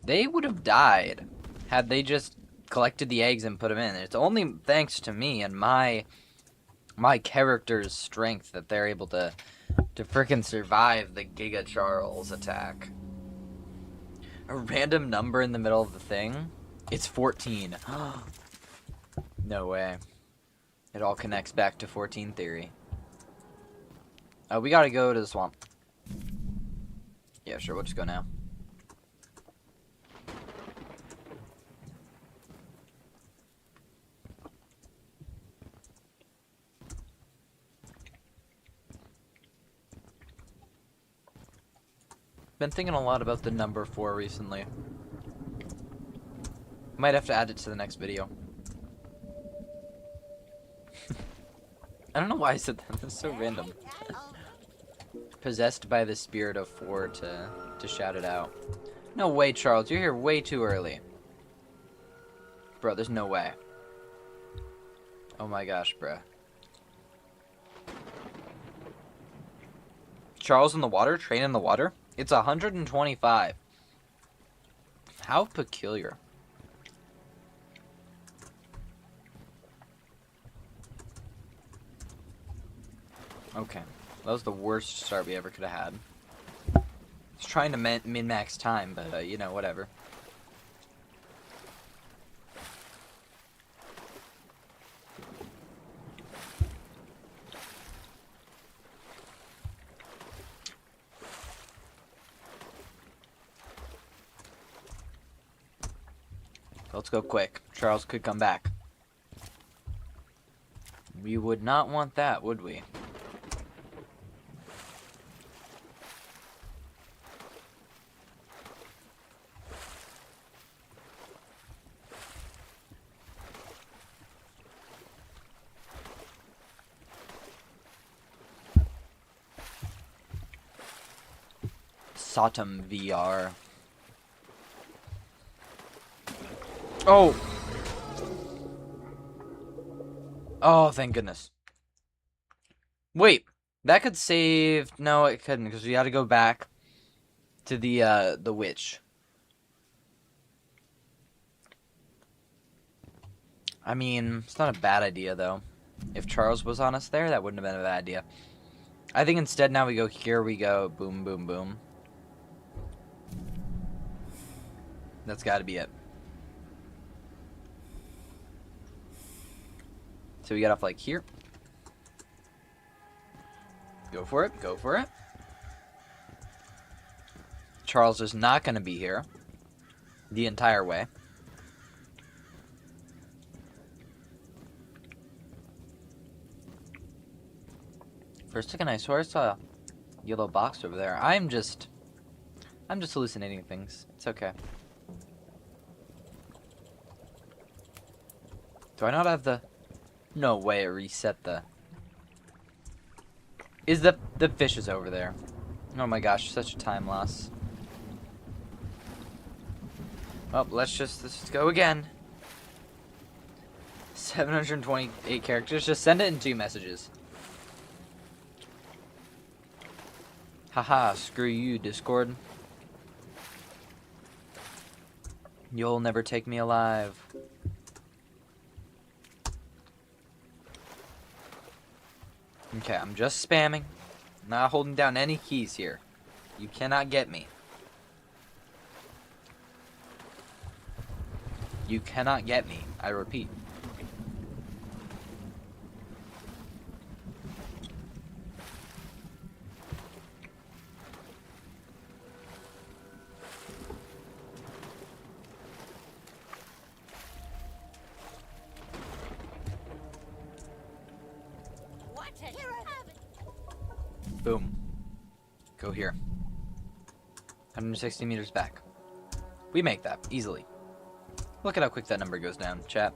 they would have died had they just collected the eggs and put them in. It's only thanks to me and my character's strength that they're able to frickin' survive the Giga Charles attack. A random number in the middle of the thing? It's 14. No way. It all connects back to 14 theory. We gotta go to the swamp. Yeah, sure, we'll just go now. Been thinking a lot about the number 4 recently. Might have to add it to the next video. I don't know why I said that. That's so random. Possessed by the spirit of 4 to shout it out. No way, Charles. You're here way too early. Bro, there's no way. Oh my gosh, bro. Charles in the water? Train in the water? It's 125. How peculiar. Okay. That was the worst start we ever could have had. I was trying to min-max time, but, you know, whatever. Let's go quick. Charles could come back. We would not want that, would we? Sotum VR. Oh! Oh, thank goodness. Wait, that could save... No, it couldn't, because we had to go back to the witch. I mean, it's not a bad idea, though. If Charles was on us there, that wouldn't have been a bad idea. I think instead now we go here, we go boom, boom, boom. That's got to be it. So we get off like here. Go for it, go for it. Charles is not going to be here the entire way. For a second I swear I saw a yellow box over there. I'm just hallucinating things. It's okay. Do I not have the... No way it reset the... Is the fish is over there. Oh my gosh, such a time loss. Well, let's just go again. 728 characters. Just send it in 2 messages. Haha, screw you, Discord. You'll never take me alive. Okay, I'm just spamming. Not holding down any keys here. You cannot get me. You cannot get me. I repeat. Boom. Go here. 160 meters back. We make that easily. Look at how quick that number goes down, chat.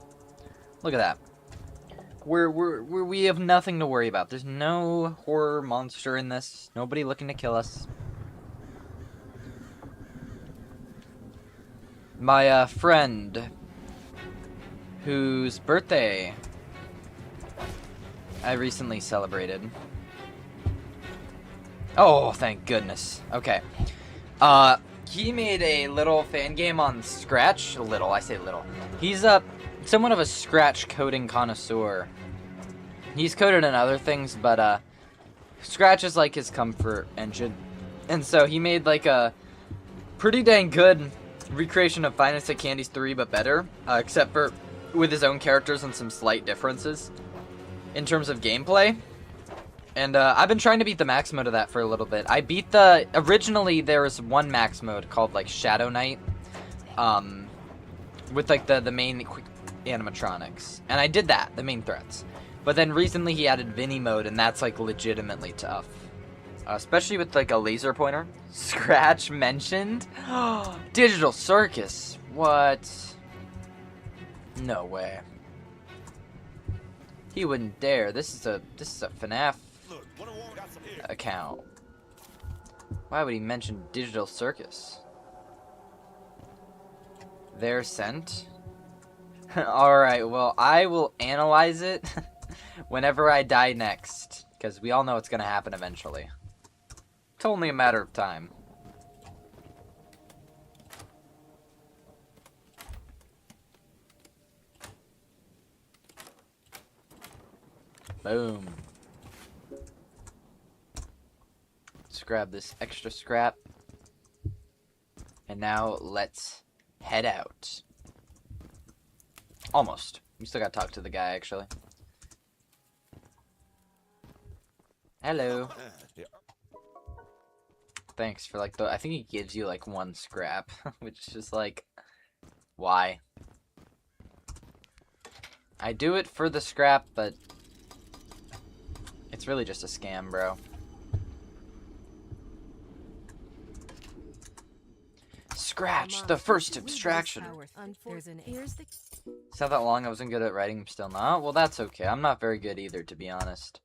Look at that. We have nothing to worry about. There's no horror monster in this. Nobody looking to kill us. My friend, whose birthday I recently celebrated. Oh, thank goodness. Okay. He made a little fan game on Scratch. Little, I say little. He's somewhat of a Scratch coding connoisseur. He's coded in other things, but Scratch is like his comfort engine. And so he made like a pretty dang good recreation of Five Nights at Candy's 3, but better. Except for with his own characters and some slight differences in terms of gameplay. And I've been trying to beat the max mode of that for a little bit. I beat the... Originally, there was one max mode called, like, Shadow Knight. With, like, the main quick animatronics. And I did that, the main threats. But then recently he added Vinny mode, and that's, like, legitimately tough. Especially with, like, a laser pointer. Scratch mentioned? Digital Circus. What? No way. He wouldn't dare. This is a FNAF account. Why would he mention Digital Circus? They're sent. Alright, well, I will analyze it whenever I die next. Because we all know it's going to happen eventually. It's only a matter of time. Boom. Let's grab this extra scrap. And now let's head out. Almost. We still gotta talk to the guy, actually. Hello. Thanks for, like, I think he gives you, like, 1 scrap. Which is just, like, why? I do it for the scrap, but it's really just a scam, bro. Scratch, the first abstraction. It's not that long, I wasn't good at writing, I'm still not. Well, that's okay. I'm not very good either, to be honest.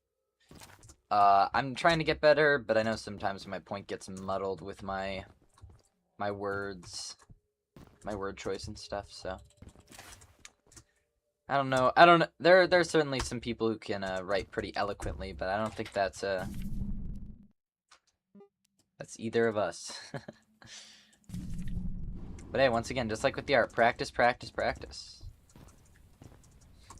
I'm trying to get better, but I know sometimes my point gets muddled with my words, my word choice and stuff, so. I don't know. There's certainly some people who can write pretty eloquently, but I don't think that's either of us. But hey, once again, just like with the art, practice, practice, practice.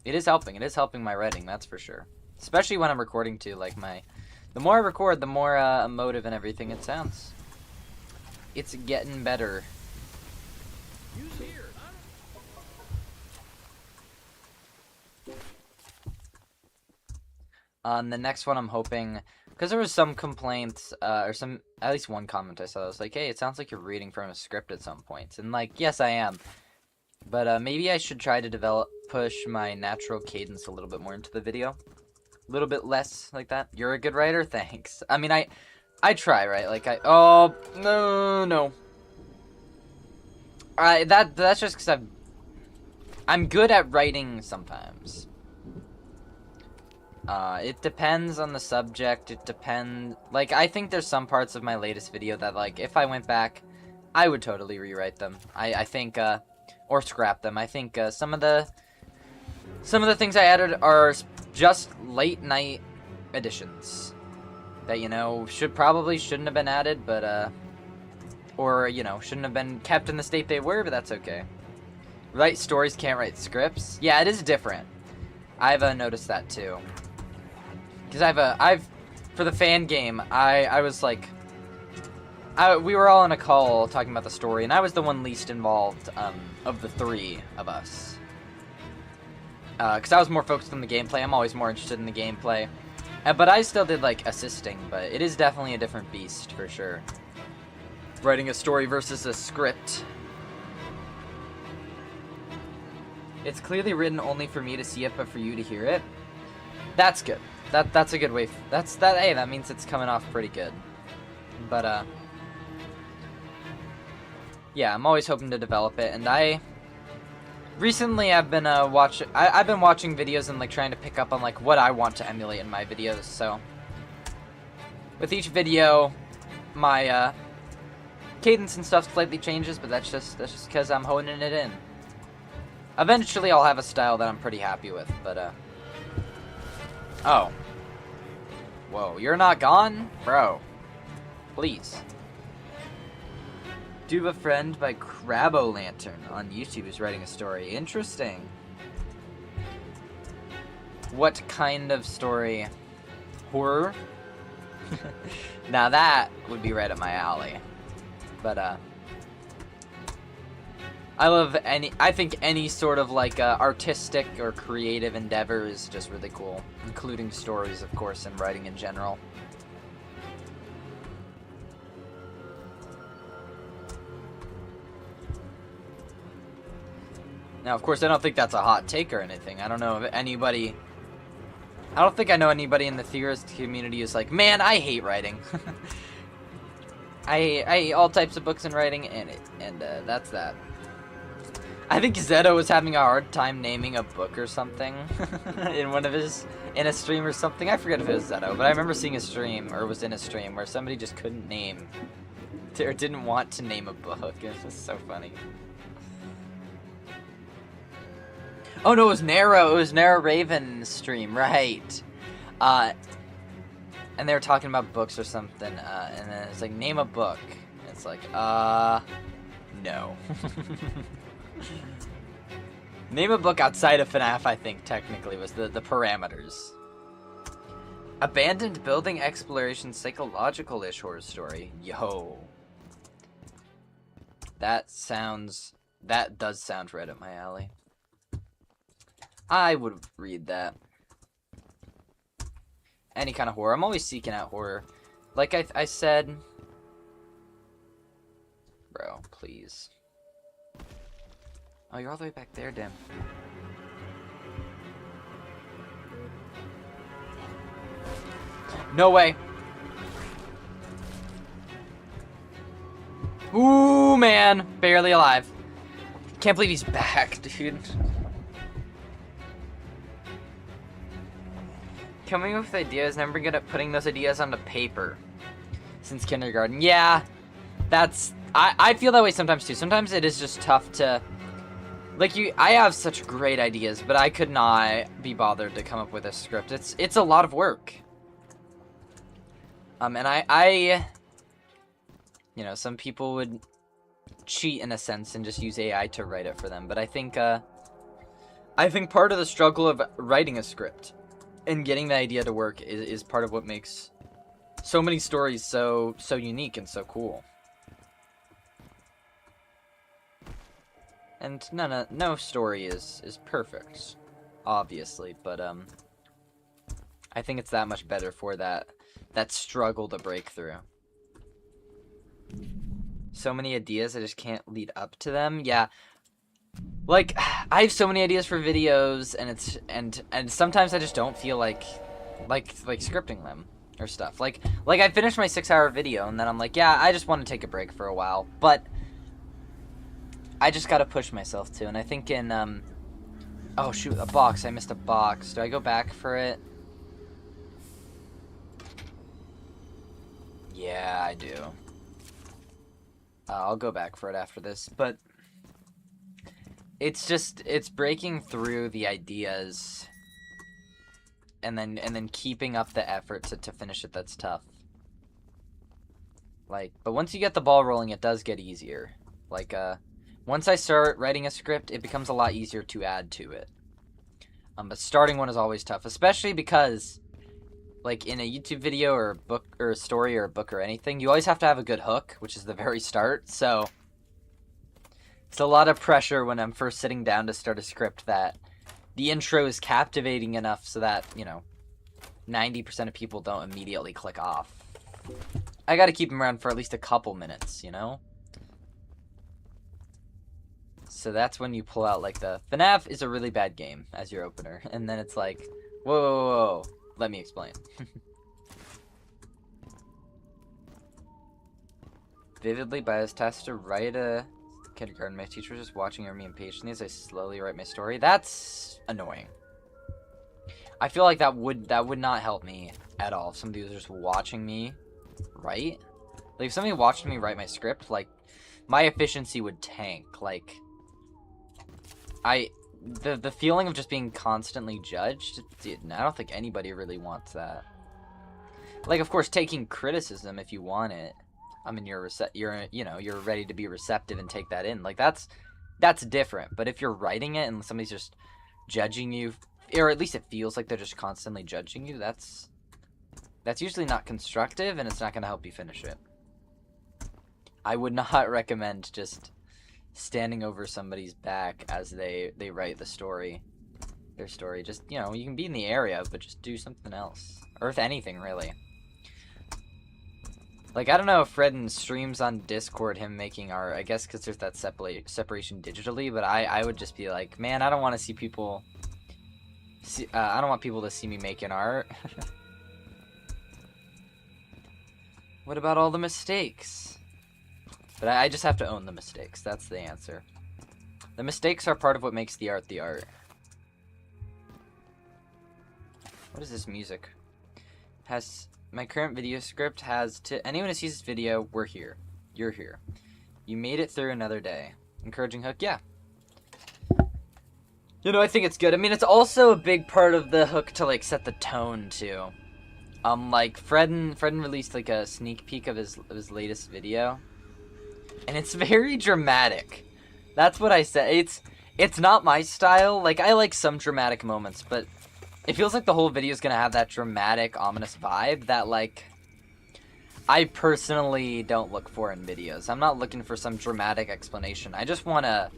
It is helping. It is helping my writing, that's for sure. Especially when I'm recording too. Like the more I record, the more emotive and everything it sounds. It's getting better. Who's here? The next one I'm hoping, because there was some complaints, or at least one comment I saw that was like, hey, it sounds like you're reading from a script at some points. And like, yes, I am. But maybe I should try to push my natural cadence a little bit more into the video. A little bit less like that. You're a good writer? Thanks. I mean, I try, right? Like, oh, no. That's just because I'm good at writing sometimes. It depends on the subject. It depends. Like, I think there's some parts of my latest video that, like, if I went back, I would totally rewrite them. I think, or scrap them. I think, some of the things I added are just late night additions that, you know, shouldn't have been added, but, or, you know, shouldn't have been kept in the state they were, but that's okay. Write stories, can't write scripts. Yeah, it is different. I've noticed that too. Because for the fan game, I was like, we were all on a call talking about the story, and I was the one least involved, of the three of us. Because I was more focused on the gameplay. I'm always more interested in the gameplay. But I still did, like, assisting, but it is definitely a different beast, for sure. Writing a story versus a script. It's clearly written only for me to see it, but for you to hear it. That's good. That's a good way. Hey, that means it's coming off pretty good. But yeah, I'm always hoping to develop it, and recently I've been watching videos and like trying to pick up on like what I want to emulate in my videos. So with each video, my cadence and stuff slightly changes, but that's just because I'm honing it in. Eventually, I'll have a style that I'm pretty happy with, but, oh. Whoa, you're not gone? Bro. Please. Do a Friend by Crab-O-Lantern on YouTube is writing a story. Interesting. What kind of story? Horror? Now that would be right up my alley. But, I think any sort of like artistic or creative endeavor is just really cool, including stories, of course, and writing in general. Now, of course, I don't think that's a hot take or anything. I don't know if anybody. I don't think I know anybody in the theorist community who's like, man, I hate writing. I hate all types of books and writing, and that's that. I think Zeto was having a hard time naming a book or something in a stream or something. I forget if it was Zeto, but I remember seeing a stream, or was in a stream, where somebody just couldn't name, or didn't want to name a book. It was just so funny. Oh no, it was Narrow Raven's stream, right. And they were talking about books or something, and then it's like, name a book. It's like, no. Name a book outside of FNAF, I think, technically, was the parameters. Abandoned building exploration psychological-ish horror story. Yo. That does sound right up my alley. I would read that. Any kind of horror. I'm always seeking out horror. Like I said... Bro, please. Oh, you're all the way back there, damn. No way. Ooh, man. Barely alive. Can't believe he's back, dude. Coming up with ideas, never good at putting those ideas onto paper. Since kindergarten. Yeah, that's... I feel that way sometimes too. Sometimes it is just tough to... Like, I have such great ideas, but I could not be bothered to come up with a script. It's a lot of work. And I... You know, some people would cheat in a sense and just use AI to write it for them. But I think part of the struggle of writing a script and getting the idea to work is part of what makes so many stories so unique and so cool. And no story is perfect, obviously, but I think it's that much better for that struggle to break through. So many ideas, I just can't lead up to them. Yeah. Like, I have so many ideas for videos, and sometimes I just don't feel like scripting them or stuff. Like I finished my 6-hour video, and then I'm like, yeah, I just want to take a break for a while, but I just gotta push myself too. And I think in oh shoot, a box. I missed a box. Do I go back for it? Yeah, I do. I'll go back for it after this, but it's breaking through the ideas and then keeping up the effort to finish it that's tough. Like, but once you get the ball rolling, it does get easier. Like, once I start writing a script, it becomes a lot easier to add to it. But starting one is always tough, especially because, like, in a YouTube video or a book or a story or a book or anything, you always have to have a good hook, which is the very start. So it's a lot of pressure when I'm first sitting down to start a script that the intro is captivating enough so that, you know, 90% of people don't immediately click off. I gotta keep them around for at least a couple minutes, you know? So that's when you pull out, like, the FNAF is a really bad game as your opener. And then it's like, whoa, whoa, whoa, let me explain. Vividly biased task to write a kindergarten. My teacher was just watching me impatiently as I slowly write my story. That's annoying. I feel like that would not help me at all if somebody was just watching me write. Like, if somebody watched me write my script, like, my efficiency would tank. Like, the feeling of just being constantly judged, I don't think anybody really wants that. Like, of course, taking criticism if you want it. I mean, you're ready to be receptive and take that in. Like, that's different. But if you're writing it and somebody's just judging you, or at least it feels like they're just constantly judging you, that's usually not constructive, and it's not going to help you finish it. I would not recommend just standing over somebody's back as they write their story. Just, you know, you can be in the area, but just do something else. Or if anything, really. Like, I don't know if Fred streams on Discord him making art. I guess because there's that separation digitally, but I would just be like, man, I don't want to see people... I don't want people to see me making art. What about all the mistakes? But I just have to own the mistakes. That's the answer. The mistakes are part of what makes the art the art. What is this music? My current video script has to anyone who sees this video, we're here. You're here. You made it through another day. Encouraging hook, yeah. You know, I think it's good. I mean, it's also a big part of the hook to, like, set the tone, too. Like, Fredden released, like, a sneak peek of his latest video. And it's very dramatic. That's what I said. It's not my style. Like, I like some dramatic moments, but it feels like the whole video is gonna have that dramatic, ominous vibe that, like, I personally don't look for in videos. I'm not looking for some dramatic explanation. I just want a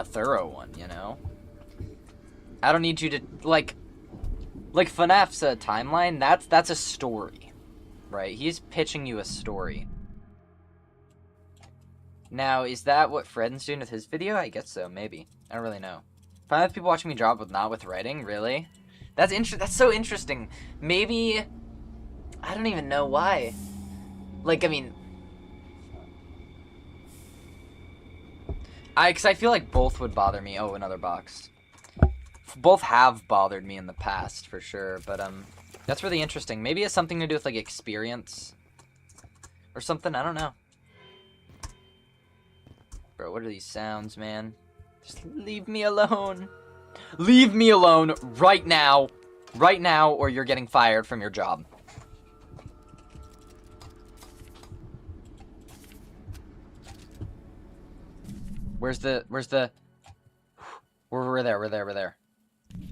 thorough one, you know? I don't need you to, like FNAF's timeline, that's a story, right? He's pitching you a story. Now, is that what Fredden's doing with his video? I guess so, maybe. I don't really know. If I have people watching me draw not with writing, really? That's so interesting. Maybe, I don't even know why. Like, I mean, because I feel like both would bother me. Oh, another box. both have bothered me in the past, for sure, but, that's really interesting. Maybe it has something to do with, like, experience or something, I don't know. Bro, what are these sounds, man? Just leave me alone. Leave me alone right now. Right now, or you're getting fired from your job. Where's the... We're there.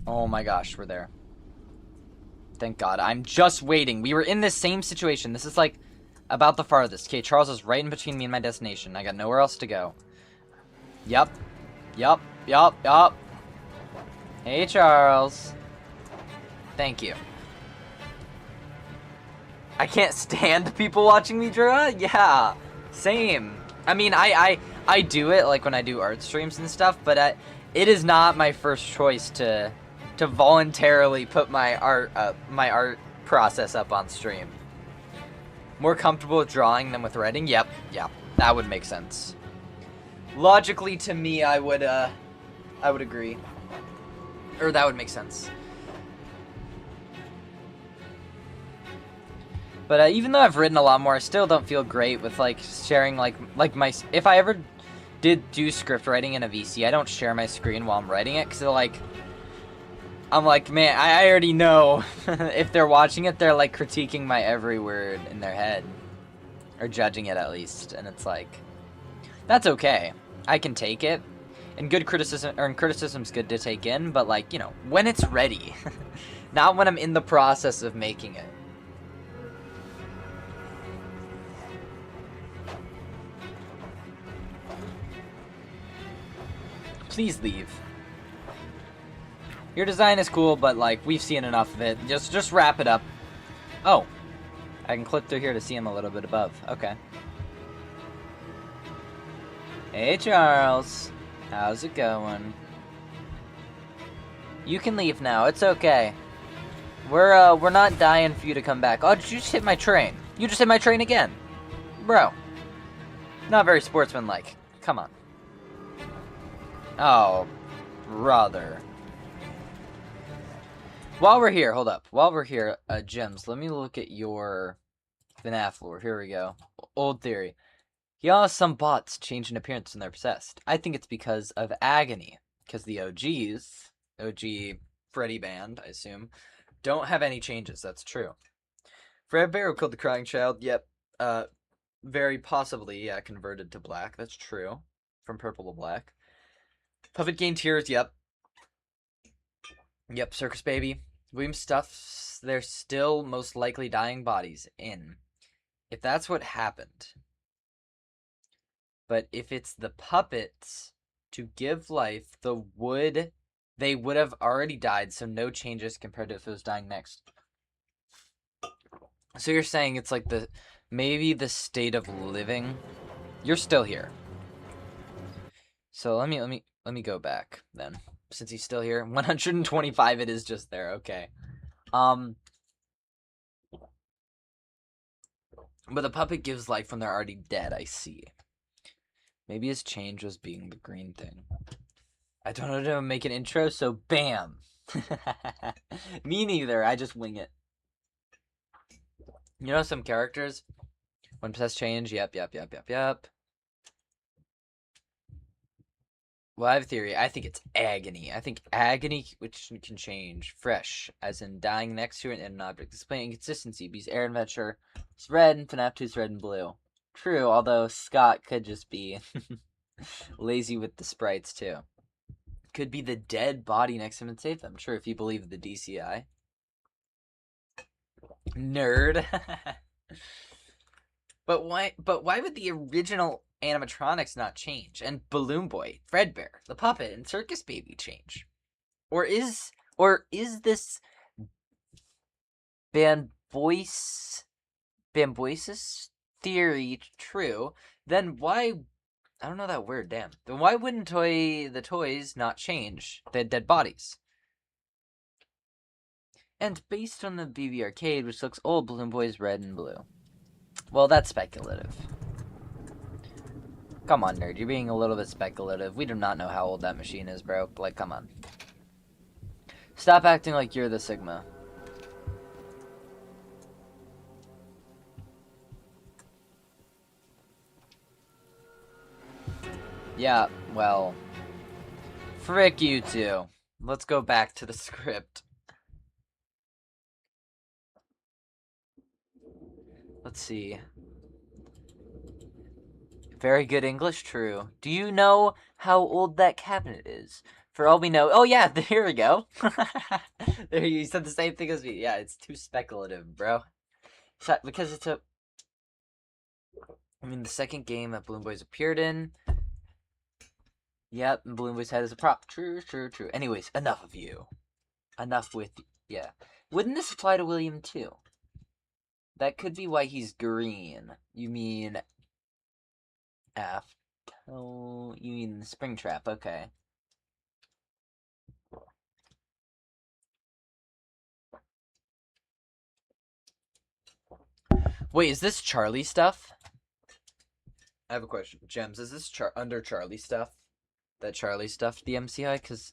Oh my gosh, we're there. Thank God. I'm just waiting. We were in this same situation. This is, like, about the farthest. Okay, Charles is right in between me and my destination. I got nowhere else to go. Yup. Hey, Charles. Thank you. I can't stand people watching me draw? Yeah. Same. I mean, I do it, like, when I do art streams and stuff, but it is not my first choice to voluntarily put my art process up on stream. More comfortable with drawing than with writing? Yep, that would make sense. Logically, to me, I would agree. Or that would make sense. But even though I've written a lot more, I still don't feel great with, like, sharing, like my... If I ever did do script writing in a VC, I don't share my screen while I'm writing it, because I'm like, man, I already know if they're watching it, they're, like, critiquing my every word in their head. Or judging it, at least. And it's like, that's okay. I can take it. And criticism's good to take in, but, like, you know, when it's ready. Not when I'm in the process of making it. Please leave. Your design is cool, but, like, we've seen enough of it. Just wrap it up. Oh. I can click through here to see him a little bit above. Okay. Hey, Charles. How's it going? You can leave now. It's okay. We're not dying for you to come back. Oh, did you just hit my train? You just hit my train again. Bro. Not very sportsmanlike. Come on. Oh, brother. While we're here, hold up. While we're here, Gems, let me look at your FNAF lore. Here we go. Old theory. Yeah, some bots change in appearance when they're possessed. I think it's because of agony. Because the OG Freddy band, I assume, don't have any changes. That's true. Fredbear, who killed the crying child, yep. Very possibly, yeah, converted to black. That's true. From purple to black. Puppet gained tears, yep. Yep, Circus Baby. William stuffs their still most likely dying bodies in. If that's what happened. But if it's the puppets to give life, they would have already died, so no changes compared to if it was dying next. So you're saying it's like maybe the state of living. You're still here. So let me go back then. Since he's still here. 125 it is just there. Okay. But the puppet gives life when they're already dead, I see. Maybe his change was being the green thing. I don't know how to make an intro, so bam! Me neither, I just wing it. You know some characters? When possessed change? Yep. Well, I have a theory. I think it's agony. I think agony, which can change. Fresh, as in dying next to an object. Displaying inconsistency, because Air Adventure is red and FNAF 2 is red and blue. True, although Scott could just be lazy with the sprites, too. Could be the dead body next to him and save them. Sure, if you believe the DCI. Nerd. But why would the original animatronics not change? And Balloon Boy, Fredbear, the puppet, and Circus Baby change? Or is this Bamboisis theory true? Then why, I don't know that word, damn. Then why wouldn't the toys not change the dead bodies? And based on the BB Arcade, which looks old, Balloon Boy is red and blue. Well, that's speculative. Come on, nerd. You're being a little bit speculative. We do not know how old that machine is, bro. Like, come on. Stop acting like you're the Sigma. Yeah, well, frick you two. Let's go back to the script. Let's see. Very good English, true. Do you know how old that cabinet is? For all we know... Oh, yeah, here we go. There, you said the same thing as me. Yeah, it's too speculative, bro. Because it's a... I mean, the second game that Balloon Boys appeared in... Yep, Balloon Boy's head is a prop. True, true, true. Anyways, enough of you. Enough with... Yeah. Wouldn't this apply to William, too? That could be why he's green. You mean... Oh, you mean the Springtrap, okay. Wait, is this Charlie stuff? I have a question. Gems, is this under Charlie stuff? That Charlie stuff, the MCI? Because,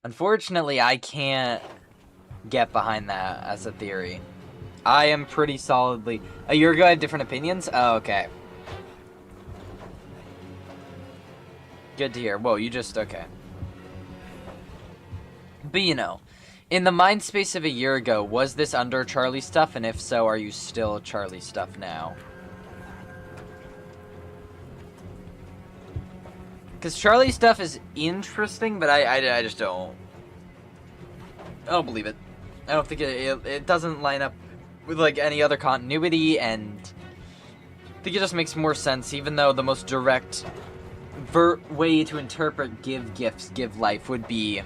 unfortunately, I can't get behind that as a theory. I am pretty solidly... A year ago, I had different opinions? Oh, okay. Good to hear. Whoa, you just... Okay. But, you know, in the mind space of a year ago, was this under Charlie stuff? And if so, are you still Charlie stuff now? Because Charlie stuff is interesting, but I just don't... I don't believe it. I don't think it doesn't line up with, like, any other continuity, and I think it just makes more sense, even though the most direct way to interpret give gifts, give life would be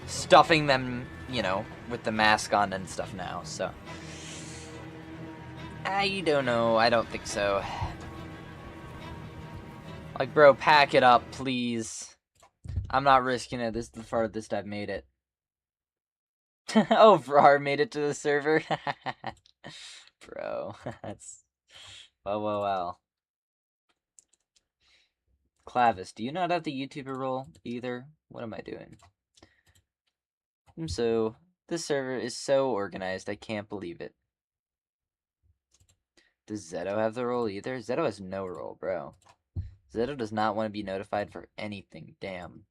stuffing them, you know, with the mask on and stuff now, so... I don't know, I don't think so. Like, bro, pack it up, please. I'm not risking it. This is the farthest I've made it. Oh, Brar made it to the server? Bro, that's... Well. Clavis, do you not have the YouTuber role either? What am I doing? So, this server is so organized, I can't believe it. Does Zeto have the role either? Zeto has no role, bro. Zeto does not want to be notified for anything, damn.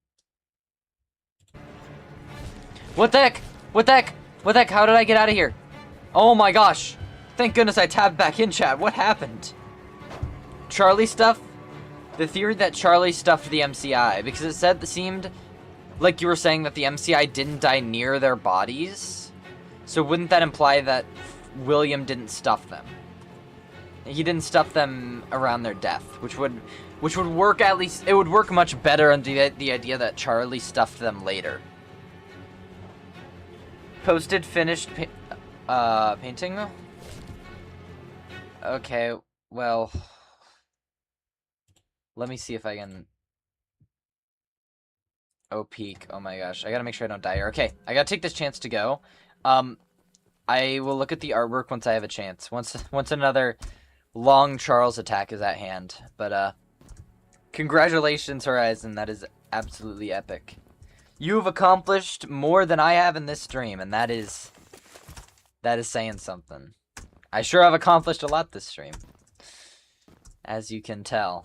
What the heck? What the heck? What the heck? How did I get out of here? Oh my gosh. Thank goodness I tabbed back in, chat. What happened? Charlie stuff? The theory that Charlie stuffed the MCI, because it seemed like you were saying that the MCI didn't die near their bodies. So wouldn't that imply that William didn't stuff them? He didn't stuff them around their death, which would work, at least it would work much better under the idea that Charlie stuffed them later. Posted finished painting? Okay, well, let me see if I can... Oh, peek. Oh my gosh. I gotta make sure I don't die here. Okay, I gotta take this chance to go. I will look at the artwork once I have a chance. Once another long Charles attack is at hand. But, congratulations, Horizon. That is absolutely epic. You've accomplished more than I have in this stream, and that is saying something. I sure have accomplished a lot this stream, as you can tell.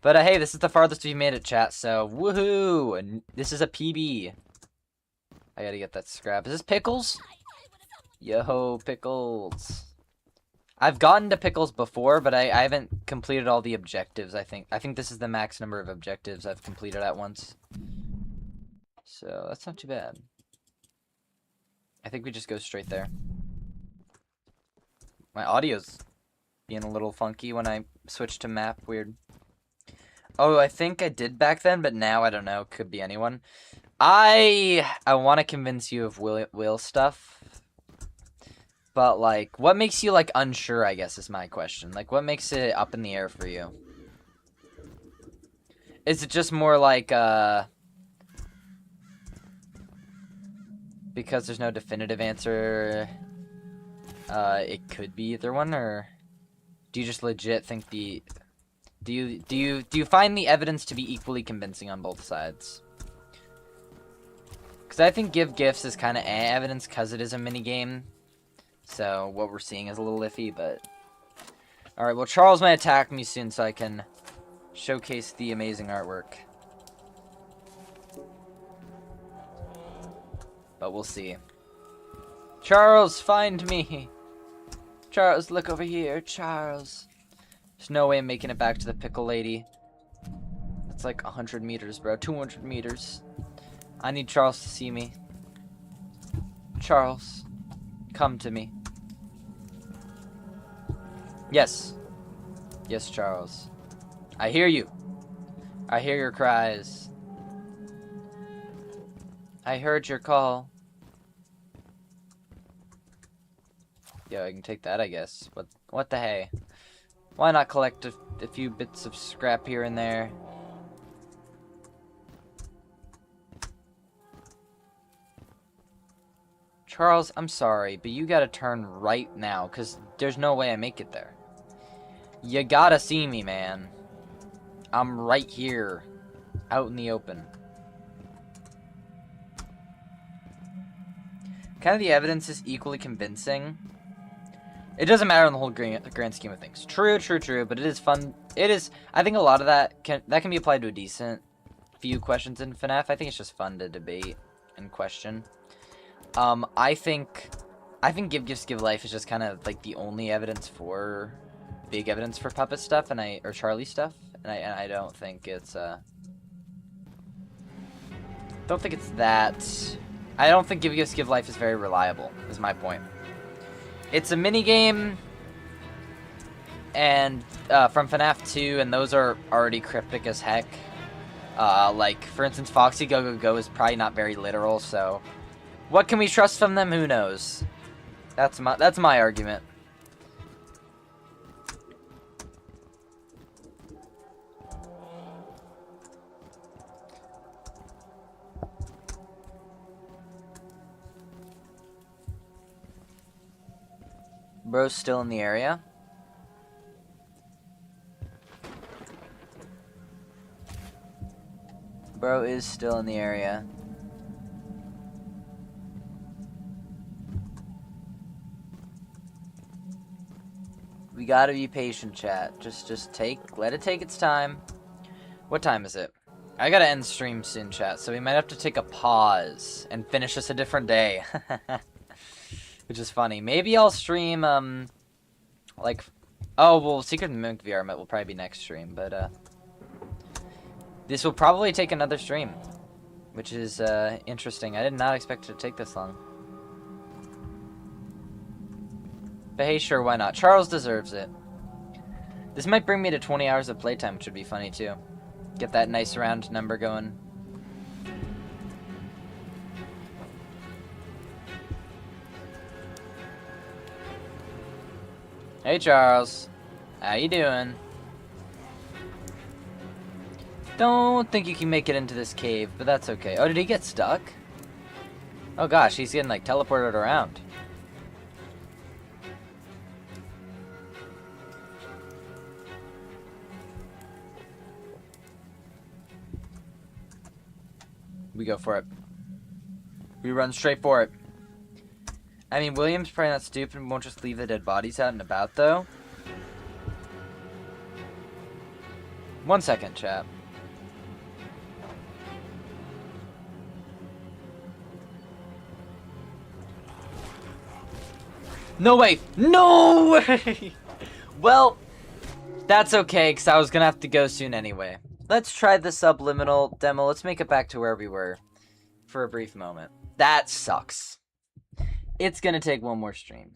But hey, this is the farthest we've made it, chat, so woohoo! And this is a PB. I gotta get that scrap. Is this Pickles? Yo, Pickles. I've gotten to Pickles before, but I haven't completed all the objectives, I think. I think this is the max number of objectives I've completed at once. So, that's not too bad. I think we just go straight there. My audio's being a little funky when I switch to map. Weird. Oh, I think I did back then, but now I don't know. Could be anyone. I want to convince you of Will stuff. But, like, what makes you, like, unsure, I guess, is my question. Like, what makes it up in the air for you? Is it just more like, because there's no definitive answer, it could be either one, or do you just legit think do you find the evidence to be equally convincing on both sides? Because I think give gifts is kind of evidence because it is a mini game. So what we're seeing is a little iffy, but... Alright, well, Charles might attack me soon so I can showcase the amazing artwork. But we'll see. Charles, find me! Charles, look over here, Charles. There's no way I'm making it back to the pickle lady. It's like 100 meters, bro. 200 meters. I need Charles to see me. Charles, come to me. Yes. Yes, Charles. I hear you. I hear your cries. I heard your call. Yeah, I can take that, I guess. What the hey? Why not collect a few bits of scrap here and there? Charles, I'm sorry, but you gotta turn right now, because there's no way I make it there. You gotta see me, man. I'm right here, out in the open. Kind of the evidence is equally convincing. It doesn't matter in the whole grand scheme of things. True, but it is fun. It is, I think a lot of that can be applied to a decent few questions in FNAF. I think it's just fun to debate and question. I think Give Gifts Give Life is just kind of like the only evidence for big evidence for puppet stuff or Charlie stuff, and I don't think it's that. I don't think Give Gifts Give Life is very reliable. Is my point. It's a mini game, and from FNAF 2, and those are already cryptic as heck. Like for instance, Foxy Go Go Go is probably not very literal, so. What can we trust from them? Who knows? That's my argument. Bro's still in the area. Bro is still in the area. We gotta be patient, chat. Just let it take its time. What time is it? I gotta end stream soon, chat, so we might have to take a pause and finish this a different day. Which is funny. Maybe I'll stream, like... Oh, well, Secret Mimic VR will probably be next stream, but, this will probably take another stream. Which is, interesting. I did not expect it to take this long. But hey, sure, why not? Charles deserves it. This might bring me to 20 hours of playtime, which would be funny, too. Get that nice round number going. Hey, Charles. How you doing? Don't think you can make it into this cave, but that's okay. Oh, did he get stuck? Oh gosh, he's getting, like, teleported around. We go for it. We run straight for it. I mean, William's probably not stupid and won't just leave the dead bodies out and about, though. 1 second, chat. No way! No way! Well, that's okay, because I was going to have to go soon anyway. Let's try the Subliminal demo. Let's make it back to where we were for a brief moment. That sucks. It's going to take one more stream.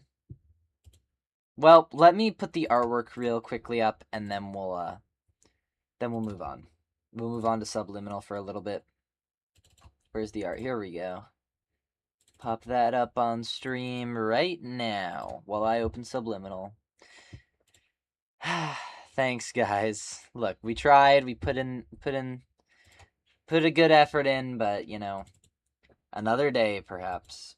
Well, let me put the artwork real quickly up, and then we'll move on. We'll move on to Subliminal for a little bit. Where's the art? Here we go. Pop that up on stream right now while I open Subliminal. Thanks, guys. Look, we tried. We put a good effort in, but you know, another day perhaps.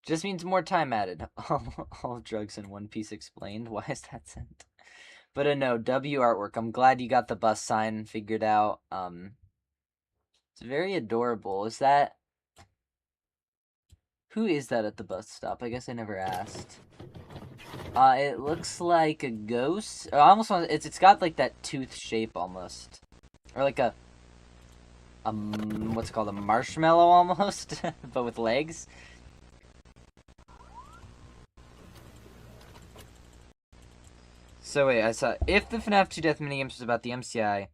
Just means more time added. All drugs in One Piece explained. Why is that sent? But no, W artwork. I'm glad you got the bus sign figured out. It's very adorable. Is that... Who is that at the bus stop? I guess I never asked. It looks like a ghost. I almost want... It's got like that tooth shape almost. Or like a... what's it called? A marshmallow almost? But with legs. So wait, I saw... If the FNAF 2 Death Minigames was about the MCI...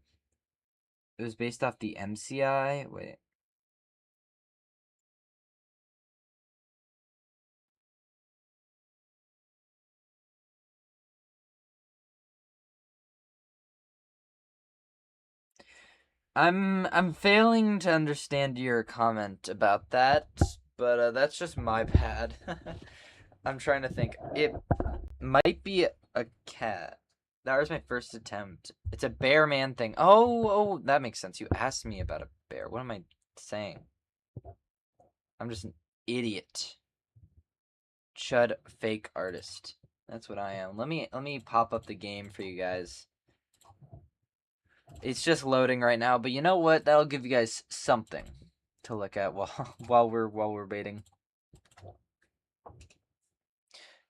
It was based off the MCI? Wait. I'm failing to understand your comment about that, but that's just my bad. I'm trying to think. It might be a cat. That was my first attempt. It's a bear man thing. Oh, that makes sense. You asked me about a bear. What am I saying? I'm just an idiot. Chud fake artist. That's what I am. Let me pop up the game for you guys. It's just loading right now, but you know what? That'll give you guys something to look at while we're waiting.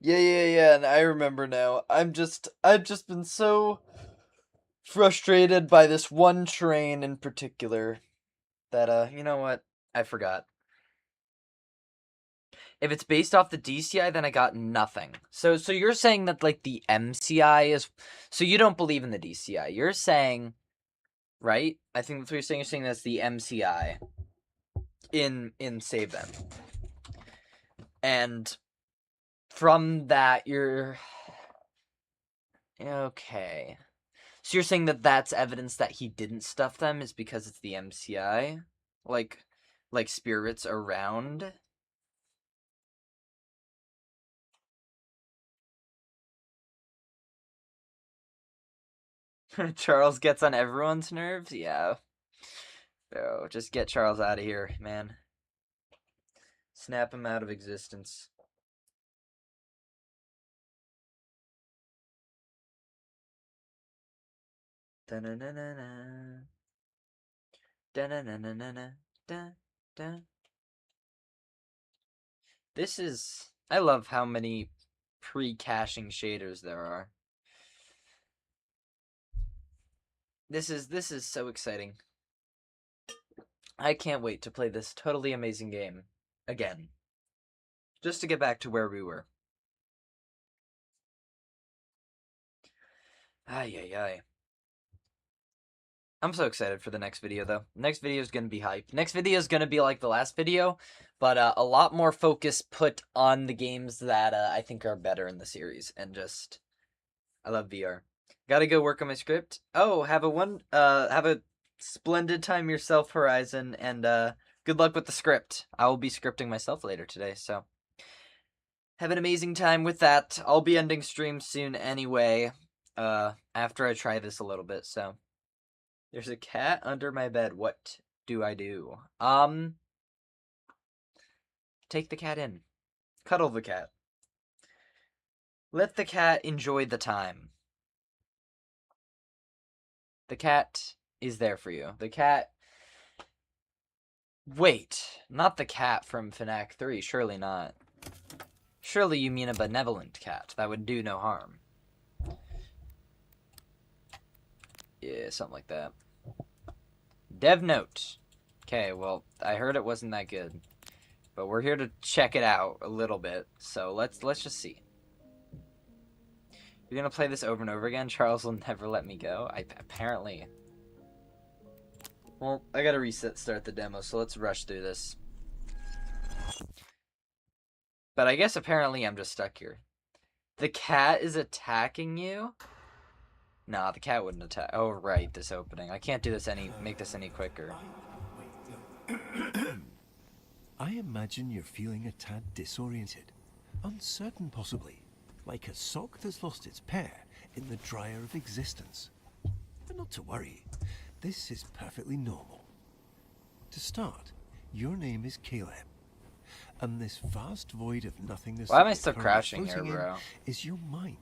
Yeah, and I remember now. I've just been so frustrated by this one train in particular that you know what? I forgot. If it's based off the DCI, then I got nothing. So you're saying that like the MCI is... So you don't believe in the DCI. You're saying... Right? I think that's what you're saying. You're saying that's the MCI in Save Them. And from that, you're... Okay. So you're saying that that's evidence that he didn't stuff them is because it's the MCI? Like spirits around? Charles gets on everyone's nerves? Yeah. Bro, just get Charles out of here, man. Snap him out of existence. Da-na-na-na-na. Da-na-na-na-na-na. This is... I love how many pre-caching shaders there are. This is so exciting. I can't wait to play this totally amazing game again. Just to get back to where we were. Ay. I'm so excited for the next video, though. Next video is going to be hype. Next video is going to be like the last video, but a lot more focus put on the games that I think are better in the series. And just, I love VR. Gotta go work on my script. Oh, have a splendid time yourself, Horizon, and good luck with the script. I will be scripting myself later today, so have an amazing time with that. I'll be ending stream soon anyway, after I try this a little bit, so. There's a cat under my bed. What do I do? Take the cat in. Cuddle the cat. Let the cat enjoy the time. The cat is there for you. The cat... Wait, not the cat from FNAF 3. Surely not. Surely you mean a benevolent cat that would do no harm. Yeah, something like that. Dev note. Okay, well, I heard it wasn't that good. But we're here to check it out a little bit. So let's just see. You're gonna play this over and over again? Charles will never let me go? Apparently. Well, I gotta start the demo, so let's rush through this. But I guess apparently I'm just stuck here. The cat is attacking you? Nah, the cat wouldn't attack. Oh, right, this opening. I can't do this make this any quicker. I imagine you're feeling a tad disoriented. Uncertain, possibly. Like a sock that's lost its pair in the dryer of existence. But not to worry. This is perfectly normal. To start, your name is Caleb. And this vast void of nothingness... Why am I still crashing here, bro? ...is your mind.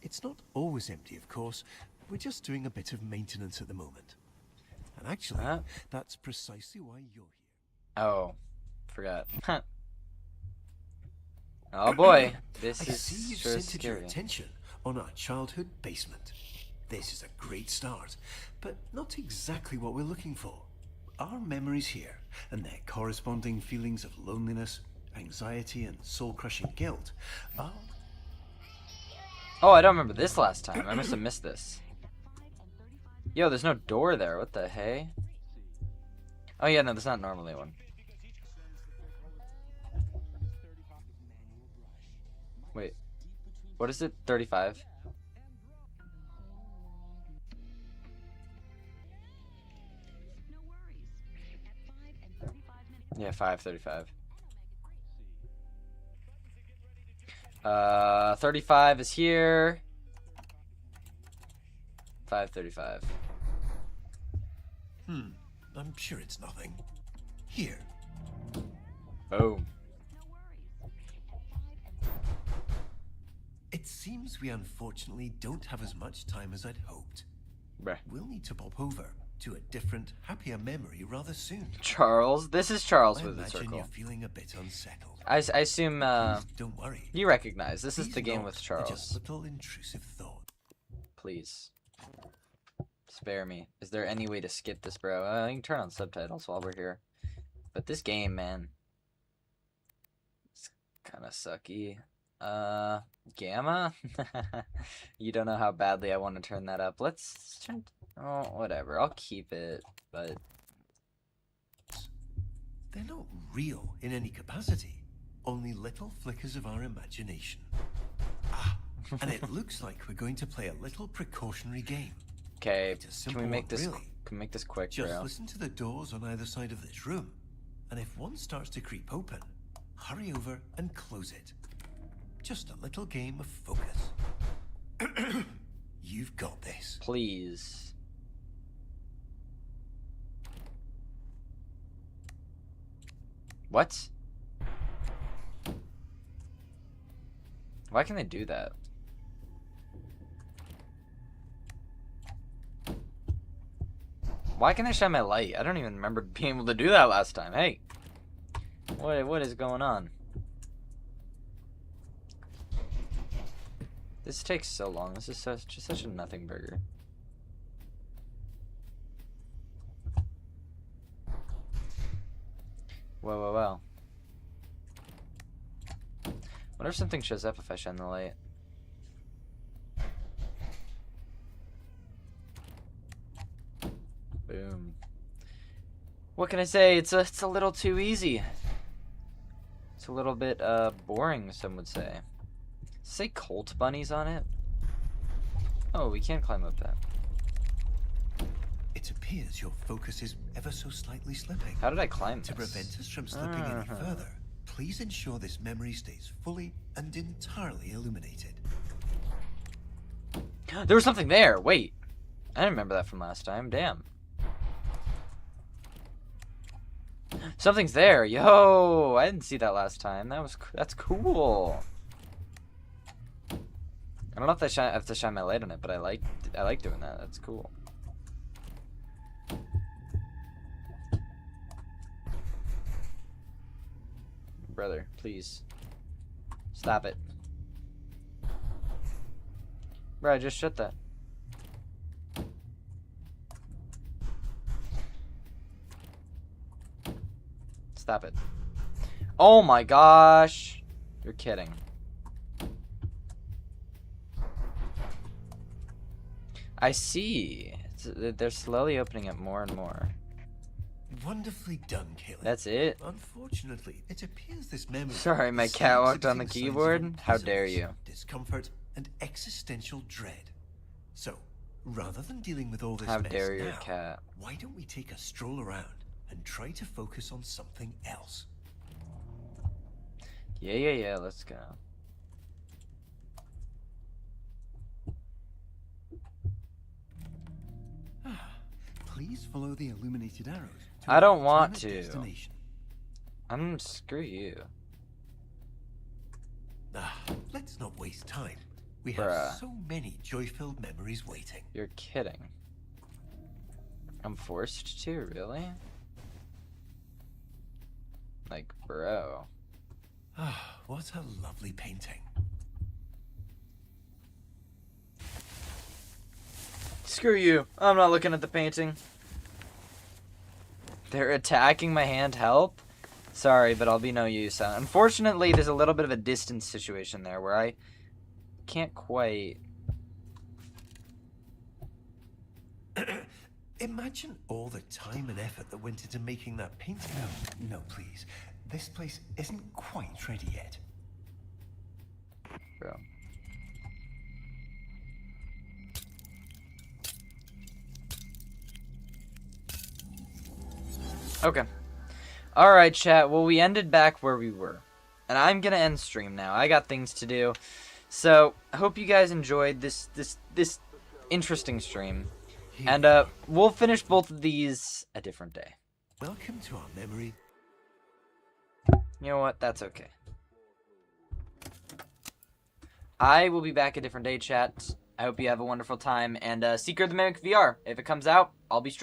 It's not always empty, of course. We're just doing a bit of maintenance at the moment. And actually, Huh? that's precisely why you're here. Oh, forgot. Oh boy, this I is see you've sure centered your scary. attention on our childhood basement. This is a great start, but not exactly what we're looking for. Our memories here, and their corresponding feelings of loneliness, anxiety, and soul-crushing guilt are... Oh, I don't remember this last time. I must have missed this. Yo, there's no door there. What the hey? Oh yeah, no, there's not normally one. Wait, what is it? 35? Yeah, 5:35. 35 is here. 5:35. I'm sure it's nothing. Here. Boom. It seems we unfortunately don't have as much time as I'd hoped. Bruh. We'll need to pop over to a different, happier memory rather soon. Charles. This is Charles I with the imagine circle. you're feeling a bit unsettled. I assume Please don't worry. you recognize this is These the game knocks with are just Charles. little intrusive thought. Please. Spare me. Is there any way to skip this, bro? You can turn on subtitles while we're here. But this game, man. It's kind of sucky. Gamma? You don't know how badly I want to turn that up. Let's turn... Oh, whatever. I'll keep it, but... They're not real in any capacity. Only little flickers of our imagination. Ah, and it looks like we're going to play a little precautionary game. Okay, It's a can simple we make one, this... really. Can we make this quick, Just bro? listen to the doors on either side of this room. And if one starts to creep open, hurry over and close it. Just a little game of focus. You've got this. Please. What? Why can they do that? Why can they shine my light? I don't even remember being able to do that last time. Hey. What is going on? This takes so long. This is just such a nothing burger. Whoa, whoa, whoa. Wonder if something shows up if I shine the light. Boom. What can I say? It's a little too easy. It's a little bit boring, some would say. Say Colt bunnies on it? Oh, we can't climb up that. It appears your focus is ever so slightly slipping. How did I climb this? To prevent us from slipping any further, please ensure this memory stays fully and entirely illuminated. There was something there. Wait. I didn't remember that from last time. Damn. Something's there. Yo, I didn't see that last time. That's cool. I don't know if I have to shine my light on it, but I like doing that. That's cool. Brother, please. Stop it. Bro, just shut that. Stop it. Oh my gosh. You're kidding. I see. They're slowly opening up more and more. Wonderfully done, Caleb. That's it? Unfortunately, it appears this memory... Sorry, my is cat still walked on the exhibiting signs of keyboard? How dare you. unpleasantness, discomfort, and existential dread. So, rather than dealing with all this How mess dare your now, cat. why don't we take a stroll around and try to focus on something else? Yeah, let's go. Please follow the illuminated arrows. I don't our want ultimate to. destination. Screw you. Let's not waste time. We Bruh. have so many joy-filled memories waiting. You're kidding. I'm forced to, really? Like, bro. Ah, what a lovely painting. Screw you. I'm not looking at the painting. They're attacking my hand. Help? Sorry, but I'll be no use. Unfortunately, there's a little bit of a distance situation there where I can't quite... Imagine all the time and effort that went into making that painting. No, please. This place isn't quite ready yet. Bro. Okay. Alright, chat. Well, we ended back where we were. And I'm gonna end stream now. I got things to do. So, I hope you guys enjoyed this interesting stream. And we'll finish both of these a different day. Welcome to our memory. You know what? That's okay. I will be back a different day, chat. I hope you have a wonderful time. And Secret of the Mimic VR. If it comes out, I'll be streaming.